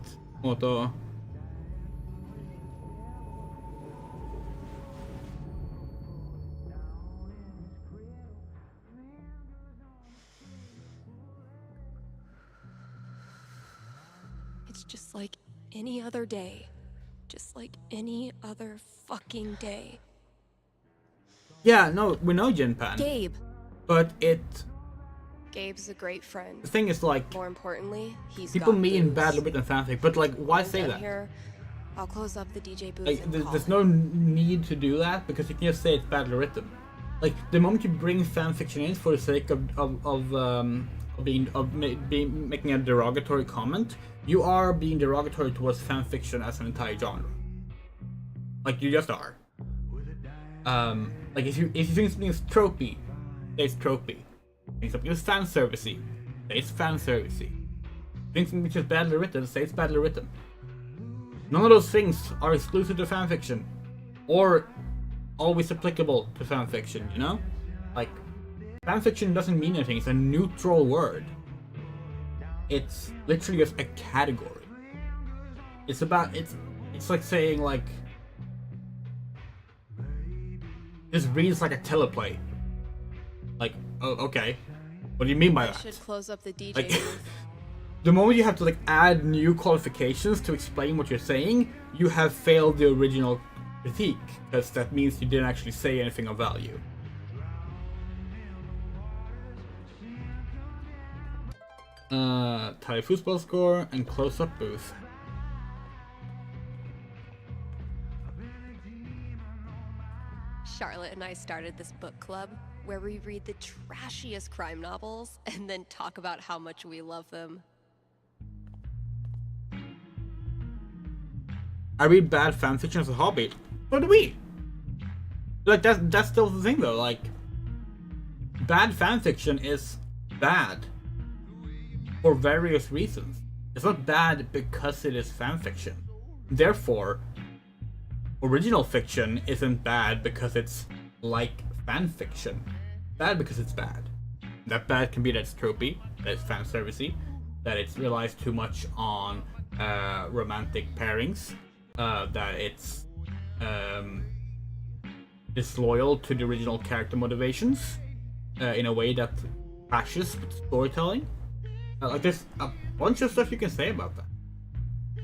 Otto. It's just like any other day. Just like any other fucking day. Yeah, no, we know Jinpan. Gabe. But Gabe's a great friend. the thing is like More importantly, he's people got mean booze. badly written fanfic, but like why say Done that? Here, I'll close up the DJ booth Like and call there's it. no need to do that because you can just say it's badly written. Like the moment you bring fanfiction in for the sake of making a derogatory comment, you are being derogatory towards fanfiction as an entire genre. Like you just are. Like if you think something is tropey, say it's tropey. If something is fan servicey, say it's fan servicey. If think something is badly written, say it's badly written. None of those things are exclusive to fanfiction, or always applicable to fanfiction. You know, like fanfiction doesn't mean anything. It's a neutral word. It's literally just a category. It's like saying like this reads like a teleplay. Like, oh, okay. What do you mean by I that? should close up the DJ Like, booth. the moment you have to like add new qualifications to explain what you're saying, you have failed the original critique, because that means you didn't actually say anything of value. Tally football score and close-up booth. Charlotte and I started this book club where we read the trashiest crime novels and then talk about how much we love them. I read bad fanfiction as a hobby. So do we. Like that's still the thing though. Like, bad fanfiction is bad for various reasons. It's not bad because it is fanfiction. Therefore, original fiction isn't bad because it's like fanfiction. Bad because it's bad. That bad can be that it's tropey, that it's fan servicey, that it relies too much on romantic pairings, that it's disloyal to the original character motivations in a way that clashes with storytelling. Like, there's a bunch of stuff you can say about that.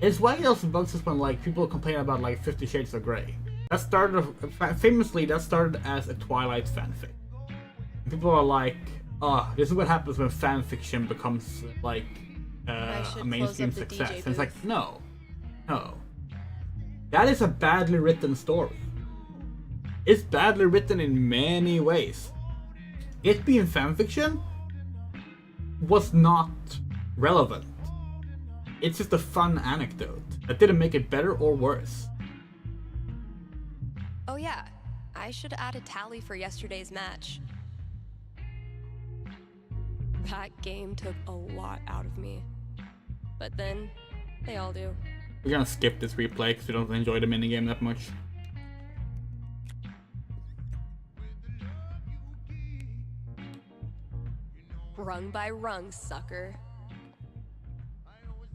It's why it also bugs us when like people complain about like 50 Shades of Grey. That started famously. That started as a Twilight fanfic. And people are like, "Oh, this is what happens when fanfiction becomes like a mainstream success." And it's like, no. That is a badly written story. It's badly written in many ways. It being fanfiction was not relevant. It's just a fun anecdote that didn't make it better or worse. Oh yeah, I should add a tally for yesterday's match. That game took a lot out of me. But then, they all do. We're gonna skip this replay because we don't enjoy the minigame that much. Rung by rung, sucker.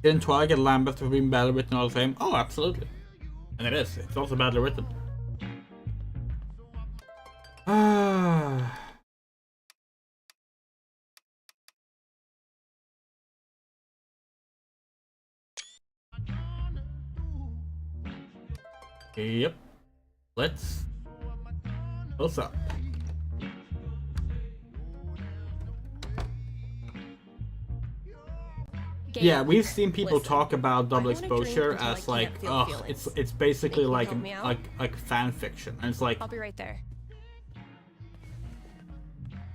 Didn't Twilight get lambasted for being badly written all the same? Oh, absolutely. And it is. It's also badly written. Yep. Let's close up. Yeah, we've seen people talk about double exposure as like, oh, it's basically like fan fiction, and it's like, I'll be right there.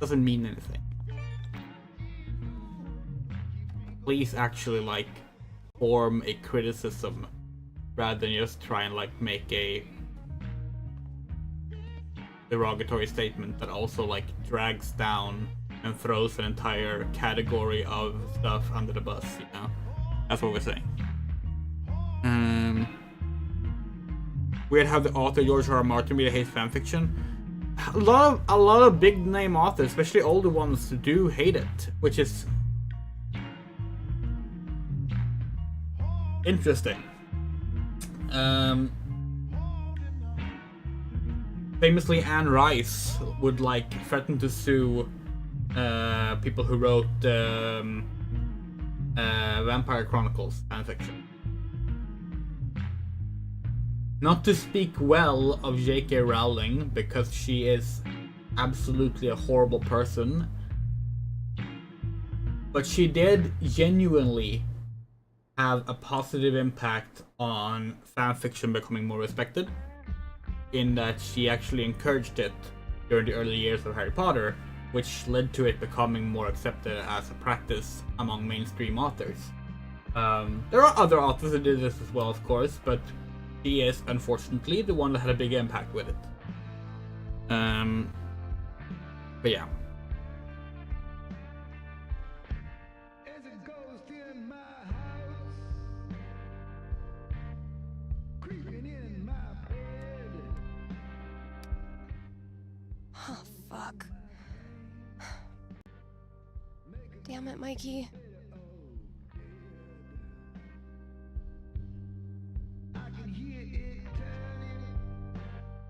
Doesn't mean anything. Please actually like form a criticism rather than just try and like make a derogatory statement that also like drags down and throws an entire category of stuff under the bus, you know? That's what we're saying. Weird how the author George R. R. Martin really hates fanfiction. A lot of big name authors, especially older ones, do hate it, which is interesting. Famously, Anne Rice would like threaten to sue people who wrote Vampire Chronicles fanfiction. Not to speak well of J.K. Rowling, because she is absolutely a horrible person, but she did genuinely have a positive impact on fanfiction becoming more respected, in that she actually encouraged it during the early years of Harry Potter, which led to it becoming more accepted as a practice among mainstream authors. There are other authors that did this as well, of course, but she is, unfortunately, the one that had a big impact with it. But yeah. Oh, fuck. Damn it, Mikey.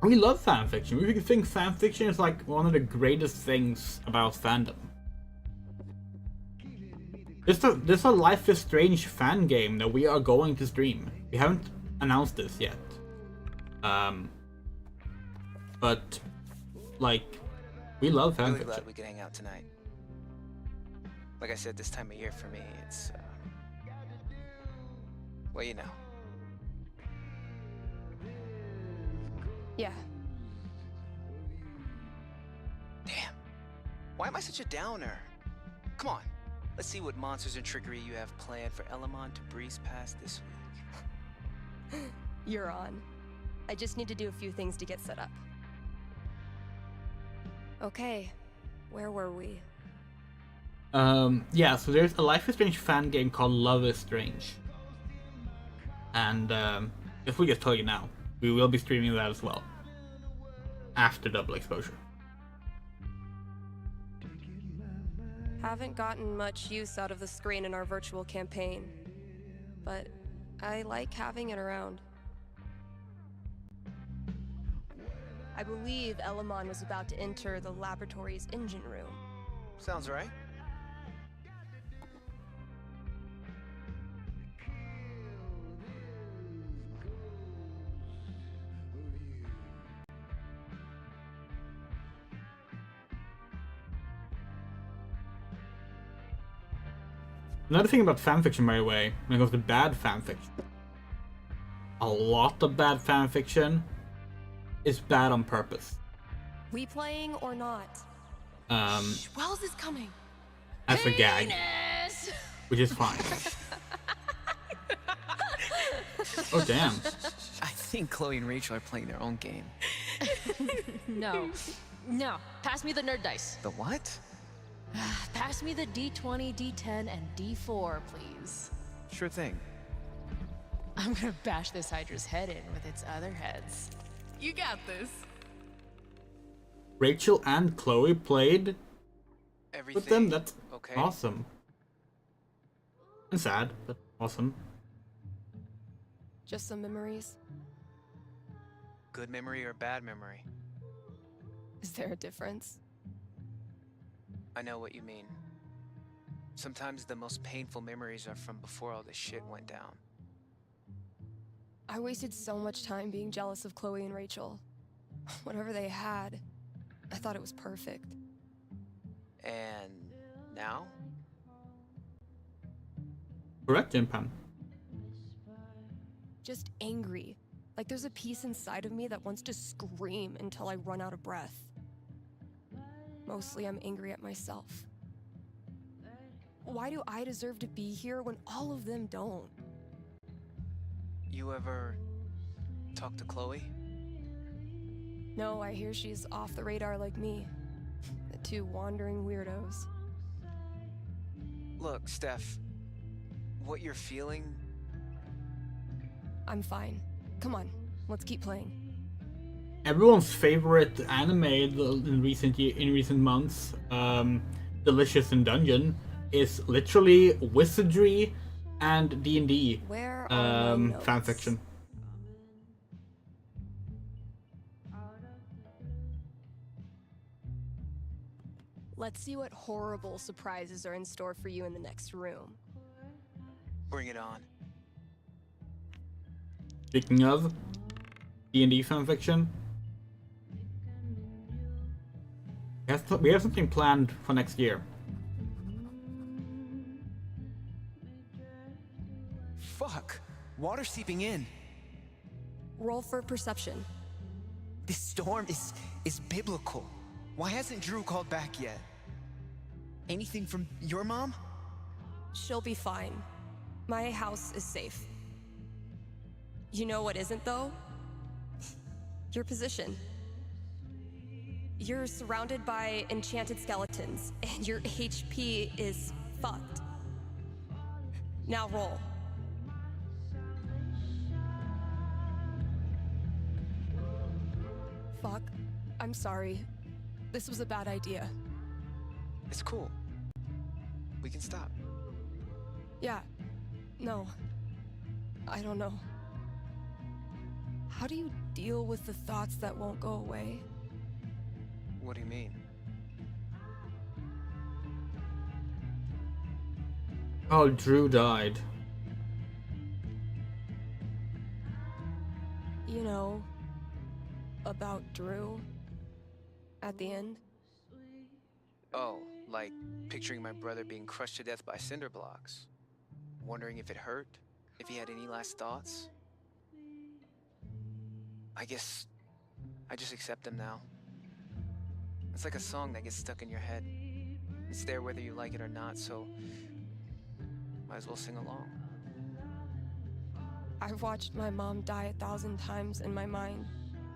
We love fanfiction. We think fanfiction is like one of the greatest things about fandom. There's a Life is Strange fan game that we are going to stream. We haven't announced this yet. But like, we love fan Really fiction. glad we could hang out tonight. Like I said, this time of year for me, it's well, you know. Yeah. Damn. Why am I such a downer? Come on. Let's see what monsters and trickery you have planned for Elamon to breeze past this week. You're on. I just need to do a few things to get set up. Okay, where were we? Yeah, so there's a Life is Strange fan game called Love is Strange. And if we just tell you now, we will be streaming that as well. After Double Exposure. Haven't gotten much use out of the screen in our virtual campaign, but I like having it around. I believe Elamon was about to enter the laboratory's engine room. Sounds right. Another thing about fanfiction, by the way, when it comes to bad fanfiction, a lot of bad fanfiction is bad on purpose. We playing or not? Wells is coming. As a gag, which is fine. Oh damn! I think Chloe and Rachel are playing their own game. No. No. Pass me the nerd dice. The what? Pass me the D20, D10, and D4, please. Sure thing. I'm gonna bash this Hydra's head in with its other heads. You got this. Rachel and Chloe played with them. That's okay? awesome. And sad, but awesome. Just some memories. Good memory or bad memory? Is there a difference? I know what you mean. Sometimes the most painful memories are from before all this shit went down. I wasted so much time being jealous of Chloe and Rachel. Whatever they had, I thought it was perfect. And now? Correct, Impan. Just angry. Like there's a piece inside of me that wants to scream until I run out of breath. Mostly I'm angry at myself. Why do I deserve to be here when all of them don't? You ever talk to Chloe? No, I hear she's off the radar like me. The two wandering weirdos. Look, Steph, what you're feeling... I'm fine. Come on, let's keep playing. Everyone's favorite anime in recent months, Delicious in Dungeon, is literally wizardry and D&D fanfiction. Let's see what horrible surprises are in store for you in the next room. Bring it on. Speaking of D&D fanfiction, we have something planned for next year. Fuck! Water seeping in. Roll for perception. This storm is biblical. Why hasn't Drew called back yet? Anything from your mom? She'll be fine. My house is safe. You know what isn't, though? Your position. You're surrounded by enchanted skeletons, and your HP is fucked. Now roll. Fuck. I'm sorry. This was a bad idea. It's cool. We can stop. Yeah. No. I don't know. How do you deal with the thoughts that won't go away? What do you mean? Oh, Drew died. You know, about Drew at the end. Oh, like picturing my brother being crushed to death by cinder blocks. Wondering if it hurt, if he had any last thoughts. I guess I just accept them now. It's like a song that gets stuck in your head. It's there whether you like it or not, so might as well sing along. I've watched my mom die 1,000 times in my mind,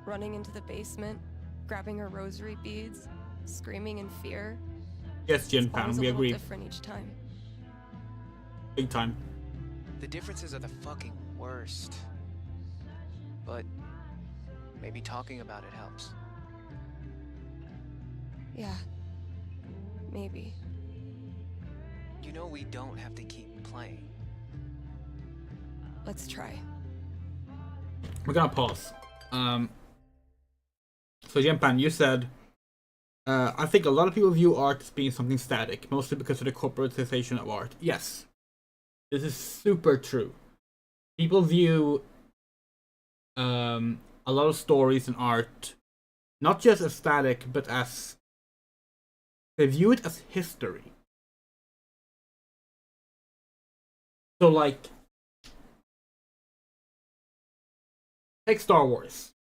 running into the basement, grabbing her rosary beads, screaming in fear. Yes, Jin It's Pan, always a we little agree. different each time. Big time. The differences are the fucking worst. But maybe talking about it helps. Yeah, maybe. You know we don't have to keep playing. Let's try. We're gonna pause. So Jempan, you said, I think a lot of people view art as being something static, mostly because of the corporatization of art. Yes, this is super true. People view a lot of stories and art not just as static, but as they view it as history. So, like, take Star Wars.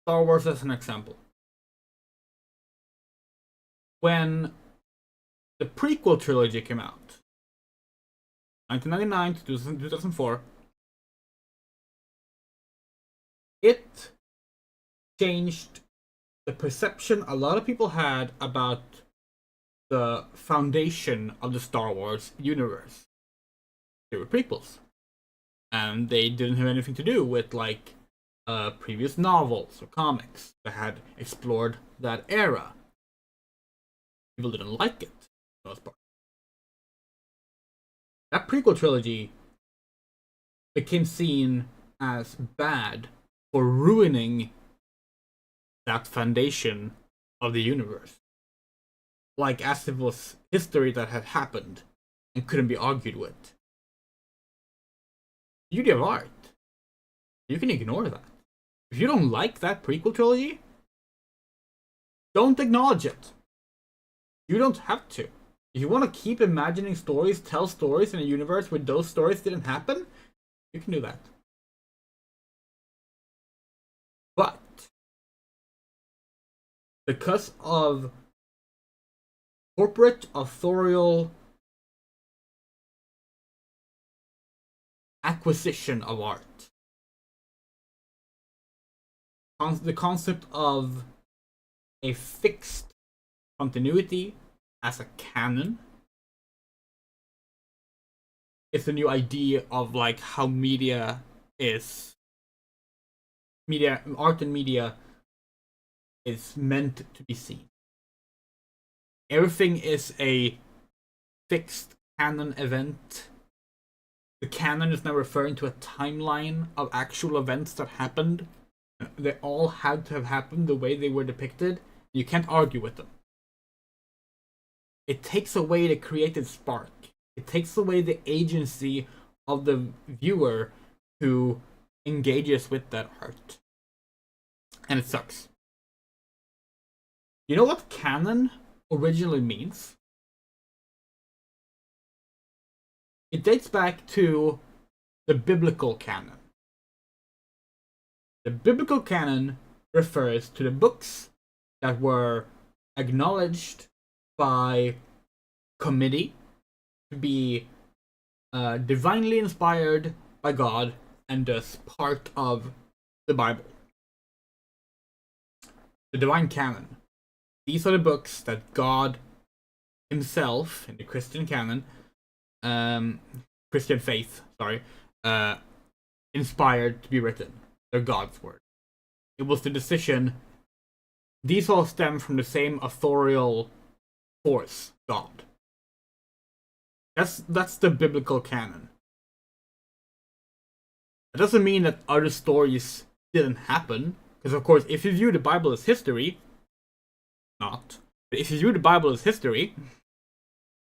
Star Wars as an example. When the prequel trilogy came out, 1999 to 2004, it changed the perception a lot of people had about the foundation of the Star Wars universe. They were prequels. And they didn't have anything to do with, like, previous novels or comics that had explored that era. People didn't like it, for the most part. That prequel trilogy became seen as bad for ruining that foundation of the universe. Like, as if it was history that had happened and couldn't be argued with. Beauty of art. You can ignore that. If you don't like that prequel trilogy, don't acknowledge it. You don't have to. If you want to keep imagining stories, tell stories in a universe where those stories didn't happen, you can do that. But because of corporate authorial acquisition of art, the concept of a fixed continuity as a canon is the new idea of, like, how media is. Art and media is meant to be seen. Everything is a fixed canon event. The canon is now referring to a timeline of actual events that happened. They all had to have happened the way they were depicted. You can't argue with them. It takes away the creative spark. It takes away the agency of the viewer who engages with that art. And it sucks. You know what canon originally means? It dates back to the biblical canon. The biblical canon refers to the books that were acknowledged by committee to be divinely inspired by God and thus part of the Bible. The divine canon. These are the books that God himself, in the Christian canon, Christian faith, inspired to be written. They're God's word. It was the decision. These all stem from the same authorial force, God. That's the biblical canon. It doesn't mean that other stories didn't happen, because of course, if you view the Bible as history, not. But if you view the Bible as history,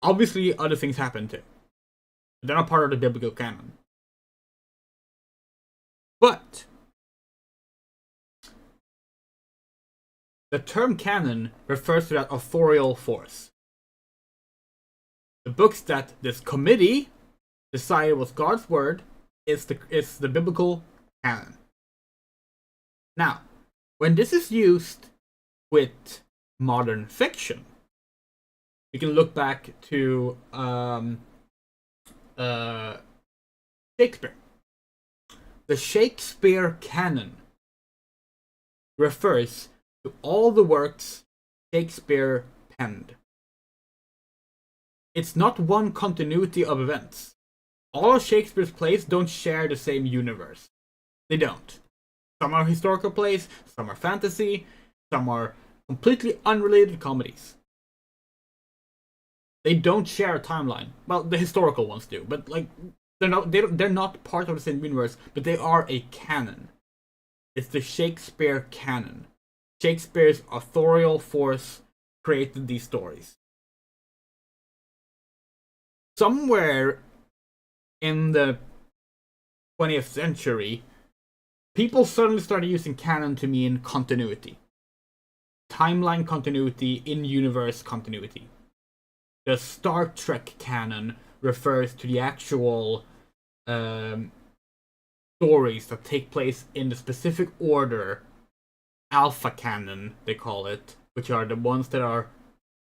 obviously other things happened too. They're not part of the biblical canon. But the term canon refers to that authorial force. The books that this committee decided was God's word is the biblical canon. Now, when this is used with modern fiction, we can look back to Shakespeare. The Shakespeare canon refers to all the works Shakespeare penned. It's not one continuity of events. All of Shakespeare's plays don't share the same universe. They don't. Some are historical plays, some are fantasy, some are completely unrelated comedies. They don't share a timeline. Well, the historical ones do, but like they're not part of the same universe, but they are a canon. It's the Shakespeare canon. Shakespeare's authorial force created these stories. Somewhere in the 20th century, people suddenly started using canon to mean continuity. Timeline continuity, in-universe continuity. The Star Trek canon refers to the actual stories that take place in the specific order. Alpha canon, they call it, which are the ones that are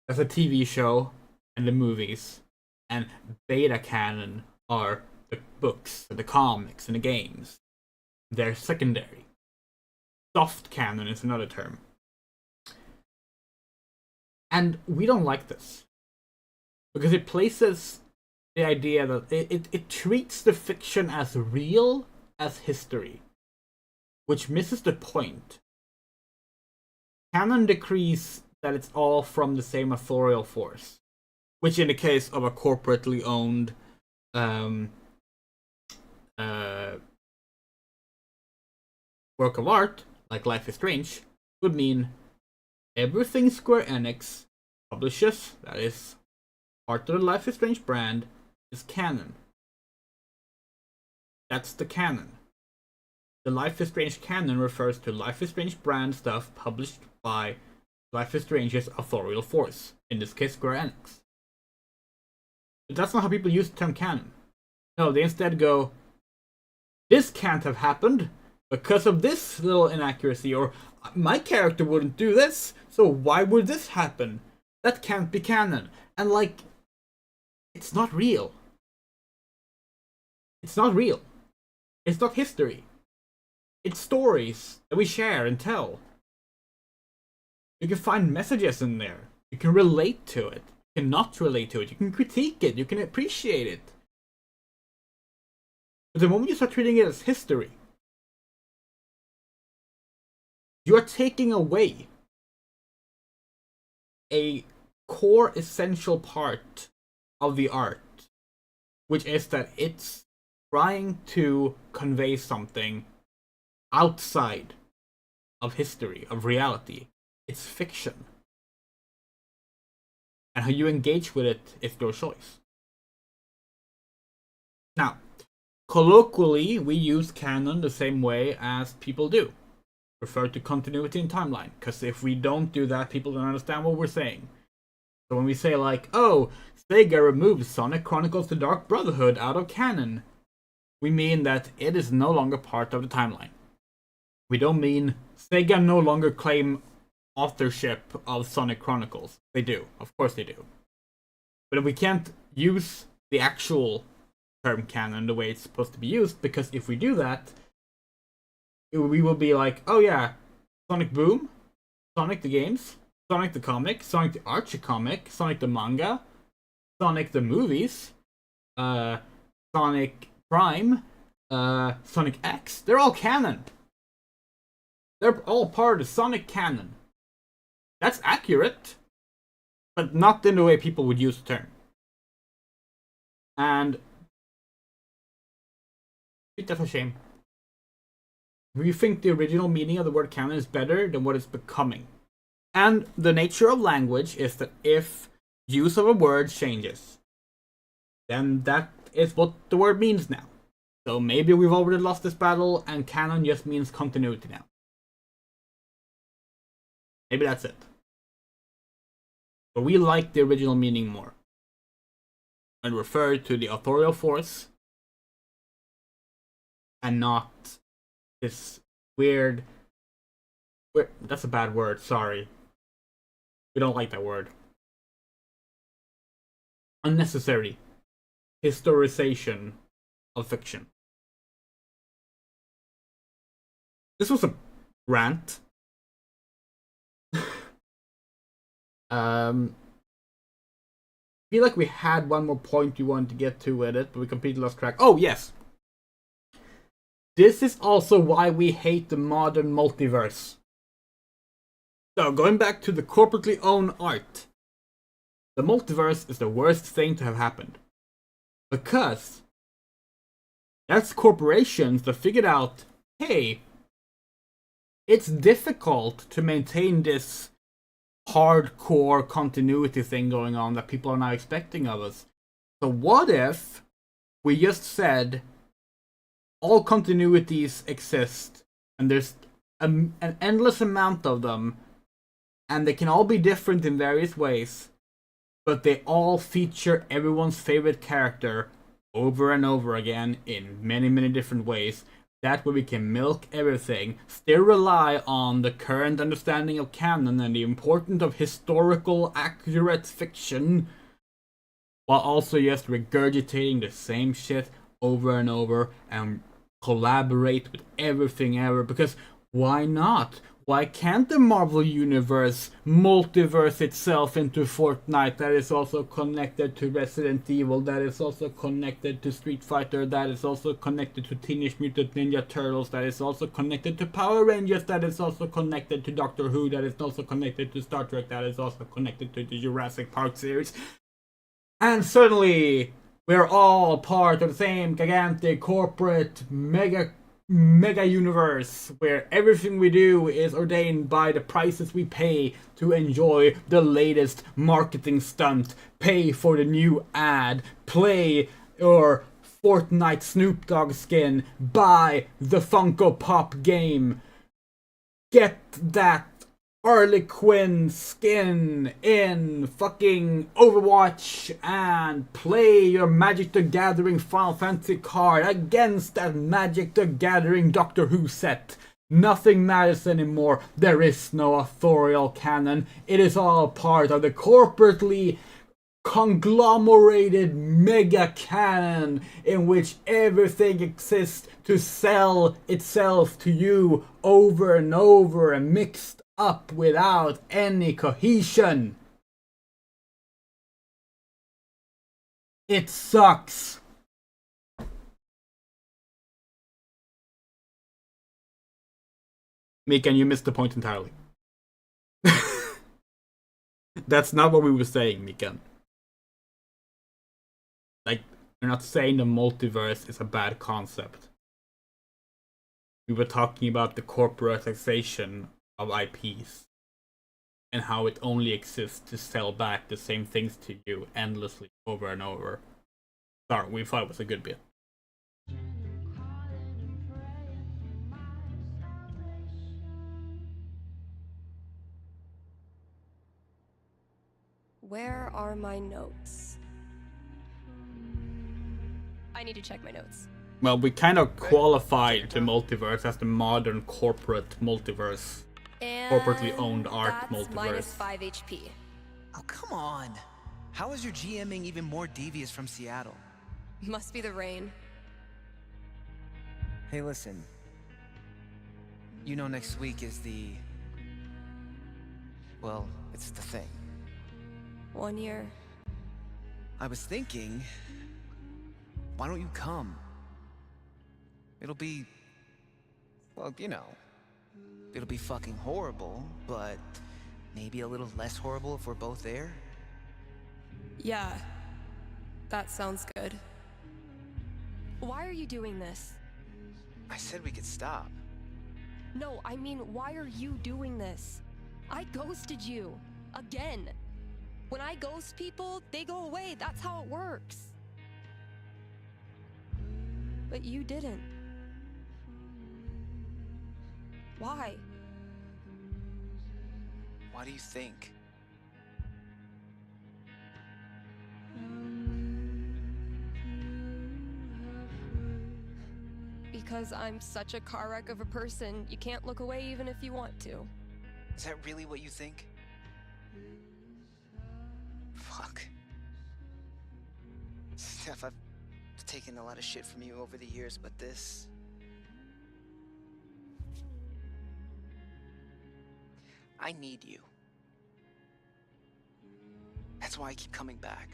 as a TV show and the movies. And beta canon are the books, and the comics, and the games. They're secondary. Soft canon is another term. And we don't like this. Because it places the idea that it treats the fiction as real as history. Which misses the point. Canon decrees that it's all from the same authorial force. Which in the case of a corporately owned work of art, like Life is Strange, would mean everything Square Enix publishes, that is part of the Life is Strange brand, is canon. That's the canon. The Life is Strange canon refers to Life is Strange brand stuff published by Life is Strange's authorial force, in this case Square Enix. But that's not how people use the term canon. No, they instead go, this can't have happened because of this little inaccuracy, or my character wouldn't do this, so why would this happen? That can't be canon. And like, it's not real. It's not real. It's not history. It's stories that we share and tell. You can find messages in there. You can relate to it. You can not relate to it. You can critique it. You can appreciate it. But the moment you start treating it as history, you are taking away a core essential part of the art, which is that it's trying to convey something outside of history, of reality. It's fiction. And how you engage with it is your choice. Now, colloquially, we use canon the same way as people do. Refer to continuity and timeline. Because if we don't do that, people don't understand what we're saying. So when we say like, oh, Sega removed Sonic Chronicles The Dark Brotherhood out of canon, we mean that it is no longer part of the timeline. We don't mean Sega no longer claim authorship of Sonic Chronicles. They do. Of course they do. But we can't use the actual term canon the way it's supposed to be used, because if we do that, we will be like, oh yeah, Sonic Boom, Sonic the games, Sonic the comic, Sonic the Archie comic, Sonic the manga, Sonic the movies, Sonic Prime, Sonic X, they're all canon. They're all part of the Sonic canon. That's accurate, but not in the way people would use the term. And that's a shame. We think the original meaning of the word canon is better than what it's becoming. And the nature of language is that if use of a word changes, then that is what the word means now. So maybe we've already lost this battle and canon just means continuity now. Maybe that's it. But we like the original meaning more. And refer to the authorial force and not this weird... That's a bad word, sorry. We don't like that word. Unnecessary historization of fiction. This was a rant. I feel like we had one more point we wanted to get to with it, but we completely lost track. Oh, yes! This is also why we hate the modern multiverse. So, going back to the corporately owned art. The multiverse is the worst thing to have happened. Because that's corporations that figured out, hey, it's difficult to maintain this hardcore continuity thing going on that people are now expecting of us. So what if we just said all continuities exist and there's an endless amount of them and they can all be different in various ways, but they all feature everyone's favorite character over and over again in many, many different ways. That way we can milk everything, still rely on the current understanding of canon and the importance of historical accurate fiction, while also just regurgitating the same shit over and over and collaborate with everything ever. Because why not? Why can't the Marvel Universe multiverse itself into Fortnite that is also connected to Resident Evil, that is also connected to Street Fighter, that is also connected to Teenage Mutant Ninja Turtles, that is also connected to Power Rangers, that is also connected to Doctor Who, that is also connected to Star Trek, that is also connected to the Jurassic Park series. And suddenly, we're all part of the same gigantic corporate mega universe where everything we do is ordained by the prices we pay to enjoy the latest marketing stunt, pay for the new ad, play your Fortnite Snoop Dogg skin, buy the Funko Pop game, get that Harley Quinn skin in fucking Overwatch and play your Magic the Gathering Final Fantasy card against that Magic the Gathering Doctor Who set. Nothing matters anymore. There is no authorial canon. It is all part of the corporately conglomerated mega canon in which everything exists to sell itself to you over and over and mixed up without any cohesion. It sucks. Mikan, you missed the point entirely. That's not what we were saying, Mikan. Like, we're not saying the multiverse is a bad concept. We were talking about the corporatization of IPs and how it only exists to sell back the same things to you endlessly over and over. Sorry, we thought it was a good bit. Where are my notes? I need to check my notes. Well, we kind of qualified the multiverse as the modern corporate multiverse. And Corporately owned art that's multiverse. minus 5 HP. Oh, come on. How is your GMing even more devious from Seattle? Must be the rain. Hey, listen. You know next week is the... Well, it's the thing. 1 year. I was thinking... Why don't you come? It'll be... Well, you know... It'll be fucking horrible, but... Maybe a little less horrible if we're both there? Yeah. That sounds good. Why are you doing this? I said we could stop. No, I mean, why are you doing this? I ghosted you. Again. When I ghost people, they go away. That's how it works. But you didn't. Why? Why do you think? Because I'm such a car wreck of a person, you can't look away even if you want to. Is that really what you think? Fuck. Steph, I've taken a lot of shit from you over the years, but this... I need you. That's why I keep coming back.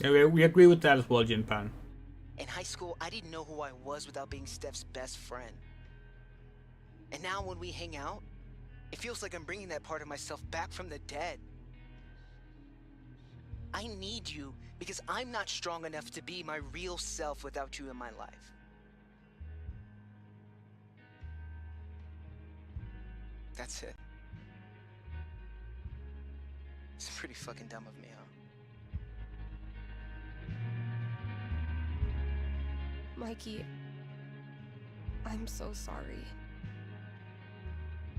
Yeah, we agree with that as well, Jinpan. In high school, I didn't know who I was without being Steph's best friend. And now when we hang out, it feels like I'm bringing that part of myself back from the dead. I need you because I'm not strong enough to be my real self without you in my life. That's it. It's pretty fucking dumb of me, huh? Mikey, I'm so sorry.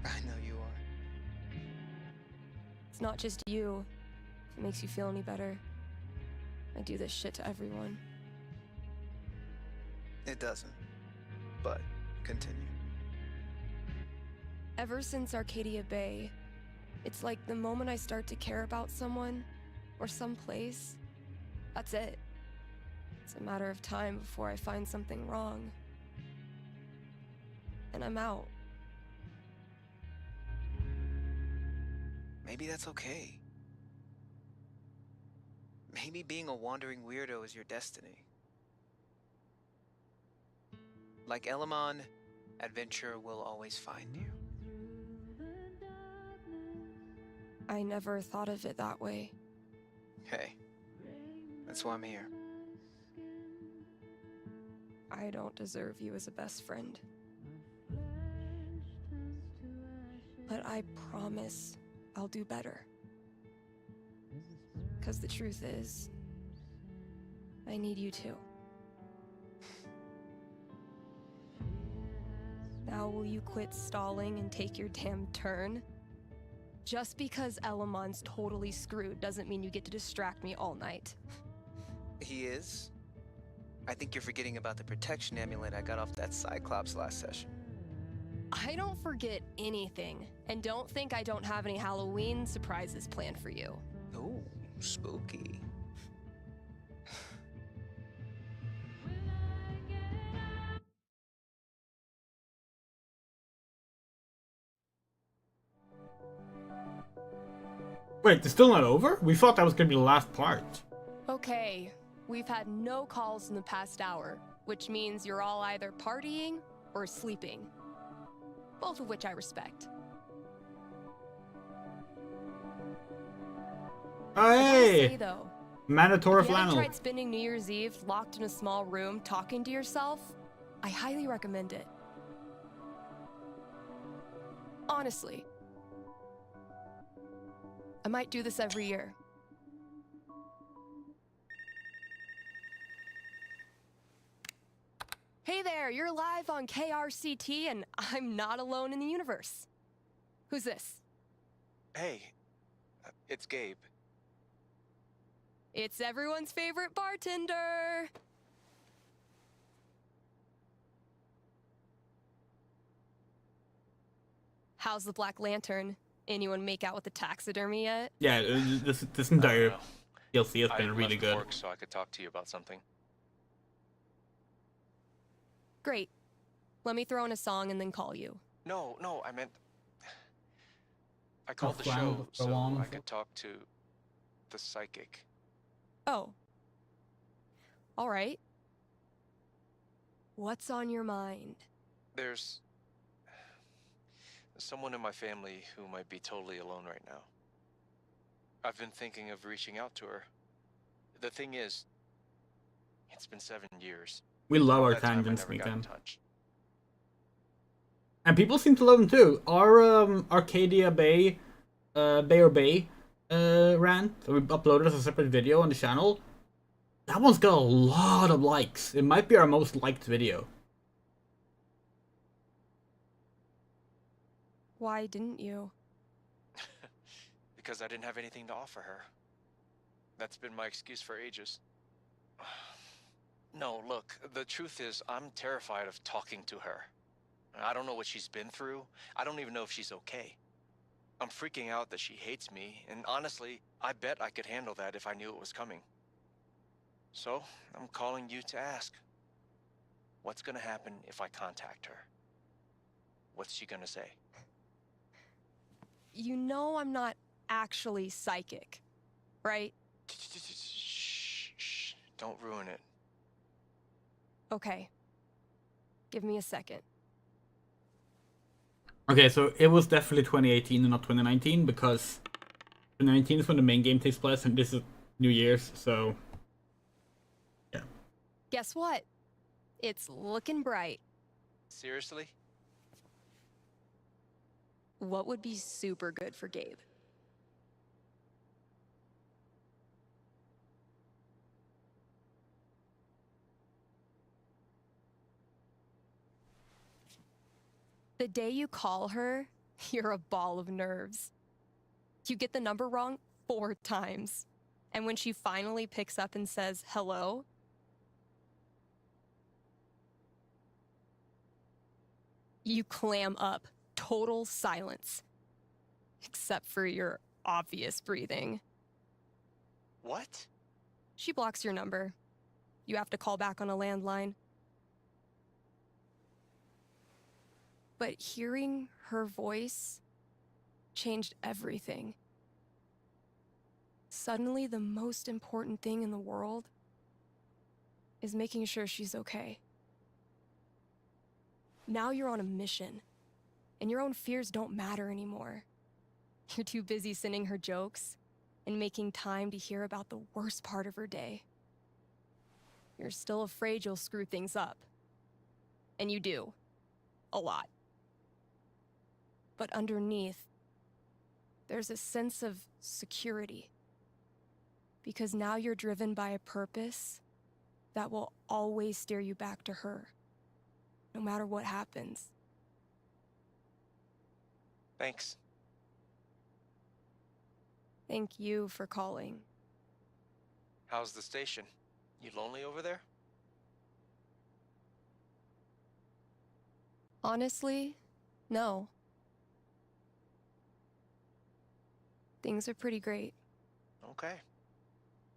I know you are. It's not just you. If it makes you feel any better. I do this shit to everyone. It doesn't. But continue. Ever since Arcadia Bay, it's like the moment I start to care about someone or someplace, that's it. It's a matter of time before I find something wrong. And I'm out. Maybe that's okay. Maybe being a wandering weirdo is your destiny. Like Elamon, adventure will always find you. I never thought of it that way. Hey, that's why I'm here. I don't deserve you as a best friend. But I promise I'll do better. 'Cause the truth is, I need you too. Now will you quit stalling and take your damn turn? Just because Elamon's totally screwed doesn't mean you get to distract me all night. He is? I think you're forgetting about the protection amulet I got off that Cyclops last session. I don't forget anything, and don't think I don't have any Halloween surprises planned for you. Ooh, spooky. Wait, it's still not over? We thought that was gonna be the last part. Okay, we've had no calls in the past hour, which means you're all either partying or sleeping. Both of which I respect. Oh, I hey! say, though, Mandatory if you haven't flannel. tried spending New Year's Eve locked in a small room talking to yourself, I highly recommend it. Honestly. I might do this every year. Hey there, you're live on KRCT and I'm not alone in the universe. Who's this? Hey, it's Gabe. It's everyone's favorite bartender. How's the Black Lantern? Anyone make out with the taxidermy yet? Yeah, this entire DLC has been I really left good. work so I could talk to you about something. Great. Let me throw in a song and then call you. No, I meant... I called the flannel show to go so on I with could it. talk to the psychic. Oh. All right. What's on your mind? There's someone in my family who might be totally alone right now. I've been thinking of reaching out to her. The thing is, it's been 7 years. We love All our that time I tangents, never got in Meekan. touch. And people seem to love them too. Our Arcadia Bay, Bay rant that we uploaded as a separate video on the channel, that one's got a lot of likes. It might be our most liked video. Why didn't you? Because I didn't have anything to offer her. That's been my excuse for ages. No, look, the truth is, I'm terrified of talking to her. I don't know what she's been through. I don't even know if she's okay. I'm freaking out that she hates me, and honestly, I bet I could handle that if I knew it was coming. So, I'm calling you to ask. What's gonna happen if I contact her? What's she gonna say? You know I'm not actually psychic, right? Shh. Don't ruin it. Okay. Give me a second. Okay, so it was definitely 2018 and not 2019, because 2019 is when the main game takes place, and this is New Year's, so yeah. Guess what? It's looking bright. Seriously? What would be super good for Gabe? The day you call her, you're a ball of nerves. You get the number wrong 4 times. And when she finally picks up and says hello, you clam up. Total silence. Except for your obvious breathing. What? She blocks your number. You have to call back on a landline. But hearing her voice changed everything. Suddenly, the most important thing in the world is making sure she's okay. Now you're on a mission, and your own fears don't matter anymore. You're too busy sending her jokes and making time to hear about the worst part of her day. You're still afraid you'll screw things up. And you do. A lot. But underneath, there's a sense of security. Because now you're driven by a purpose that will always steer you back to her, no matter what happens. Thanks. Thank you for calling. How's the station? You lonely over there? Honestly, no. Things are pretty great. Okay.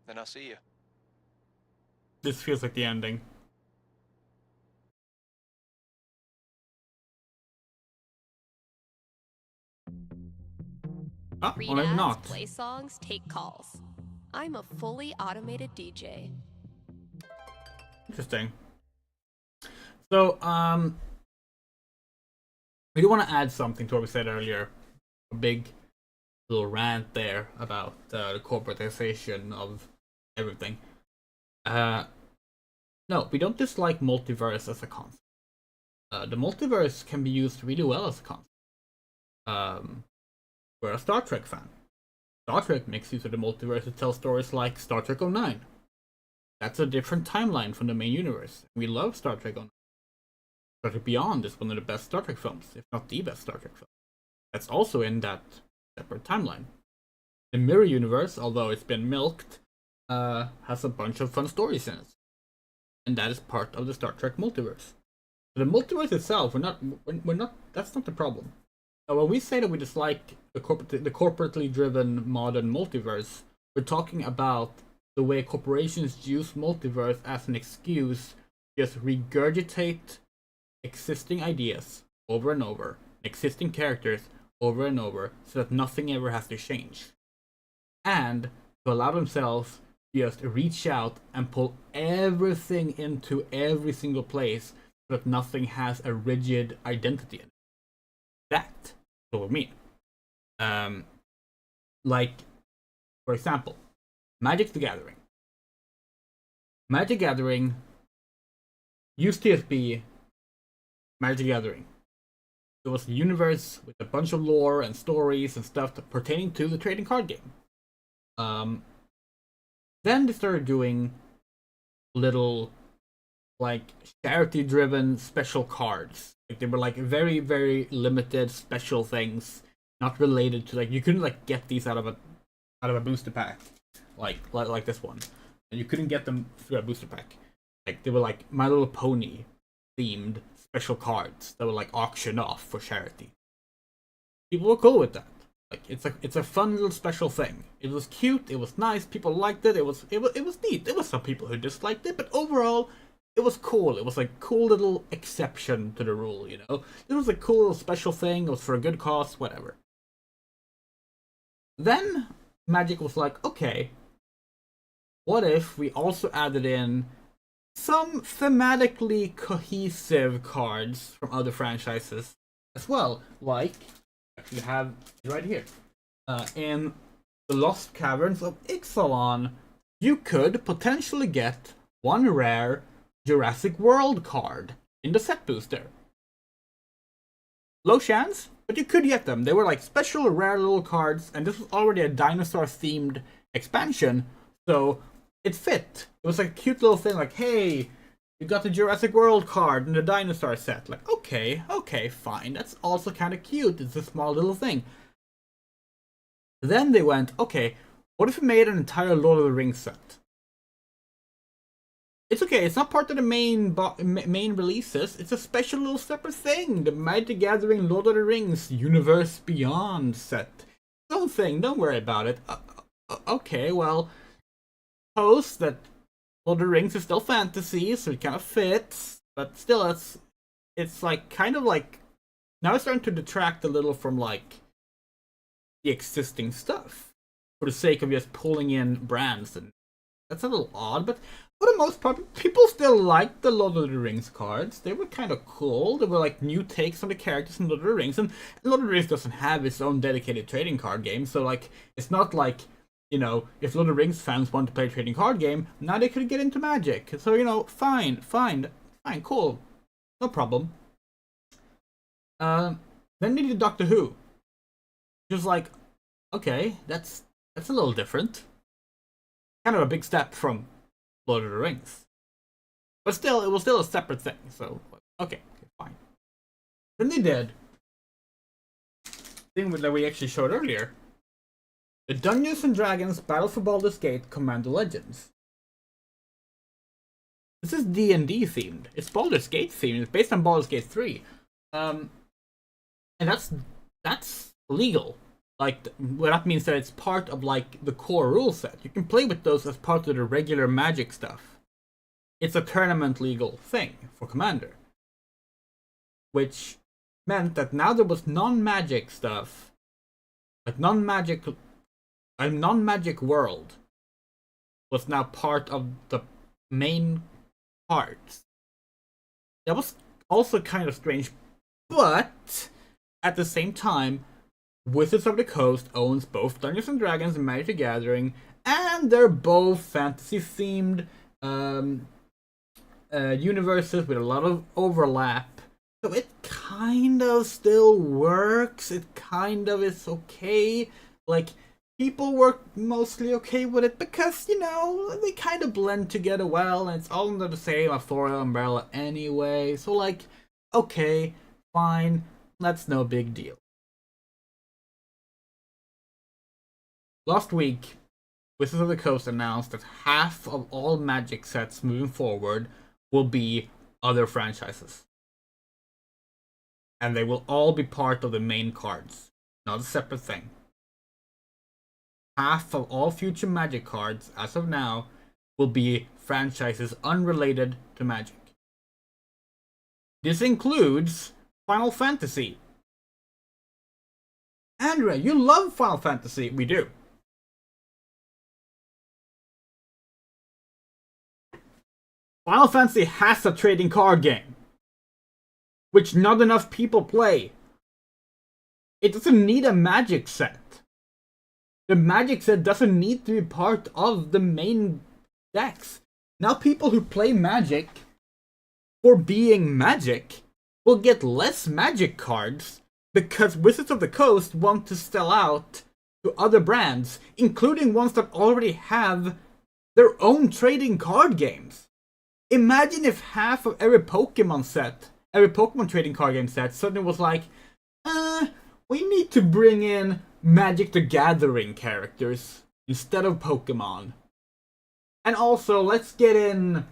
Then I'll see you. This feels like the ending. Oh, Read or maybe ads, not. play songs, take calls. I'm a fully automated DJ. Interesting. So, we do want to add something to what we said earlier. A big little rant there about the corporatization of everything. No, we don't dislike multiverse as a concept. The multiverse can be used really well as a concept. We're a Star Trek fan. Star Trek makes use of the multiverse to tell stories like Star Trek 09. That's a different timeline from the main universe. We love Star Trek 09. Star Trek Beyond is one of the best Star Trek films, if not the best Star Trek film. That's also in that separate timeline. The Mirror Universe, although it's been milked, has a bunch of fun stories in it. And that is part of the Star Trek multiverse. So the multiverse itself, we're not, that's not the problem. Now, when we say that we dislike the corporately driven modern multiverse, we're talking about the way corporations use multiverse as an excuse to just regurgitate existing ideas over and over, existing characters over and over, so that nothing ever has to change. And to allow themselves to just reach out and pull everything into every single place so that nothing has a rigid identity in it. That's what we mean. Like, for example, Magic the Gathering. Magic Gathering used to just be Magic the Gathering. It was a universe with a bunch of lore and stories and stuff pertaining to the trading card game. Then they started doing little like charity-driven special cards. Like they were like very, very limited special things, not related to like you couldn't like get these out of a booster pack, like this one, and you couldn't get them through a booster pack. Like they were like My Little Pony themed special cards that were like auctioned off for charity. People were cool with that. Like it's a fun little special thing. It was cute. It was nice. People liked it. It was neat. There was some people who disliked it, but overall, it was cool. It was like cool little exception to the rule. You know, it was a cool little special thing. It was for a good cause. Whatever. Then Magic was like, okay, what if we also added in some thematically cohesive cards from other franchises as well, like. You have it right here. In the Lost Caverns of Ixalan, you could potentially get one rare Jurassic World card in the set booster. Low chance, but you could get them. They were like special rare little cards, and this was already a dinosaur-themed expansion, so it fit. It was like a cute little thing, like, hey, you got the Jurassic World card in the dinosaur set. Like, okay, fine. That's also kind of cute. It's a small little thing. Then they went, okay, what if we made an entire Lord of the Rings set? It's okay. It's not part of the main releases. It's a special little separate thing. The Magic the Gathering Lord of the Rings Universe Beyond set. Don't worry about it. Okay, well, post that Lord of the Rings is still fantasy, so it kind of fits, but still, it's like kind of like now it's starting to detract a little from like the existing stuff for the sake of just pulling in brands, and that's a little odd. But for the most part, people still liked the Lord of the Rings cards. They were kind of cool. They were like new takes on the characters in Lord of the Rings, and Lord of the Rings doesn't have its own dedicated trading card game, so like it's not like. You know, if Lord of the Rings fans want to play a trading card game, now they could get into Magic. So, you know, fine, cool. No problem. Then they did Doctor Who. Just like, okay, that's a little different. Kind of a big step from Lord of the Rings. But still, it was still a separate thing. So, okay, fine. Then they did thing that we actually showed earlier. The Dungeons & Dragons Battle for Baldur's Gate Commander Legends. This is D&D themed. It's Baldur's Gate themed. It's based on Baldur's Gate 3. And that's legal. Like, well, that means that it's part of, like, the core rule set. You can play with those as part of the regular Magic stuff. It's a tournament legal thing for Commander. Which meant that now there was non-Magic stuff. Like, a non-Magic world was now part of the main cards. That was also kind of strange, but at the same time, Wizards of the Coast owns both Dungeons & Dragons and Magic the Gathering, and they're both fantasy-themed universes with a lot of overlap. So it kind of still works. It kind of is okay. Like, people were mostly okay with it because, you know, they kind of blend together well, and it's all under the same authorial umbrella anyway. So, like, okay, fine, that's no big deal. Last week, Wizards of the Coast announced that half of all Magic sets moving forward will be other franchises. And they will all be part of the main cards, not a separate thing. Half of all future Magic cards, as of now, will be franchises unrelated to Magic. This includes Final Fantasy. Andrea, you love Final Fantasy. We do. Final Fantasy has a trading card game, which not enough people play. It doesn't need a Magic set. The Magic set doesn't need to be part of the main decks. Now people who play Magic for being Magic will get less Magic cards because Wizards of the Coast want to sell out to other brands, including ones that already have their own trading card games. imagine if half of every Pokemon set, every Pokemon trading card game set, suddenly was like, we need to bring in Magic the Gathering characters instead of Pokemon. And also, let's get in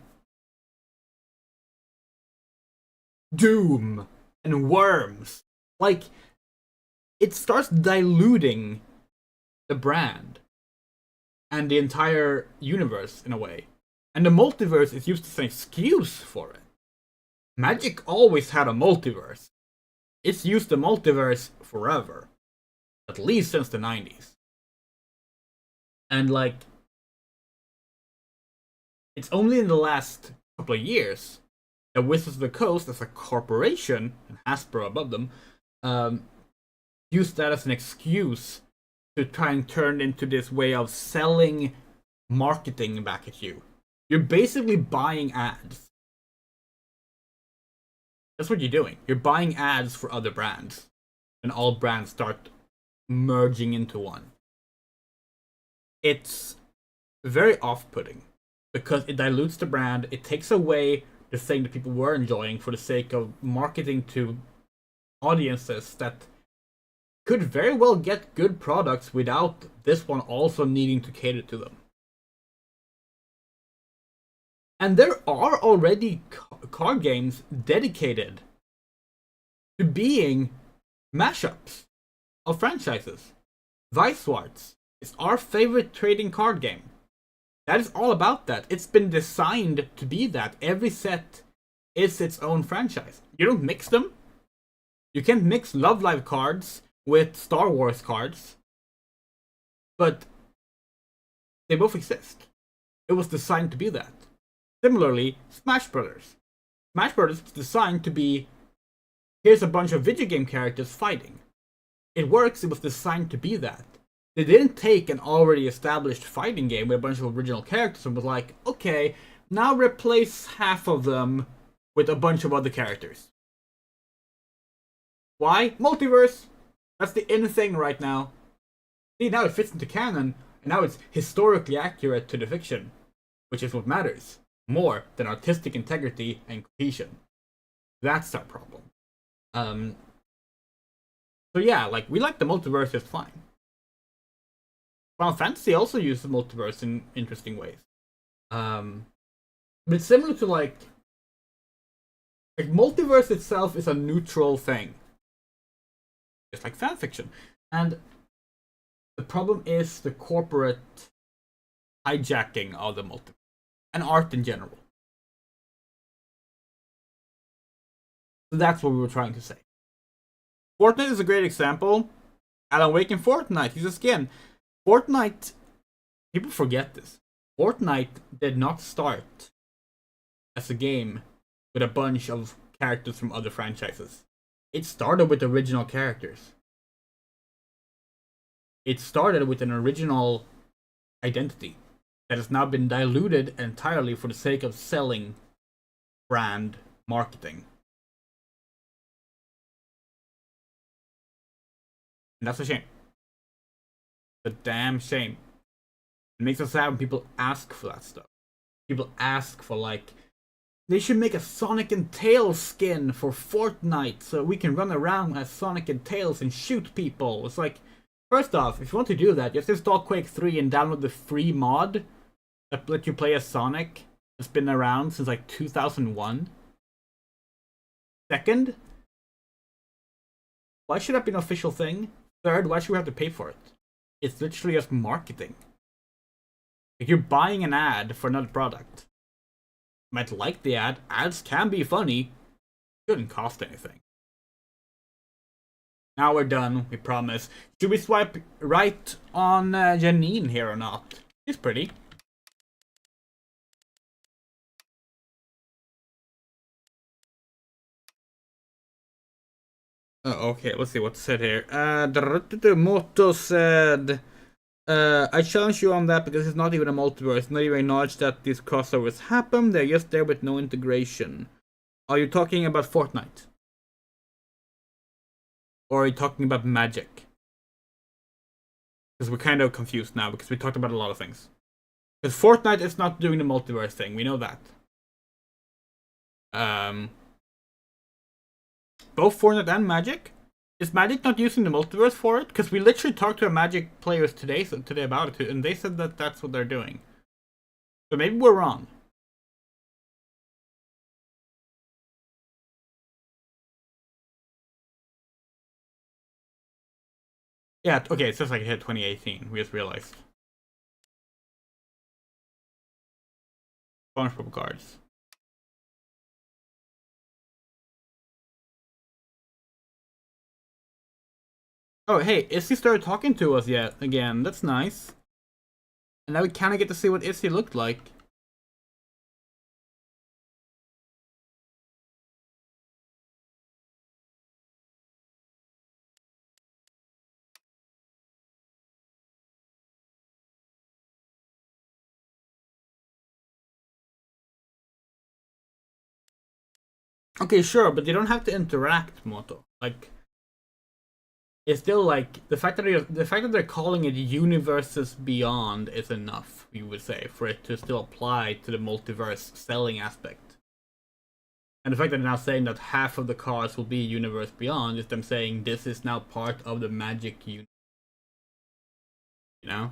Doom and Worms. Like, it starts diluting the brand and the entire universe in a way. And the multiverse is used as an excuse for it. Magic always had a multiverse. It's used the multiverse forever. At least since the 90s. And like, it's only in the last couple of years that Wizards of the Coast, as a corporation, and Hasbro above them, used that as an excuse to try and turn into this way of selling marketing back at you. You're basically buying ads. That's what you're doing. You're buying ads for other brands. And all brands start merging into one. It's very off-putting because it dilutes the brand. It takes away the thing that people were enjoying for the sake of marketing to audiences that could very well get good products without this one also needing to cater to them. And there are already card games dedicated to being mashups of franchises. Vice Swords is our favorite trading card game. That is all about that. It's been designed to be that. Every set is its own franchise. You don't mix them. You can't mix Love Live cards with Star Wars cards. But they both exist. It was designed to be that. Similarly, Smash Brothers. Smash Brothers is designed to be, here's a bunch of video game characters fighting. It works, it was designed to be that. They didn't take an already established fighting game with a bunch of original characters and was like, okay, now replace half of them with a bunch of other characters. Why? Multiverse! That's the in thing right now. See, now it fits into canon, and now it's historically accurate to the fiction, which is what matters, more than artistic integrity and cohesion. That's our problem. So yeah, like, we like the multiverse just fine. Final Fantasy also uses the multiverse in interesting ways. But it's similar to like multiverse itself is a neutral thing. Just like fanfiction. And the problem is the corporate hijacking of the multiverse. And art in general. So that's what we were trying to say. Fortnite is a great example. Alan Wake in Fortnite uses skin. Fortnite, people forget this. Fortnite did not start as a game with a bunch of characters from other franchises. It started with original characters. It started with an original identity that has now been diluted entirely for the sake of selling brand marketing. And that's a shame. A damn shame. It makes us sad when people ask for that stuff. People ask for like, they should make a Sonic and Tails skin for Fortnite so we can run around as Sonic and Tails and shoot people. It's like, first off, if you want to do that, just install Quake 3 and download the free mod that lets you play as Sonic. It's been around since like 2001. Second, why should that be an official thing? Third, why should we have to pay for it? It's literally just marketing. Like, you're buying an ad for another product. You might like the ad. Ads can be funny. Shouldn't cost anything. Now we're done, we promise. Should we swipe right on Janine here or not? She's pretty. Oh, okay, let's see what's said here. Moto said, I challenge you on that because it's not even a multiverse. Not even acknowledge that these crossovers happen. They're just there with no integration. Are you talking about Fortnite? Or are you talking about Magic? Because we're kind of confused now because we talked about a lot of things. Because Fortnite is not doing the multiverse thing. We know that. Both Fortnite and Magic. Is Magic not using the multiverse for it? Because we literally talked to our Magic players today about it, and they said that that's what they're doing. But maybe we're wrong. Yeah, okay, it says like it hit 2018. We just realized. SpongeBob cards. Oh, hey, Izzy started talking to us yet again. That's nice. And now we kind of get to see what Izzy looked like. Okay, sure, but you don't have to interact, Moto. Like, it's still like the fact that they're calling it Universes Beyond is enough, you would say, for it to still apply to the multiverse selling aspect. And the fact that they're now saying that half of the cards will be Universe Beyond is them saying this is now part of the Magic universe. You know?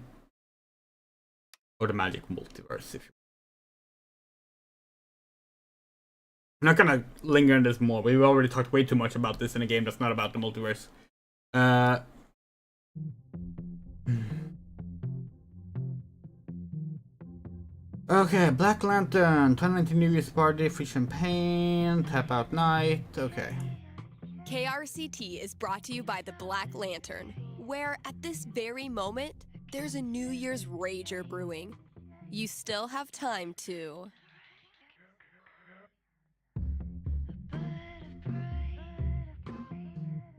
Or the Magic multiverse, if you. I'm not gonna linger on this more. We've already talked way too much about this in a game that's not about the multiverse. Okay, Black Lantern, 2019 New Year's Party, free champagne, tap out night, okay. KRCT is brought to you by the Black Lantern, where at this very moment, there's a New Year's rager brewing. You still have time to...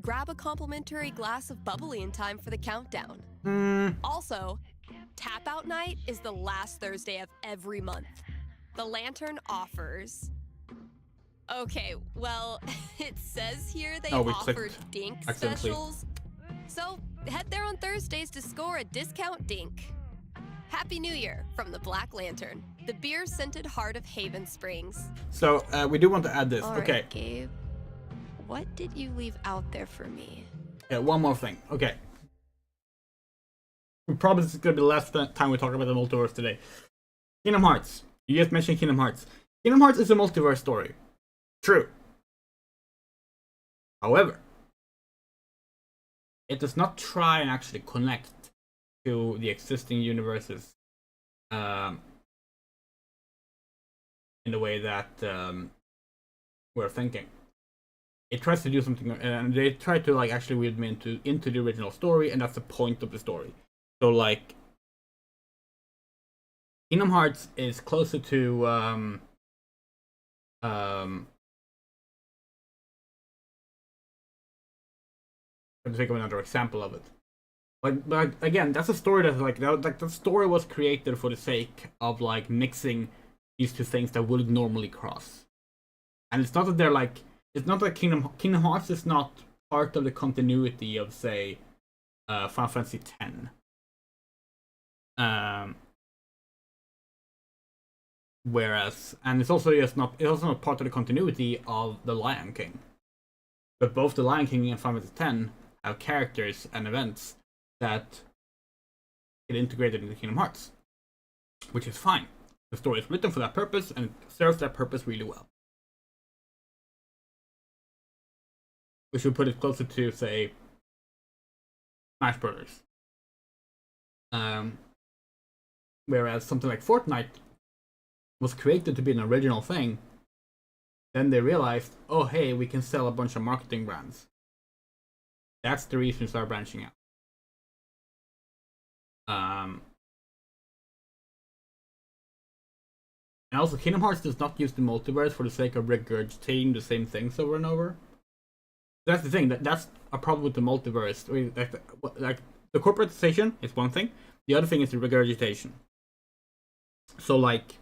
grab a complimentary glass of bubbly in time for the countdown. Also, Tap Out Night is the last Thursday of every month. The Lantern offers... Okay, well, it says here they offer Dink specials. So, head there on Thursdays to score a discount Dink. Happy New Year from the Black Lantern, the beer-scented heart of Haven Springs. So, we do want to add this, All okay. Right, Gabe. What did you leave out there for me? Yeah, one more thing, okay. We promise this is going to be the last time we talk about the multiverse today. Kingdom Hearts. You just mentioned Kingdom Hearts. Kingdom Hearts is a multiverse story. True. However, it does not try and actually connect to the existing universes in the way that we're thinking. It tries to do something, and they try to like actually weave me into the original story, and that's the point of the story. So like, Kingdom Hearts is closer to I'm to think of another example of it. Like again, that's a story that like the story was created for the sake of like mixing these two things that wouldn't normally cross. And it's not that they're like, it's not that Kingdom Hearts is not part of the continuity of say Final Fantasy X. Whereas, and it's also not part of the continuity of the Lion King. But both the Lion King and Final Fantasy X have characters and events that get integrated into Kingdom Hearts, which is fine. The story is written for that purpose and it serves that purpose really well. We should put it closer to, say, Smash Brothers. Whereas something like Fortnite was created to be an original thing, then they realized, oh hey, we can sell a bunch of marketing brands. That's the reason to start branching out. And also, Kingdom Hearts does not use the multiverse for the sake of regurgitating the same things over and over. That's the thing. That's a problem with the multiverse. I mean, like the corporatization is one thing. The other thing is the regurgitation. So like,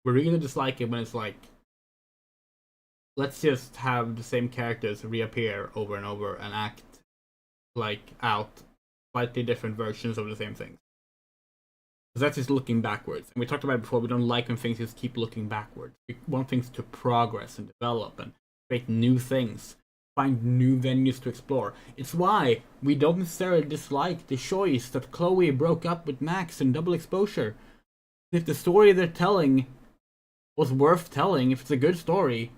we really dislike it when it's like, let's just have the same characters reappear over and over and act like out slightly different versions of the same thing. Because that's just looking backwards. And we talked about it before, we don't like when things just keep looking backwards. We want things to progress and develop and create new things. Find new venues to explore. It's why we don't necessarily dislike the choice that Chloe broke up with Max in Double Exposure. If the story they're telling was worth telling, if it's a good story,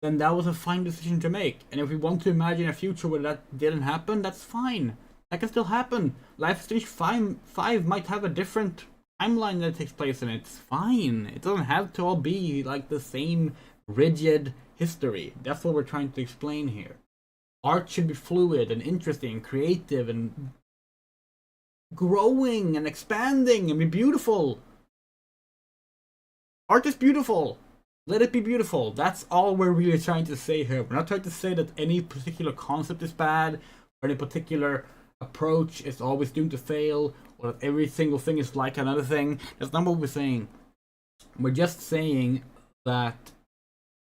then that was a fine decision to make. And if we want to imagine a future where that didn't happen, that's fine. That can still happen. Life is Strange 5 might have a different timeline that takes place in it. It's fine. It doesn't have to all be like the same rigid history. That's what we're trying to explain here. Art should be fluid and interesting and creative and growing and expanding and be beautiful. Art is beautiful. Let it be beautiful. That's all we're really trying to say here. We're not trying to say that any particular concept is bad or any particular approach is always doomed to fail or that every single thing is like another thing. That's not what we're saying. We're just saying that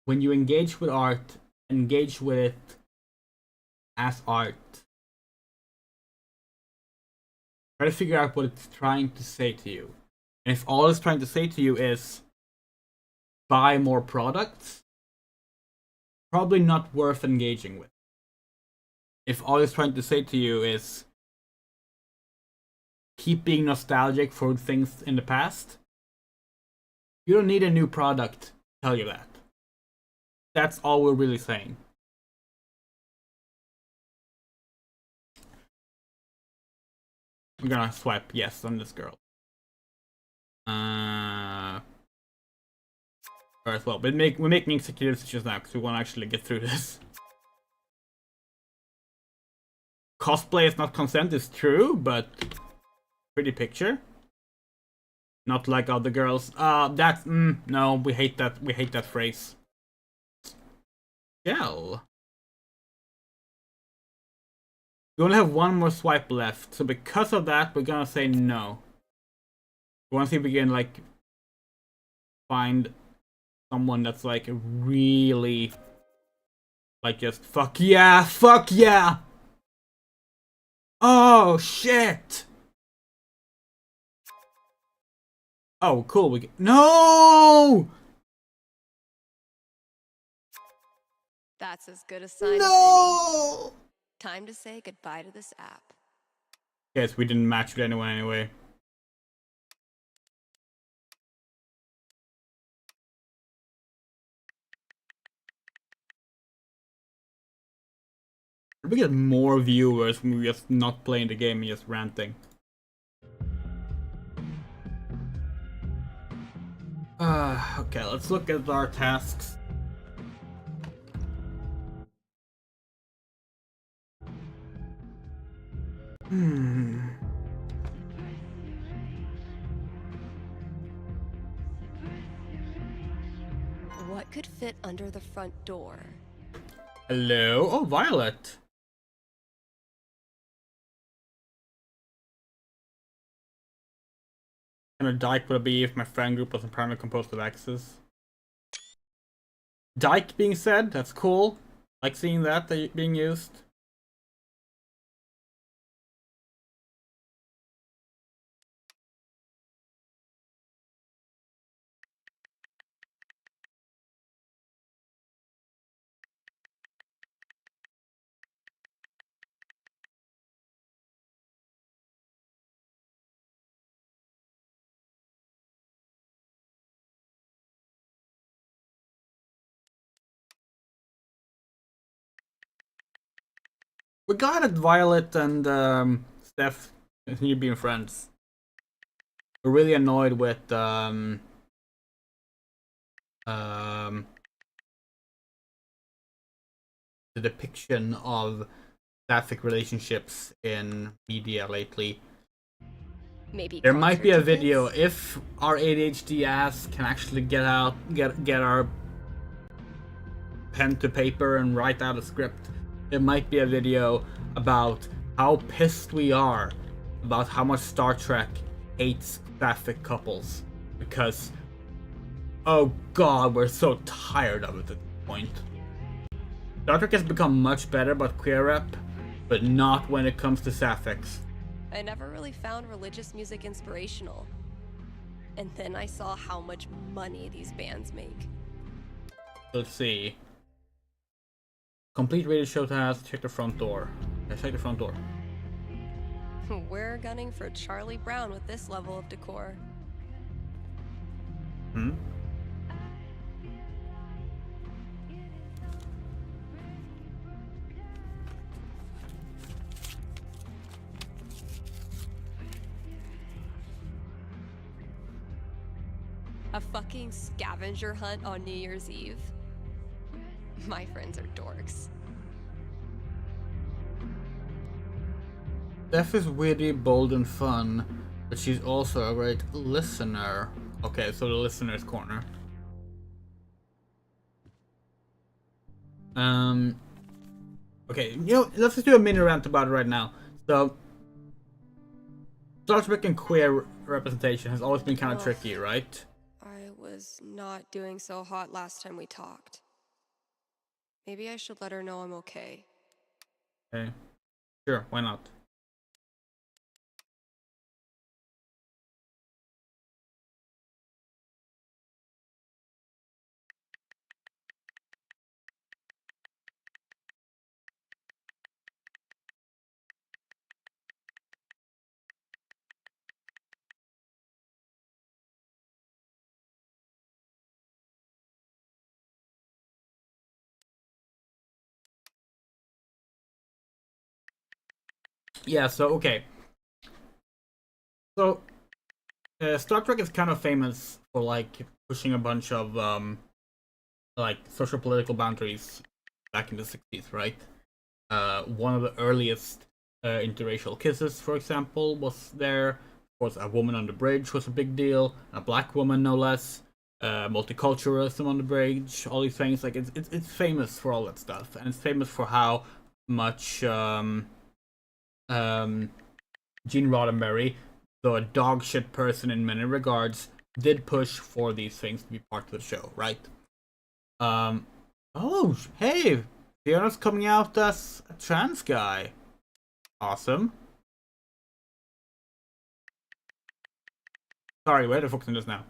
when you engage with art, engage with it as art. Try to figure out what it's trying to say to you. And if all it's trying to say to you is buy more products, probably not worth engaging with. If all it's trying to say to you is keep being nostalgic for things in the past, you don't need a new product to tell you that. That's all we're really saying. I'm gonna swipe yes on this girl. As well, but we're making executive decisions now because we want to actually get through this. Cosplay is not consent is true, but pretty picture. Not like other girls. That's no, we hate that. We hate that phrase. Gel. We only have one more swipe left, so because of that, we're gonna say no. We want to see if we can like find someone that's like really like just fuck yeah, fuck yeah. Oh shit. Oh cool, we get no. That's as good a sign as any. Time to say goodbye to this app. Yes, we didn't match with anyone anyway. We get more viewers when we're just not playing the game and just ranting. Okay, let's look at our tasks. What could fit under the front door? Hello? Oh, Violet. What kind of dyke would it be if my friend group wasn't primarily composed of exes? Dyke being said, that's cool. Like seeing that being used. We're glad that Violet and Steph continue being friends. We're really annoyed with the depiction of sapphic relationships in media lately. Maybe there might be a concert video tickets? if our ADHD ass can actually get our pen to paper and write out a script. There might be a video about how pissed we are about how much Star Trek hates sapphic couples because, oh god, we're so tired of it at this point. Star Trek has become much better about queer rep, but not when it comes to sapphics. I never really found religious music inspirational. And then I saw how much money these bands make. Let's see. Complete radio show task, check the front door. Yeah, check the front door. We're gunning for Charlie Brown with this level of decor. Hmm? A fucking scavenger hunt on New Year's Eve. My friends are dorks. Steph is witty, bold, and fun, but she's also a great listener. Okay, so the listener's corner. Okay, you know, let's just do a mini rant about it right now. So, Star Trek and queer representation has always been kind of tricky, right? I was not doing so hot last time we talked. Maybe I should let her know I'm okay. Okay. Sure, why not? Yeah, so, okay. So, Star Trek is kind of famous for, like, pushing a bunch of, like, social political boundaries back in the 60s, right? One of the earliest interracial kisses, for example, was there. Of course, a woman on the bridge was a big deal. A black woman, no less. Multiculturalism on the bridge. All these things. Like, it's famous for all that stuff. And it's famous for how much, Gene Roddenberry, though a dog shit person in many regards, did push for these things to be part of the show, right? Oh, hey! Fiona's coming out as a trans guy. Awesome. Sorry, where the fuck's in this now?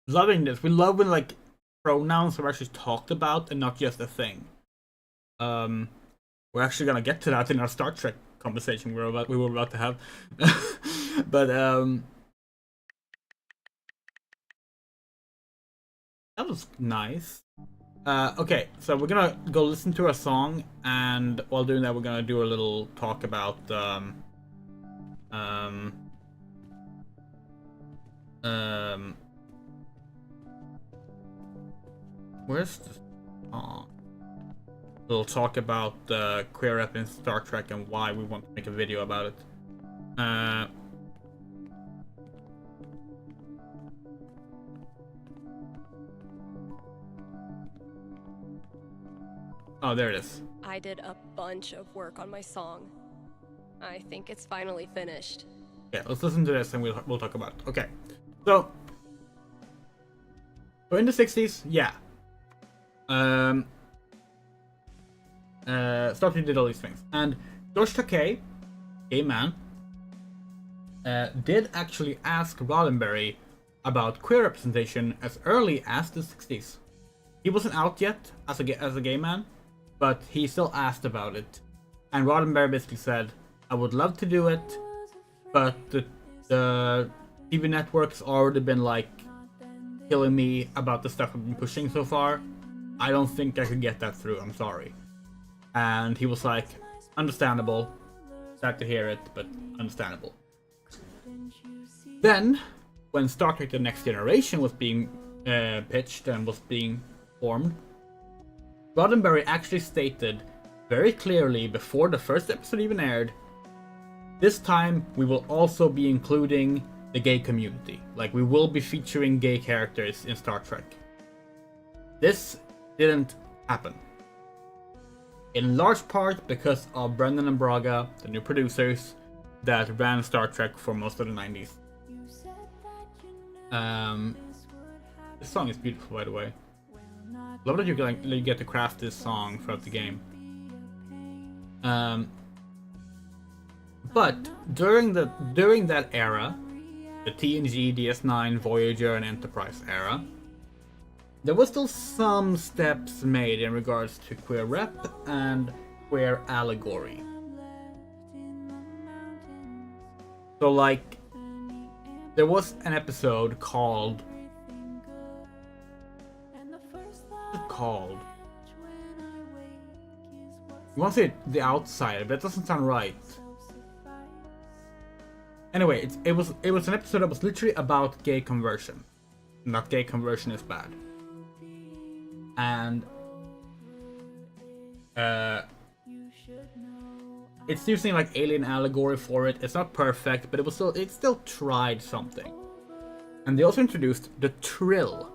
Loving this. We love when, like, pronouns are actually talked about and not just a thing. We're actually gonna get to that in our Star Trek conversation we were about to have. But that was nice. Okay, so we're gonna go listen to a song, and while doing that, we're gonna do a little talk about where's the song? We'll talk about queer rep in Star Trek and why we want to make a video about it. Oh, there it is. I did a bunch of work on my song. I think it's finally finished. Yeah, let's listen to this and we'll talk about it. Okay, so in the 60s, yeah. Star Trek did all these things. And George Takei, gay man, did actually ask Roddenberry about queer representation as early as the 60s. He wasn't out yet as a gay man, but he still asked about it. And Roddenberry basically said, I would love to do it, but the TV network's already been, like, killing me about the stuff I've been pushing so far. I don't think I could get that through, I'm sorry. And he was like, understandable. Sad to hear it, but understandable. Then, when Star Trek The Next Generation was being pitched and was being formed, Roddenberry actually stated very clearly before the first episode even aired, this time we will also be including the gay community. Like, we will be featuring gay characters in Star Trek. This didn't happen. In large part because of Brendan and Braga, the new producers that ran Star Trek for most of the 90s. This song is beautiful, by the way. Love that you get to craft this song throughout the game. But during that era, the TNG, DS9, Voyager, and Enterprise era, there was still some steps made in regards to queer rep and queer allegory. So, like, there was an episode called... You want to say The Outsider, but that doesn't sound right. Anyway, it was an episode that was literally about gay conversion. Not gay conversion is bad. And it's using like alien allegory for it. It's not perfect, but it still tried something. And they also introduced the Trill.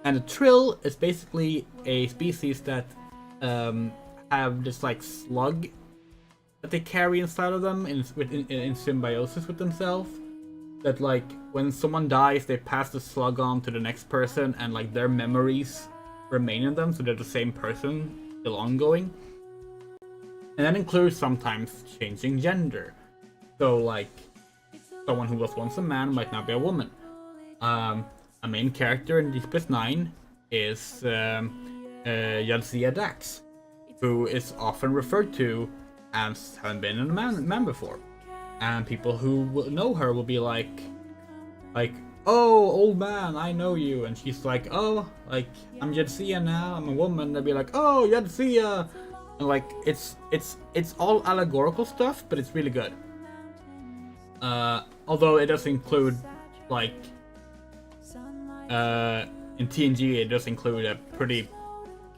And the Trill is basically a species that have this like slug that they carry inside of them in symbiosis with themselves. That like when someone dies, they pass the slug on to the next person, and like their memories remain in them, so they're the same person still ongoing. And that includes sometimes changing gender. So like someone who was once a man might now be a woman. A main character in Deep Space Nine is Jadzia Dax, who is often referred to as having been a man before. And people who will know her will be like, oh, old man, I know you. And she's like, oh, like, I'm Jadzia now, I'm a woman. They'll be like, oh, Jadzia. And like, it's all allegorical stuff, but it's really good. Although it does include, like, in TNG, it does include a pretty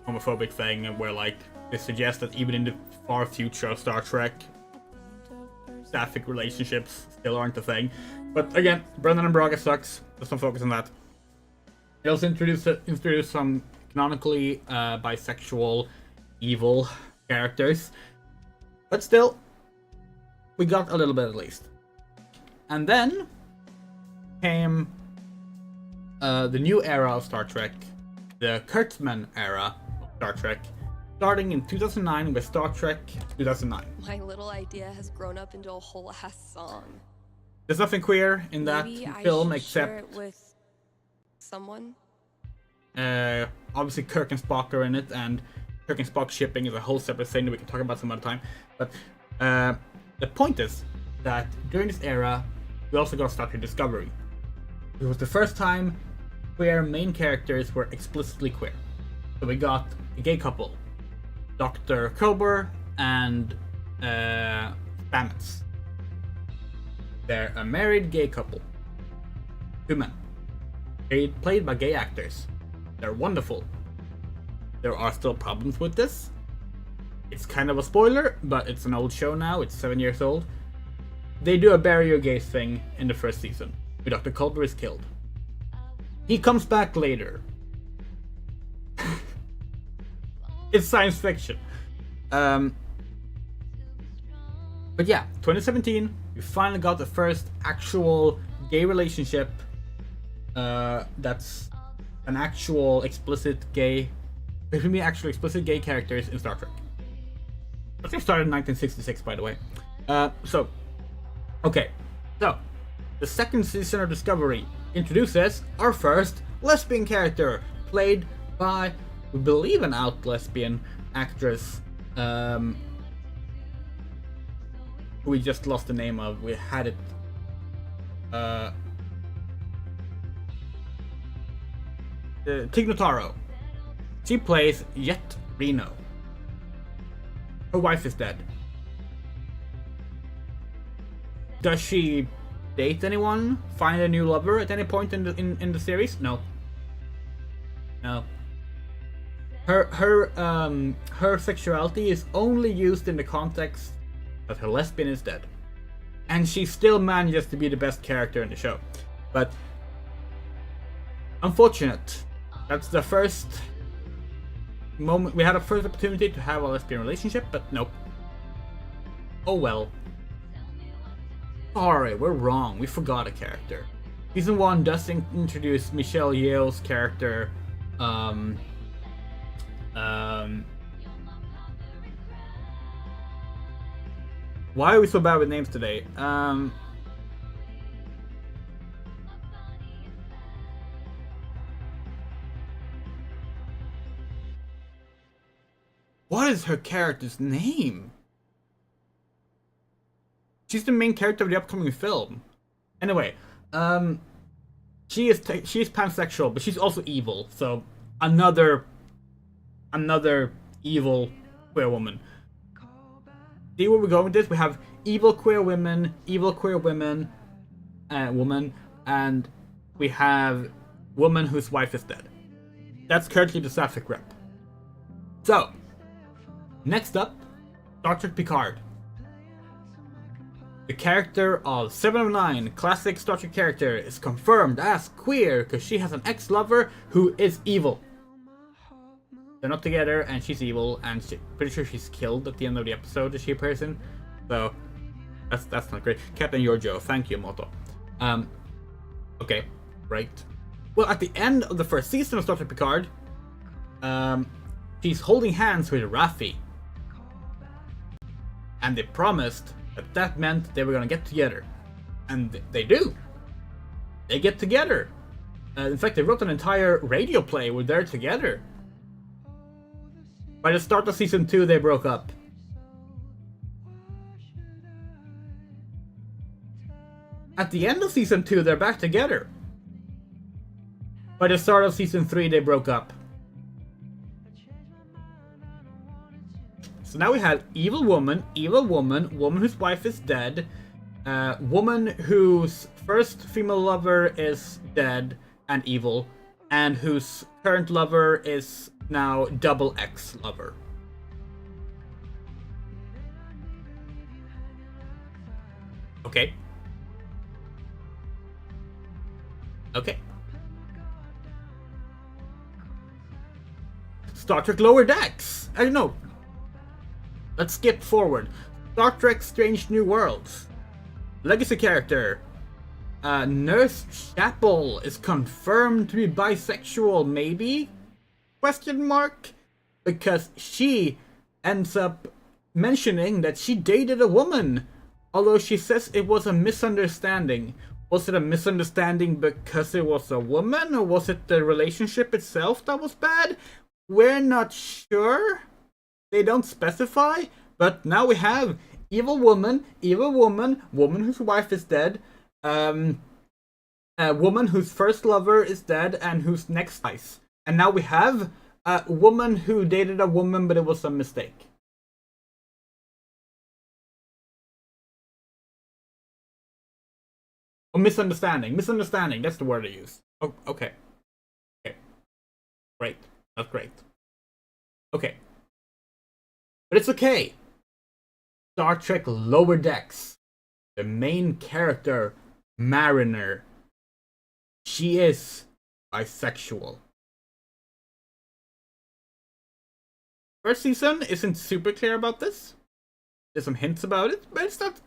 homophobic thing where, like, they suggest that even in the far future of Star Trek, sapphic relationships still aren't a thing. But again, Brendan and Braga sucks. Let's not focus on that. It also introduced some canonically bisexual, evil characters. But still, we got a little bit at least. And then came the new era of Star Trek, the Kurtzman era of Star Trek, starting in 2009 with Star Trek 2009. My little idea has grown up into a whole ass song. There's nothing queer in that Maybe film I should share except it with someone. Obviously Kirk and Spock are in it, and Kirk and Spock shipping is a whole separate thing that we can talk about some other time. But the point is that during this era, we also got Star Trek Discovery. It was the first time queer main characters were explicitly queer. So we got a gay couple, Dr. Kober and Stamets. They're a married gay couple. 2 men. They're played by gay actors. They're wonderful. There are still problems with this. It's kind of a spoiler, but it's an old show now. It's 7 years old. They do a bury your gays thing in the first season, where Dr. Culber is killed. He comes back later. It's science fiction. But yeah, 2017, we finally got the first actual gay relationship that's an actual explicit gay, between actual explicit gay characters in Star Trek. I think it started in 1966, by the way. So the second season of Discovery introduces our first lesbian character, played by, we believe, an out lesbian actress, who we just lost the name of. We had it. Tig Notaro. She plays Jet Reno. Her wife is dead. Does she date anyone? Find a new lover at any point in the series? No. No. Her sexuality is only used in the context that her lesbian is dead, and she still manages to be the best character in the show. But unfortunate. That's the first moment we had a first opportunity to have a lesbian relationship, but nope. Oh well. Sorry, we're wrong. We forgot a character. Season 1 does introduce Michelle Yeoh's character. Why are we so bad with names today? What is her character's name? She's the main character of the upcoming film. Anyway, she is pansexual, but she's also evil. So another evil queer woman. See where we're going with this? We have evil queer women, woman, and we have woman whose wife is dead. That's currently the Sapphic rep. So, next up, Star Trek Picard. The character of 7 of 9, classic Star Trek character, is confirmed as queer because she has an ex-lover who is evil. They're not together, and she's evil, and pretty sure she's killed at the end of the episode that she appears in. So, that's not great. Captain Giorgio, thank you, Moto. Okay, right. Well, at the end of the first season of Star Trek Picard, she's holding hands with Raffi. And they promised that meant they were gonna get together. And they do. They get together. In fact, they wrote an entire radio play where they're together. By the start of season 2, they broke up. At the end of season 2, they're back together. By the start of season 3, they broke up. So now we have evil woman, woman whose wife is dead, woman whose first female lover is dead and evil, and whose current lover is now double X lover. Okay. Okay. Star Trek Lower Decks! I don't know. Let's skip forward. Star Trek Strange New Worlds. Legacy character. Nurse Chapel is confirmed to be bisexual, maybe? Question mark? Because she ends up mentioning that she dated a woman. Although she says it was a misunderstanding. Was it a misunderstanding because it was a woman? Or was it the relationship itself that was bad? We're not sure. They don't specify. But now we have evil woman, woman whose wife is dead, a woman whose first lover is dead and whose next dies. And now we have a woman who dated a woman, but it was a mistake. Oh, misunderstanding, that's the word I use. Oh, okay. Okay. Great. That's great. Okay. But it's okay. Star Trek Lower Decks. The main character, Mariner. She is bisexual. First season isn't super clear about this. There's some hints about it, but it's not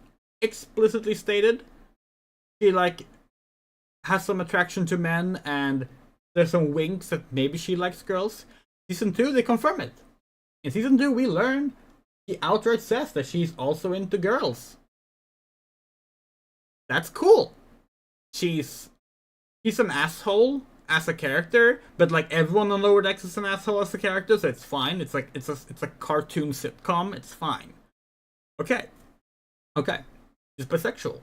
explicitly stated. She has some attraction to men, and there's some winks that maybe she likes girls. Season 2, they confirm it. In season 2, we learn she outright says that she's also into girls. That's cool. She's an asshole as a character, but everyone on Lower Decks is an asshole as a character, so it's fine. It's a cartoon sitcom. It's fine. Okay. She's bisexual.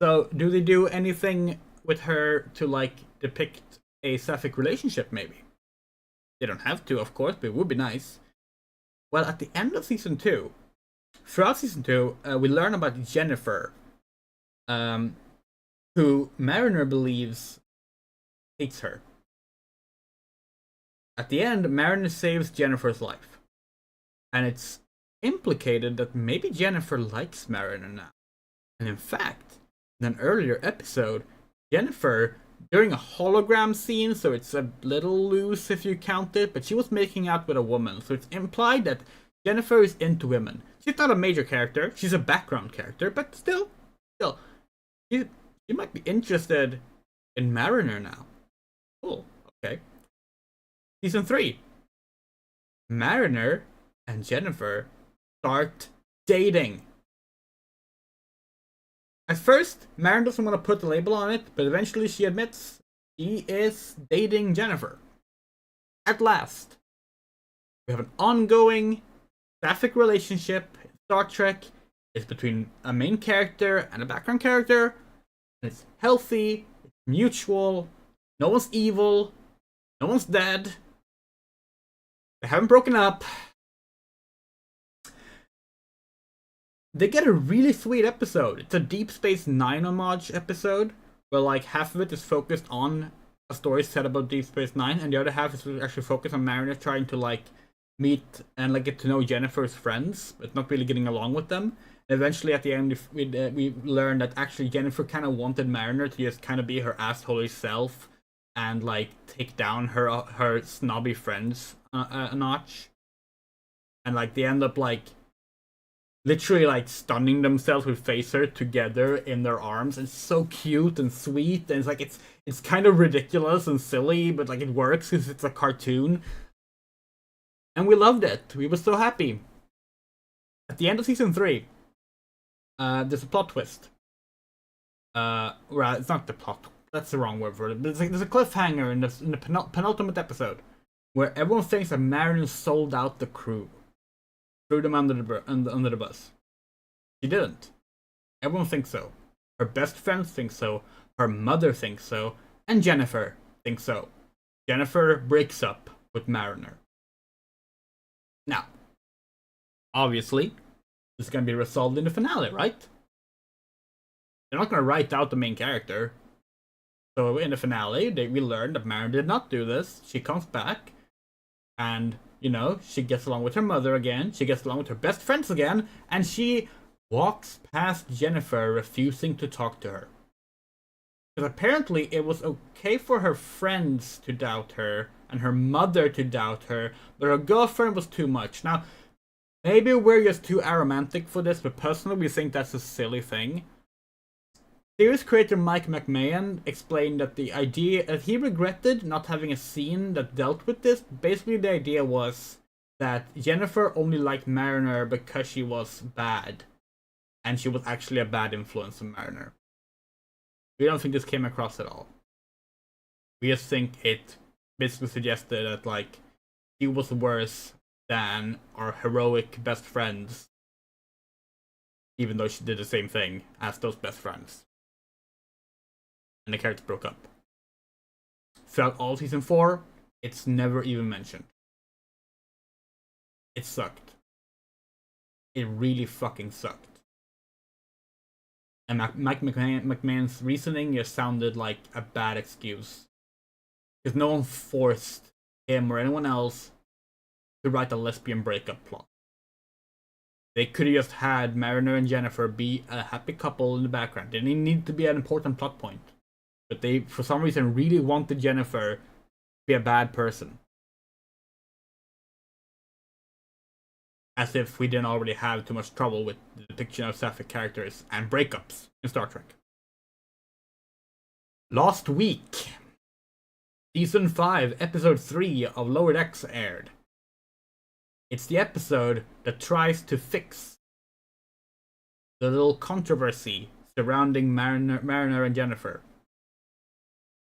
So, do they do anything with her to depict a sapphic relationship? Maybe. They don't have to, of course, but it would be nice. Well, at the end of season 2, throughout season 2, we learn about Jennifer, who Mariner believes hates her. At the end, Mariner saves Jennifer's life. And it's implicated that maybe Jennifer likes Mariner now. And in fact, in an earlier episode, Jennifer, during a hologram scene, so it's a little loose if you count it, but she was making out with a woman, so it's implied that Jennifer is into women. She's not a major character, she's a background character, but still, she might be interested in Mariner now. Cool, okay. Season 3. Mariner and Jennifer start dating. At first, Mariner doesn't want to put the label on it, but eventually she admits she is dating Jennifer. At last, we have an ongoing sapphic relationship in Star Trek. It's between a main character and a background character. And it's healthy, it's mutual, no one's evil, no one's dead. They haven't broken up. They get a really sweet episode. It's a Deep Space Nine homage episode, where like half of it is focused on a story set about Deep Space Nine, and the other half is actually focused on Mariner trying to like meet and like get to know Jennifer's friends, but not really getting along with them. And eventually, at the end, we learn that actually Jennifer kind of wanted Mariner to just kind of be her assholey self and like take down her snobby friends a notch, and like they end up like literally like stunning themselves with phaser together in their arms. It's so cute and sweet, and it's like it's kind of ridiculous and silly, but like it works because it's a cartoon. And we loved it. We were so happy. At the end of season 3, there's a plot twist. Well, it's not the plot. That's the wrong word for it. But there's a cliffhanger in the penultimate episode where everyone thinks that Mariner sold out the crew. Threw them under the bus. She didn't. Everyone thinks so. Her best friends think so. Her mother thinks so. And Jennifer thinks so. Jennifer breaks up with Mariner. Now, obviously, this is going to be resolved in the finale, right? They're not going to write out the main character. So in the finale, we learn that Mariner did not do this. She comes back, and you know, she gets along with her mother again, she gets along with her best friends again, and she walks past Jennifer, refusing to talk to her. Because apparently it was okay for her friends to doubt her, and her mother to doubt her, but her girlfriend was too much. Now, maybe we're just too aromantic for this, but personally we think that's a silly thing. Series creator Mike McMahon explained that the idea that he regretted not having a scene that dealt with this. Basically, the idea was that Jennifer only liked Mariner because she was bad, and she was actually a bad influence on Mariner. We don't think this came across at all. We just think it basically suggested that like she was worse than our heroic best friends, even though she did the same thing as those best friends. And the character broke up. Throughout all season 4, it's never even mentioned. It sucked. It really fucking sucked. And Mike McMahon's reasoning just sounded like a bad excuse. Because no one forced him or anyone else to write a lesbian breakup plot. They could have just had Mariner and Jennifer be a happy couple in the background. They didn't need to be an important plot point. But they, for some reason, really wanted Jennifer to be a bad person. As if we didn't already have too much trouble with the depiction of sapphic characters and breakups in Star Trek. Last week, Season 5, Episode 3 of Lower Decks aired. It's the episode that tries to fix the little controversy surrounding Mariner and Jennifer.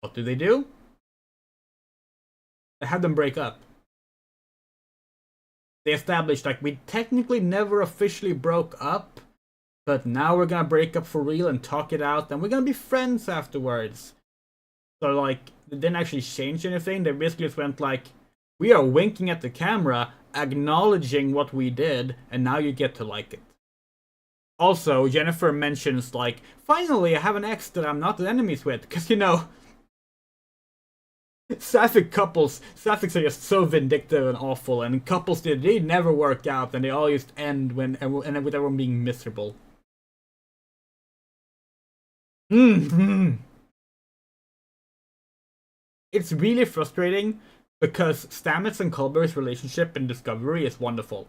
What do? They had them break up. They established, like, we technically never officially broke up, but now we're gonna break up for real and talk it out, and we're gonna be friends afterwards. So, like, they didn't actually change anything. They basically just went like, we are winking at the camera, acknowledging what we did, and now you get to like it. Also, Jennifer mentions, like, finally I have an ex that I'm not enemies with, because, you know, sapphics are just so vindictive and awful, and couples, they never work out, and they all just end with everyone being miserable. It's really frustrating because Stamets and Culber's relationship in Discovery is wonderful.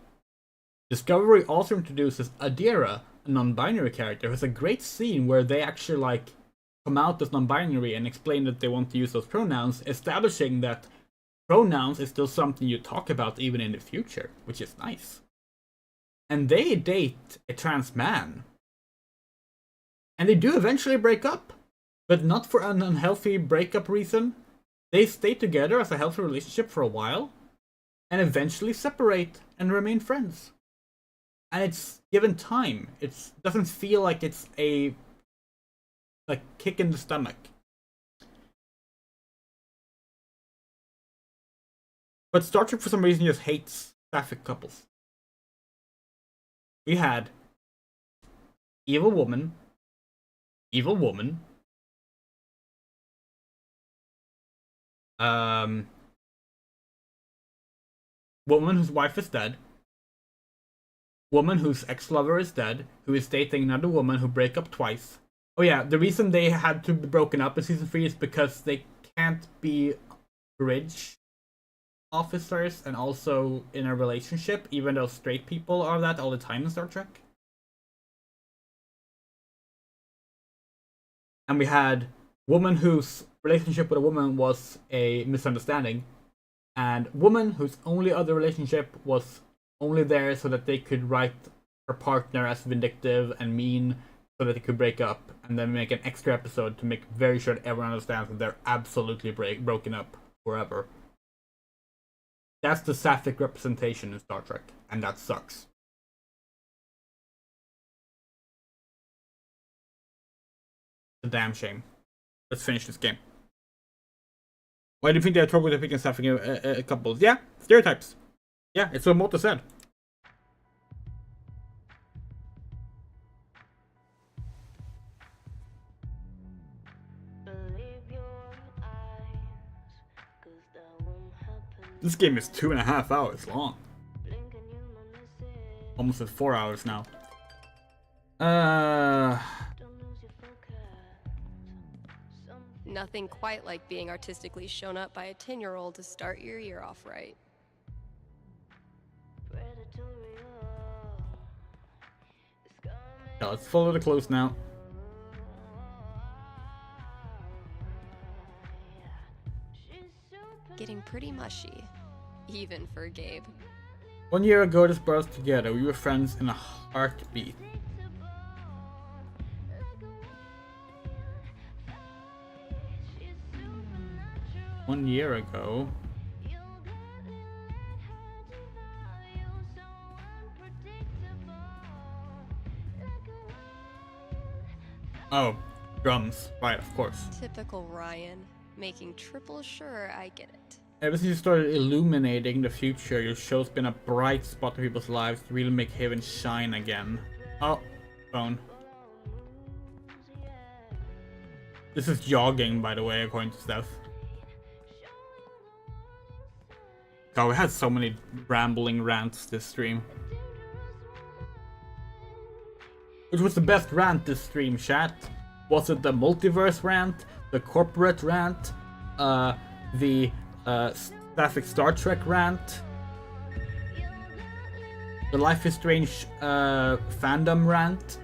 Discovery also introduces Adira, a non-binary character, who has a great scene where they actually like come out as non-binary and explain that they want to use those pronouns, establishing that pronouns is still something you talk about even in the future, which is nice. And they date a trans man. And they do eventually break up, but not for an unhealthy breakup reason. They stay together as a healthy relationship for a while, and eventually separate and remain friends. And it's given time. It doesn't feel like it's a kick in the stomach. But Star Trek for some reason just hates sapphic couples. We had evil woman, woman whose wife is dead, woman whose ex-lover is dead, who is dating another woman who break up twice. Oh yeah, the reason they had to be broken up in season 3 is because they can't be bridge officers and also in a relationship, even though straight people are that all the time in Star Trek. And we had woman whose relationship with a woman was a misunderstanding, and woman whose only other relationship was only there so that they could write her partner as vindictive and mean so that they could break up, and then make an extra episode to make very sure that everyone understands that they're absolutely broken up forever. That's the sapphic representation in Star Trek, and that sucks. It's a damn shame. Let's finish this game. Why do you think they have trouble with picking sapphic couples? Yeah, stereotypes. Yeah, it's what Mota said. This game is 2.5 hours long. Almost at 4 hours now. Nothing quite like being artistically shown up by a 10-year-old to start your year off right. Yeah, let's follow the clues now. Getting pretty mushy, even for Gabe. 1 year ago, this brought us together. We were friends in a heartbeat. One year ago. Oh, drums. Right, of course. Typical Ryan, making triple sure I get it. Ever since you started illuminating the future, your show's been a bright spot in people's lives to really make heaven shine again. Oh, phone. This is jogging, by the way, according to Steph. God, we had so many rambling rants this stream. Which was the best rant this stream, chat? Was it the multiverse rant, the corporate rant, the Sapphic Star Trek rant, the Life is Strange fandom rant?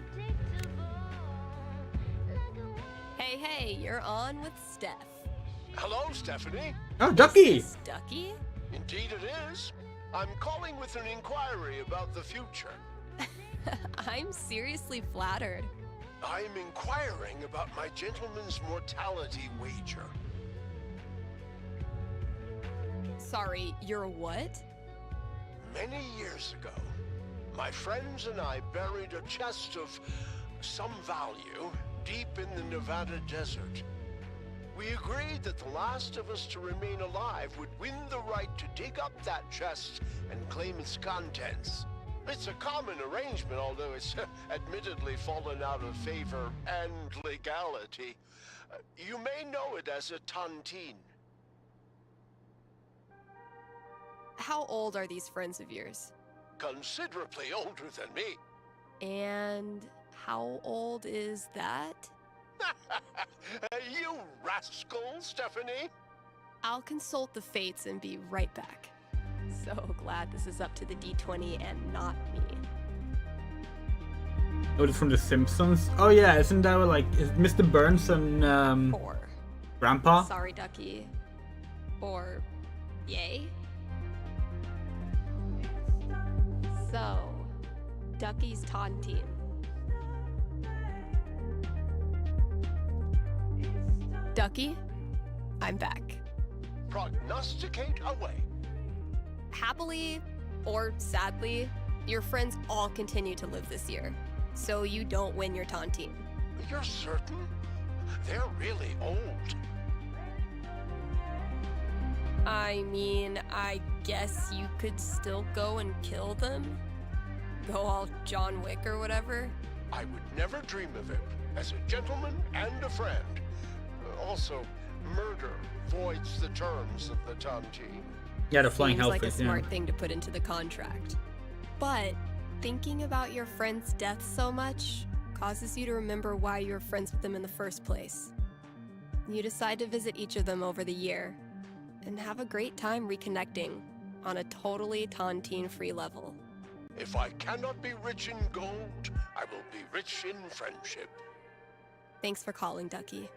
Hey, you're on with Steph. Hello, Stephanie. Oh, Ducky! Is this Ducky? Indeed it is. I'm calling with an inquiry about the future. I'm seriously flattered. I'm inquiring about my gentleman's mortality wager. Sorry, you're what? Many years ago, my friends and I buried a chest of some value deep in the Nevada desert. We agreed that the last of us to remain alive would win the right to dig up that chest and claim its contents. It's a common arrangement, although it's admittedly fallen out of favor and legality. You may know it as a tontine. How old are these friends of yours? Considerably older than me. And how old is that? You rascal, Stephanie! I'll consult the fates and be right back. So glad this is up to the D20 and not me. Oh, it's from The Simpsons? Oh yeah, isn't that like is Mr. Burns and Grandpa? Sorry, Ducky. Or yay? So, Ducky's taunting. Ducky, I'm back. Prognosticate away. Happily or sadly, your friends all continue to live this year, so you don't win your taunting. You're certain? They're really old. I mean, I guess you could still go and kill them? Go all John Wick or whatever? I would never dream of it, as a gentleman and a friend. Also, murder voids the terms of the taunting. Yeah, the flying Seems like a hellfish, smart thing to put into the contract. But thinking about your friend's death so much causes you to remember why you were friends with them in the first place. You decide to visit each of them over the year and have a great time reconnecting on a totally taunting-free level. If I cannot be rich in gold, I will be rich in friendship. Thanks for calling, Ducky.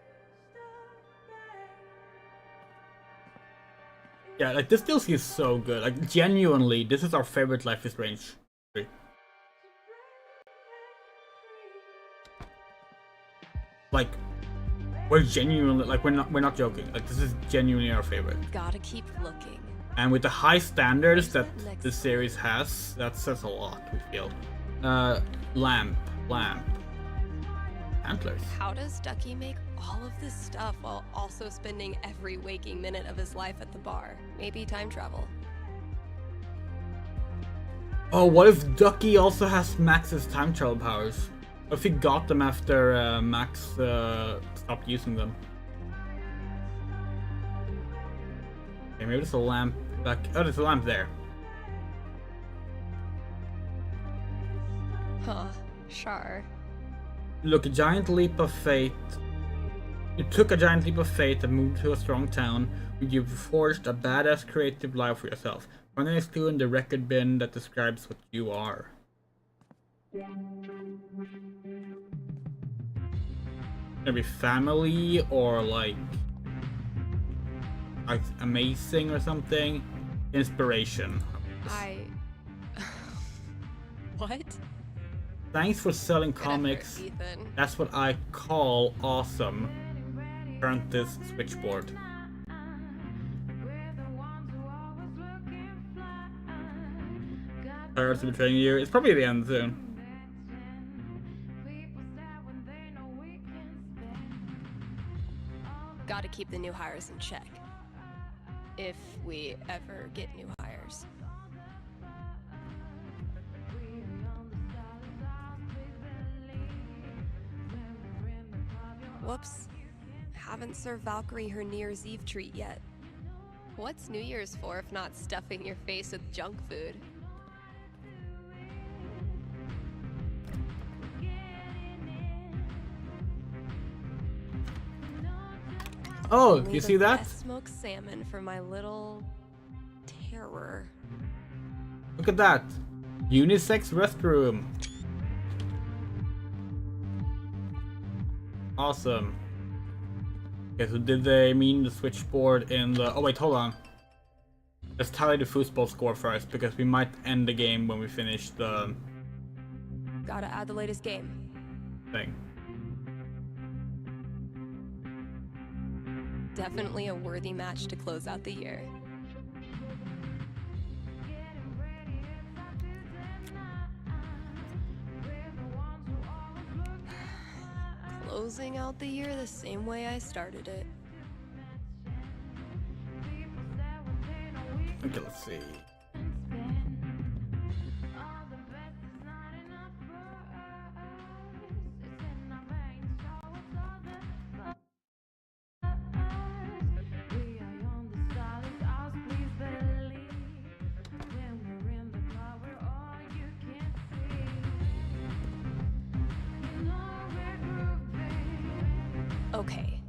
Yeah, like this DLC is so good. Like genuinely, this is our favorite Life is Strange 3. Like, we're genuinely like we're not joking. Like this is genuinely our favorite. Gotta keep looking. And with the high standards that the series has, that says a lot, we feel. Lamp. Antlers. How does Ducky make all of this stuff while also spending every waking minute of his life at the bar? Maybe time travel. Oh, what if Ducky also has Max's time travel powers? What if he got them after Max stopped using them? Okay, maybe there's a lamp back. Oh, there's a lamp there. Huh, sure. Look, a giant leap of fate. You took a giant leap of faith and moved to a strong town where you've forged a badass creative life for yourself. Find the next clue in the record bin that describes what you are. Maybe family or like amazing or something. Inspiration. What? Thanks for selling comics. Ethan. That's what I call awesome. Turn this switchboard. Pirates of betraying you. It's probably the end soon. Gotta keep the new hires in check. If we ever get new hires. Whoops. Haven't served Valkyrie her New Year's Eve treat yet. What's New Year's for if not stuffing your face with junk food? Oh, you see that? Smoked salmon for my little terror. Look at that. Unisex restroom. Awesome. Okay, so did they mean the switchboard in the... Oh wait, hold on. Let's tally the foosball score first, because we might end the game when we finish the... Gotta add the latest game. thing. Definitely a worthy match to close out the year. Closing out the year the same way I started it. Okay, let's see. Okay,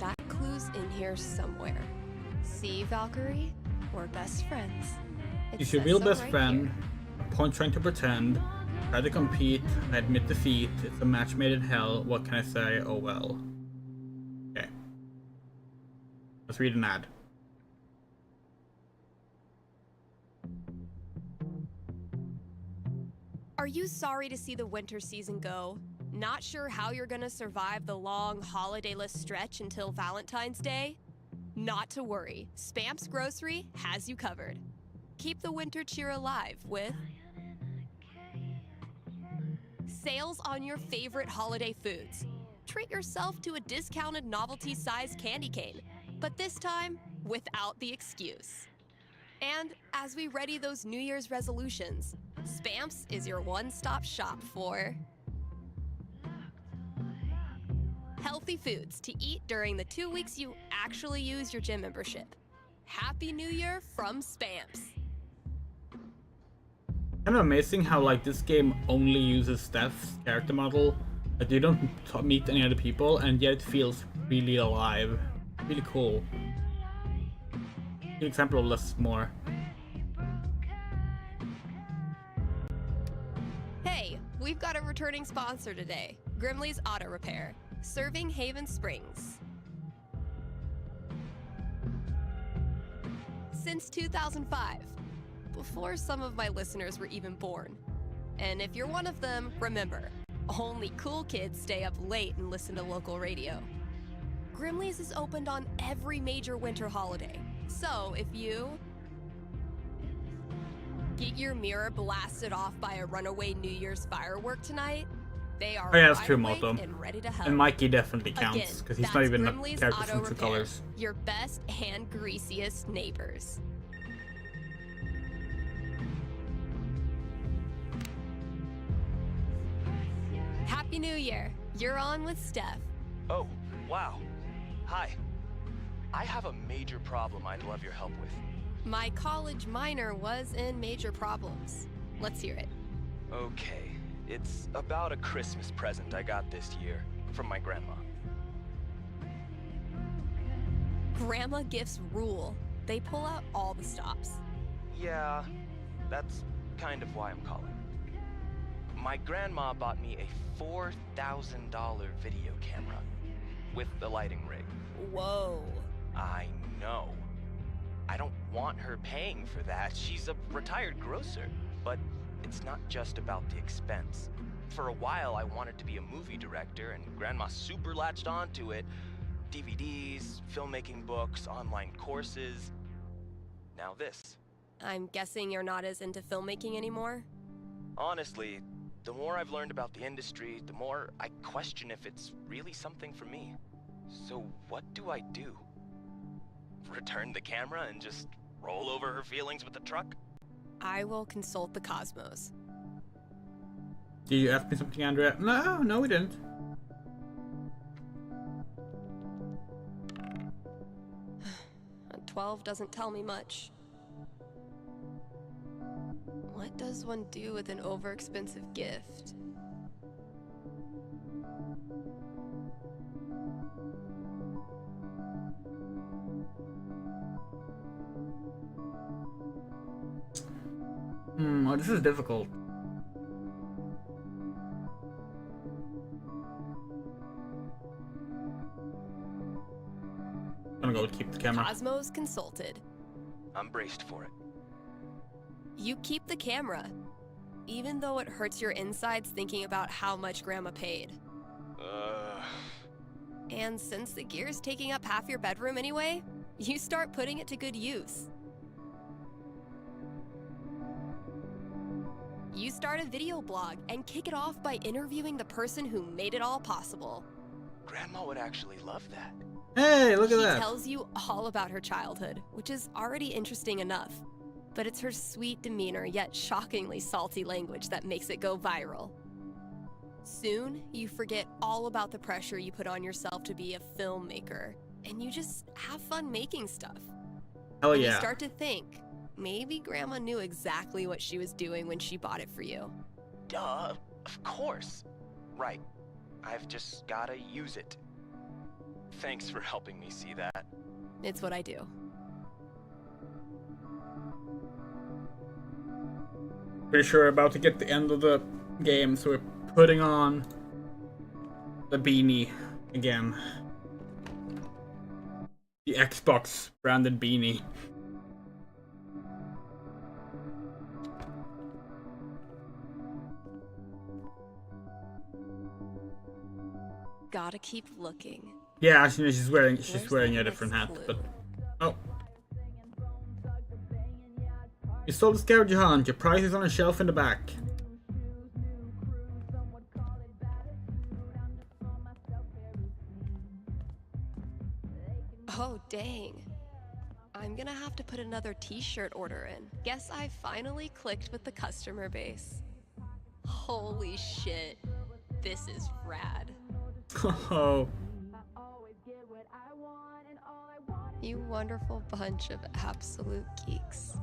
that clue's in here somewhere. See, Valkyrie? We're best friends. She's your real best friend. Point trying to pretend. Try to compete. I admit defeat. It's a match made in hell. What can I say? Oh well. Okay. Let's read an ad. Are you sorry to see the winter season go? Not sure how you're gonna survive the long holidayless stretch until Valentine's Day? Not to worry, Spam's Grocery has you covered. Keep the winter cheer alive with sales on your favorite holiday foods. Treat yourself to a discounted novelty-sized candy cane, but this time without the excuse. And as we ready those New Year's resolutions, Spamps is your one-stop shop for healthy foods to eat during the 2 weeks you actually use your gym membership. Happy New Year from Spamps. Kind of amazing how like this game only uses Steph's character model. Like you don't meet any other people, and yet it feels really alive. Really cool. An example of less more. Hey, we've got a returning sponsor today, Grimley's Auto Repair, serving Haven Springs. Since 2005, before some of my listeners were even born. And if you're one of them, remember, only cool kids stay up late and listen to local radio. Grimley's is opened on every major winter holiday, so if you get your mirror blasted off by a runaway New Year's firework tonight, they are that's wide true, awake Moto. and ready to help. And Mikey definitely counts, because he's not That's even a Grimley's character Auto from True Repair, Colors. your best and greasiest neighbors. Happy New Year. You're on with Steph. Oh, wow. Hi. I have a major problem I'd love your help with. My college minor was in major problems. Let's hear it. Okay, it's about a Christmas present I got this year from my grandma. Grandma gifts rule. They pull out all the stops. Yeah, that's kind of why I'm calling. My grandma bought me a $4,000 video camera with the lighting rig. Whoa. I know. I don't want her paying for that. She's a retired grocer. But it's not just about the expense. For a while, I wanted to be a movie director, and Grandma super latched onto it. DVDs, filmmaking books, online courses. Now this. I'm guessing you're not as into filmmaking anymore? Honestly, the more I've learned about the industry, the more I question if it's really something for me. So what do I do? Return the camera and just roll over her feelings with the truck? I will consult the Cosmos. Did you ask me something, Andrea? No, we didn't. A 12 doesn't tell me much. What does one do with an overexpensive gift? Oh, this is difficult. I'm gonna go keep the camera. Cosmos consulted. I'm braced for it. You keep the camera, even though it hurts your insides thinking about how much Grandma paid. And since the gear's taking up half your bedroom anyway, you start putting it to good use. You start a video blog and kick it off by interviewing the person who made it all possible. Grandma would actually love that. Hey, look at that. She tells you all about her childhood, which is already interesting enough. But it's her sweet demeanor yet shockingly salty language that makes it go viral. Soon, you forget all about the pressure you put on yourself to be a filmmaker, and you just have fun making stuff. Oh and yeah. You start to think, maybe Grandma knew exactly what she was doing when she bought it for you. Duh, of course. Right. I've just gotta use it. Thanks for helping me see that. It's what I do. Pretty sure we're about to get the end of the game, so we're putting on the beanie again. The Xbox branded beanie. Gotta keep looking. Yeah, actually, she's wearing Where's a that different hat, next but clue? oh. You stole the scavenger hunt. Your prize is on a shelf in the back. Oh, dang. I'm gonna have to put another t-shirt order in. Guess I finally clicked with the customer base. Holy shit. This is rad. Oh. You wonderful bunch of absolute geeks.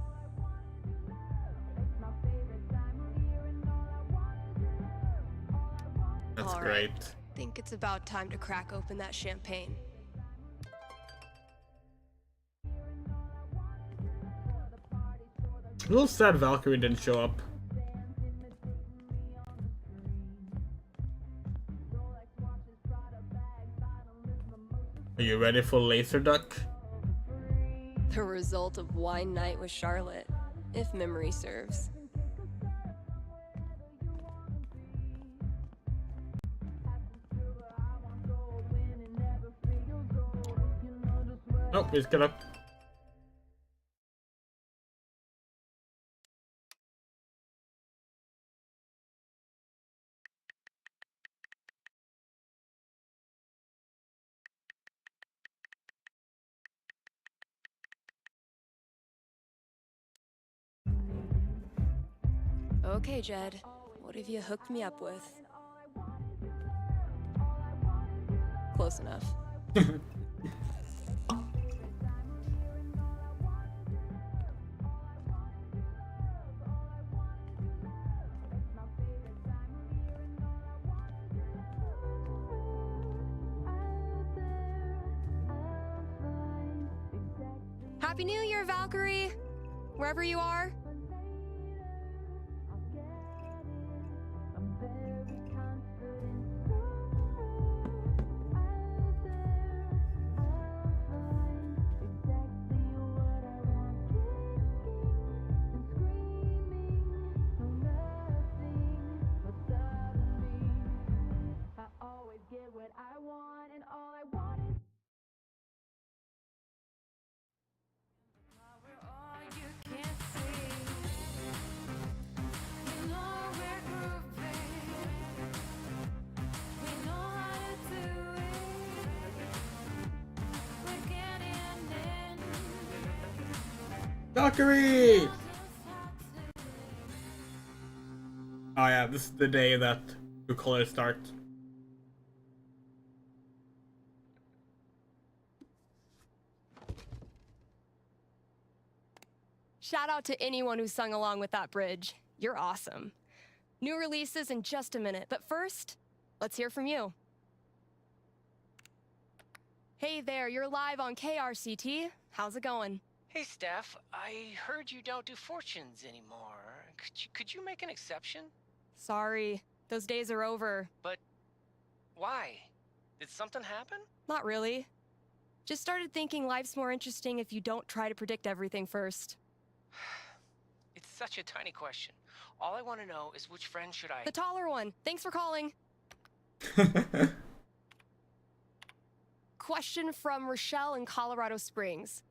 That's All great. right. Think it's about time to crack open that champagne. A little sad Valkyrie didn't show up. Are you ready for Laser Duck? The result of wine night with Charlotte, if memory serves. Oh, he's gonna. Okay, Jed. What have you hooked me up with? Close enough. Happy New Year, Valkyrie! Wherever you are. Valkyrie! Oh yeah, this is the day that True Colors start. Shout out to anyone who sung along with that bridge. You're awesome. New releases in just a minute, but first, let's hear from you. Hey there, you're live on KRCT. How's it going? Hey, Steph. I heard you don't do fortunes anymore. Could you make an exception? Sorry, those days are over. But why? Did something happen? Not really. Just started thinking life's more interesting if you don't try to predict everything first. It's such a tiny question. All I want to know is which friend should I... The taller one. Thanks for calling. Question from Rochelle in Colorado Springs.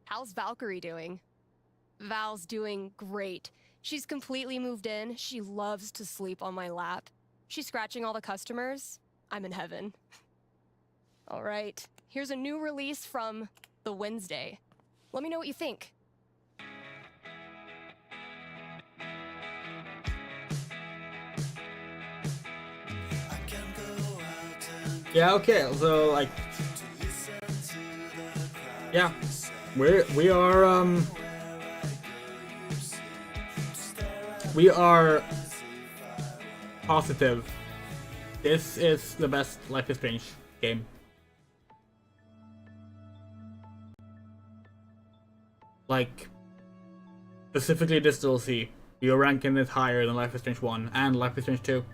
How's Valkyrie doing? Val's doing great. She's completely moved in. She loves to sleep on my lap. She's scratching all the customers. I'm in heaven. All right, here's a new release from The Wednesday. Let me know what you think. Yeah, okay, so like, yeah, we are positive. This is the best Life is Strange game. Like, specifically this DLC. You're ranking it higher than Life is Strange 1 and Life is Strange 2.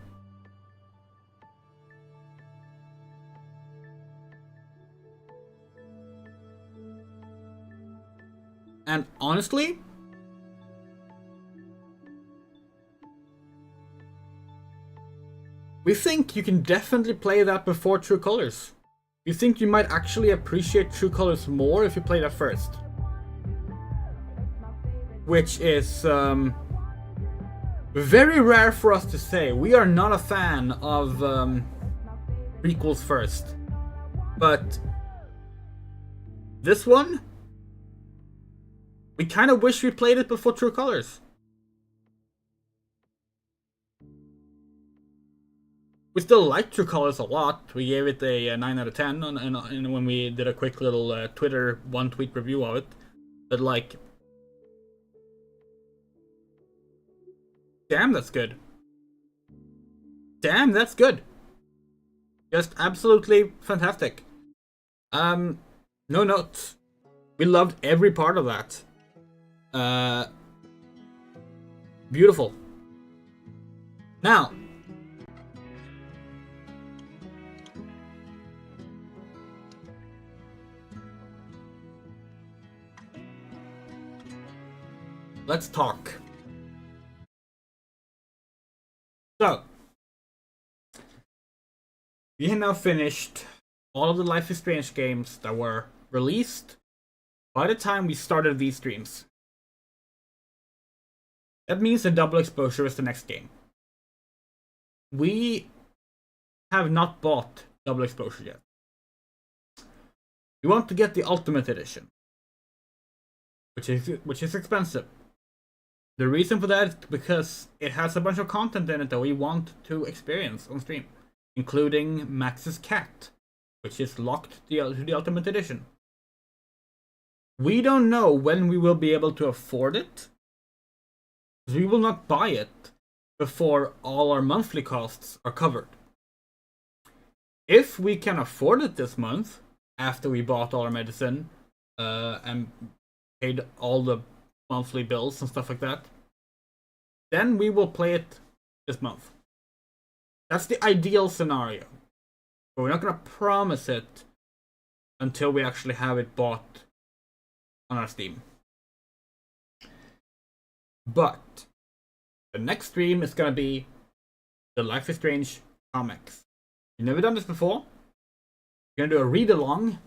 And honestly, we think you can definitely play that before True Colors. We think you might actually appreciate True Colors more if you play that first. Which is very rare for us to say. We are not a fan of prequels first. But this one, we kind of wish we played it before True Colors. We still like True Colors a lot. We gave it a 9 out of 10 and when we did a quick little Twitter one-tweet review of it. But like, damn, that's good. Damn, that's good. Just absolutely fantastic. No notes. We loved every part of that. Beautiful. Now, let's talk. So, we have now finished all of the Life is Strange games that were released by the time we started these streams. That means that Double Exposure is the next game. We have not bought Double Exposure yet. We want to get the Ultimate Edition, which is expensive. The reason for that is because it has a bunch of content in it that we want to experience on stream, including Max's cat, which is locked to the Ultimate Edition. We don't know when we will be able to afford it, because we will not buy it before all our monthly costs are covered. If we can afford it this month, after we bought all our medicine and paid all the monthly bills and stuff like that, then we will play it this month. That's the ideal scenario. But we're not going to promise it until we actually have it bought on our Steam. But the next stream is going to be the Life is Strange comics. We've never done this before. We're going to do a read-along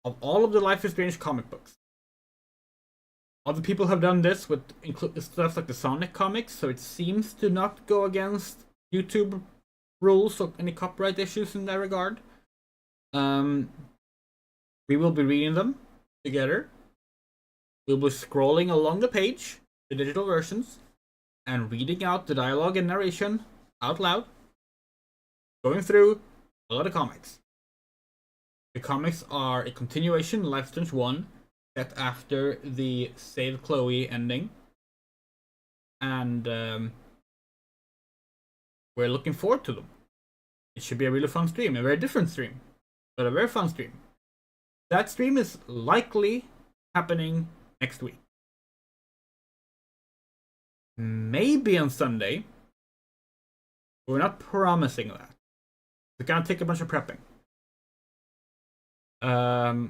of all of the Life is Strange comic books. Other people have done this with stuff like the Sonic comics, so it seems to not go against YouTube rules or any copyright issues in that regard. We will be reading them together. We'll be scrolling along the page, the digital versions, and reading out the dialogue and narration out loud, going through a lot of comics. The comics are a continuation of Life is Strange 1, set after the Save Chloe ending, and we're looking forward to them. It should be a really fun stream, a very different stream, but a very fun stream. That stream is likely happening next week. Maybe on Sunday. But we're not promising that. It's gonna take a bunch of prepping. But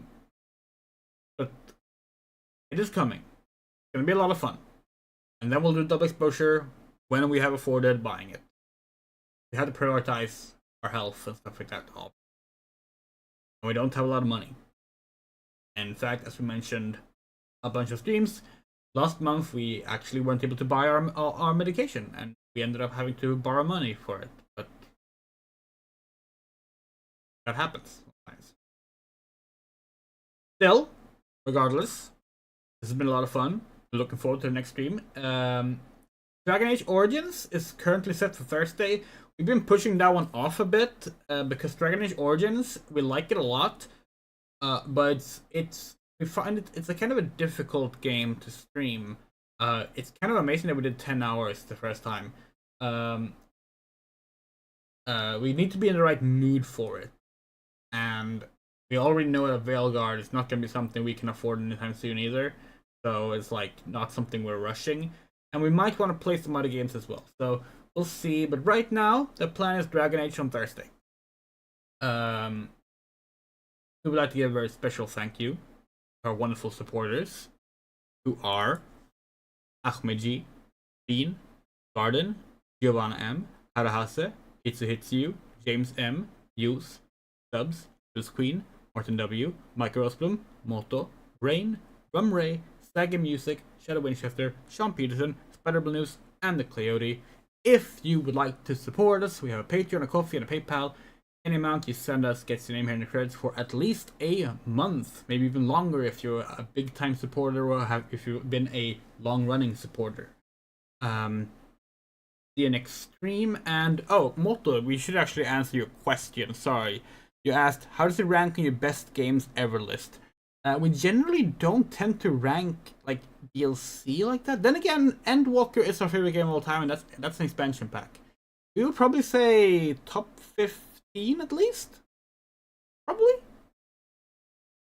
it is coming. It's gonna be a lot of fun. And then we'll do Double Exposure when we have afforded buying it. We have to prioritize our health and stuff like that. And we don't have a lot of money. And in fact, as we mentioned a bunch of streams, last month we actually weren't able to buy our medication, and we ended up having to borrow money for it. But that happens sometimes. Still, regardless, this has been a lot of fun. We're looking forward to the next stream. Dragon Age Origins is currently set for Thursday. We've been pushing that one off a bit because Dragon Age Origins, we like it a lot, but we find it's a kind of a difficult game to stream. It's kind of amazing that we did 10 hours the first time. We need to be in the right mood for it, and we already know that Veilguard is not going to be something we can afford anytime soon either. So it's like not something we're rushing. And we might want to play some other games as well. So we'll see. But right now, the plan is Dragon Age on Thursday. We would like to give a very special thank you to our wonderful supporters, who are Ahmed G, Bean, Garden, Giovanna M, Harahase, Hitsu, James M, Hughes, Stubbs, Juice Queen, Martin W, Mike Rosblum, Moto, Rain, Rum Ray, Stagger Music, Shadow Winchester, Sean Peterson, Spider News, and the Coyote. If you would like to support us, we have a Patreon, a Coffee, and a PayPal. Any amount you send us gets your name here in the credits for at least a month, maybe even longer if you're a big time supporter or if you've been a long running supporter. The Enix stream, and Moto, we should actually answer your question. Sorry, you asked how does it rank on your best games ever list. We generally don't tend to rank like DLC like that. Then again, Endwalker is our favorite game of all time, and that's an expansion pack. We would probably say top 15 at least. Probably.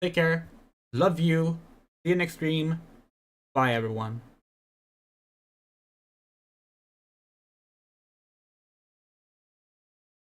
Take care. Love you. See you next stream. Bye everyone.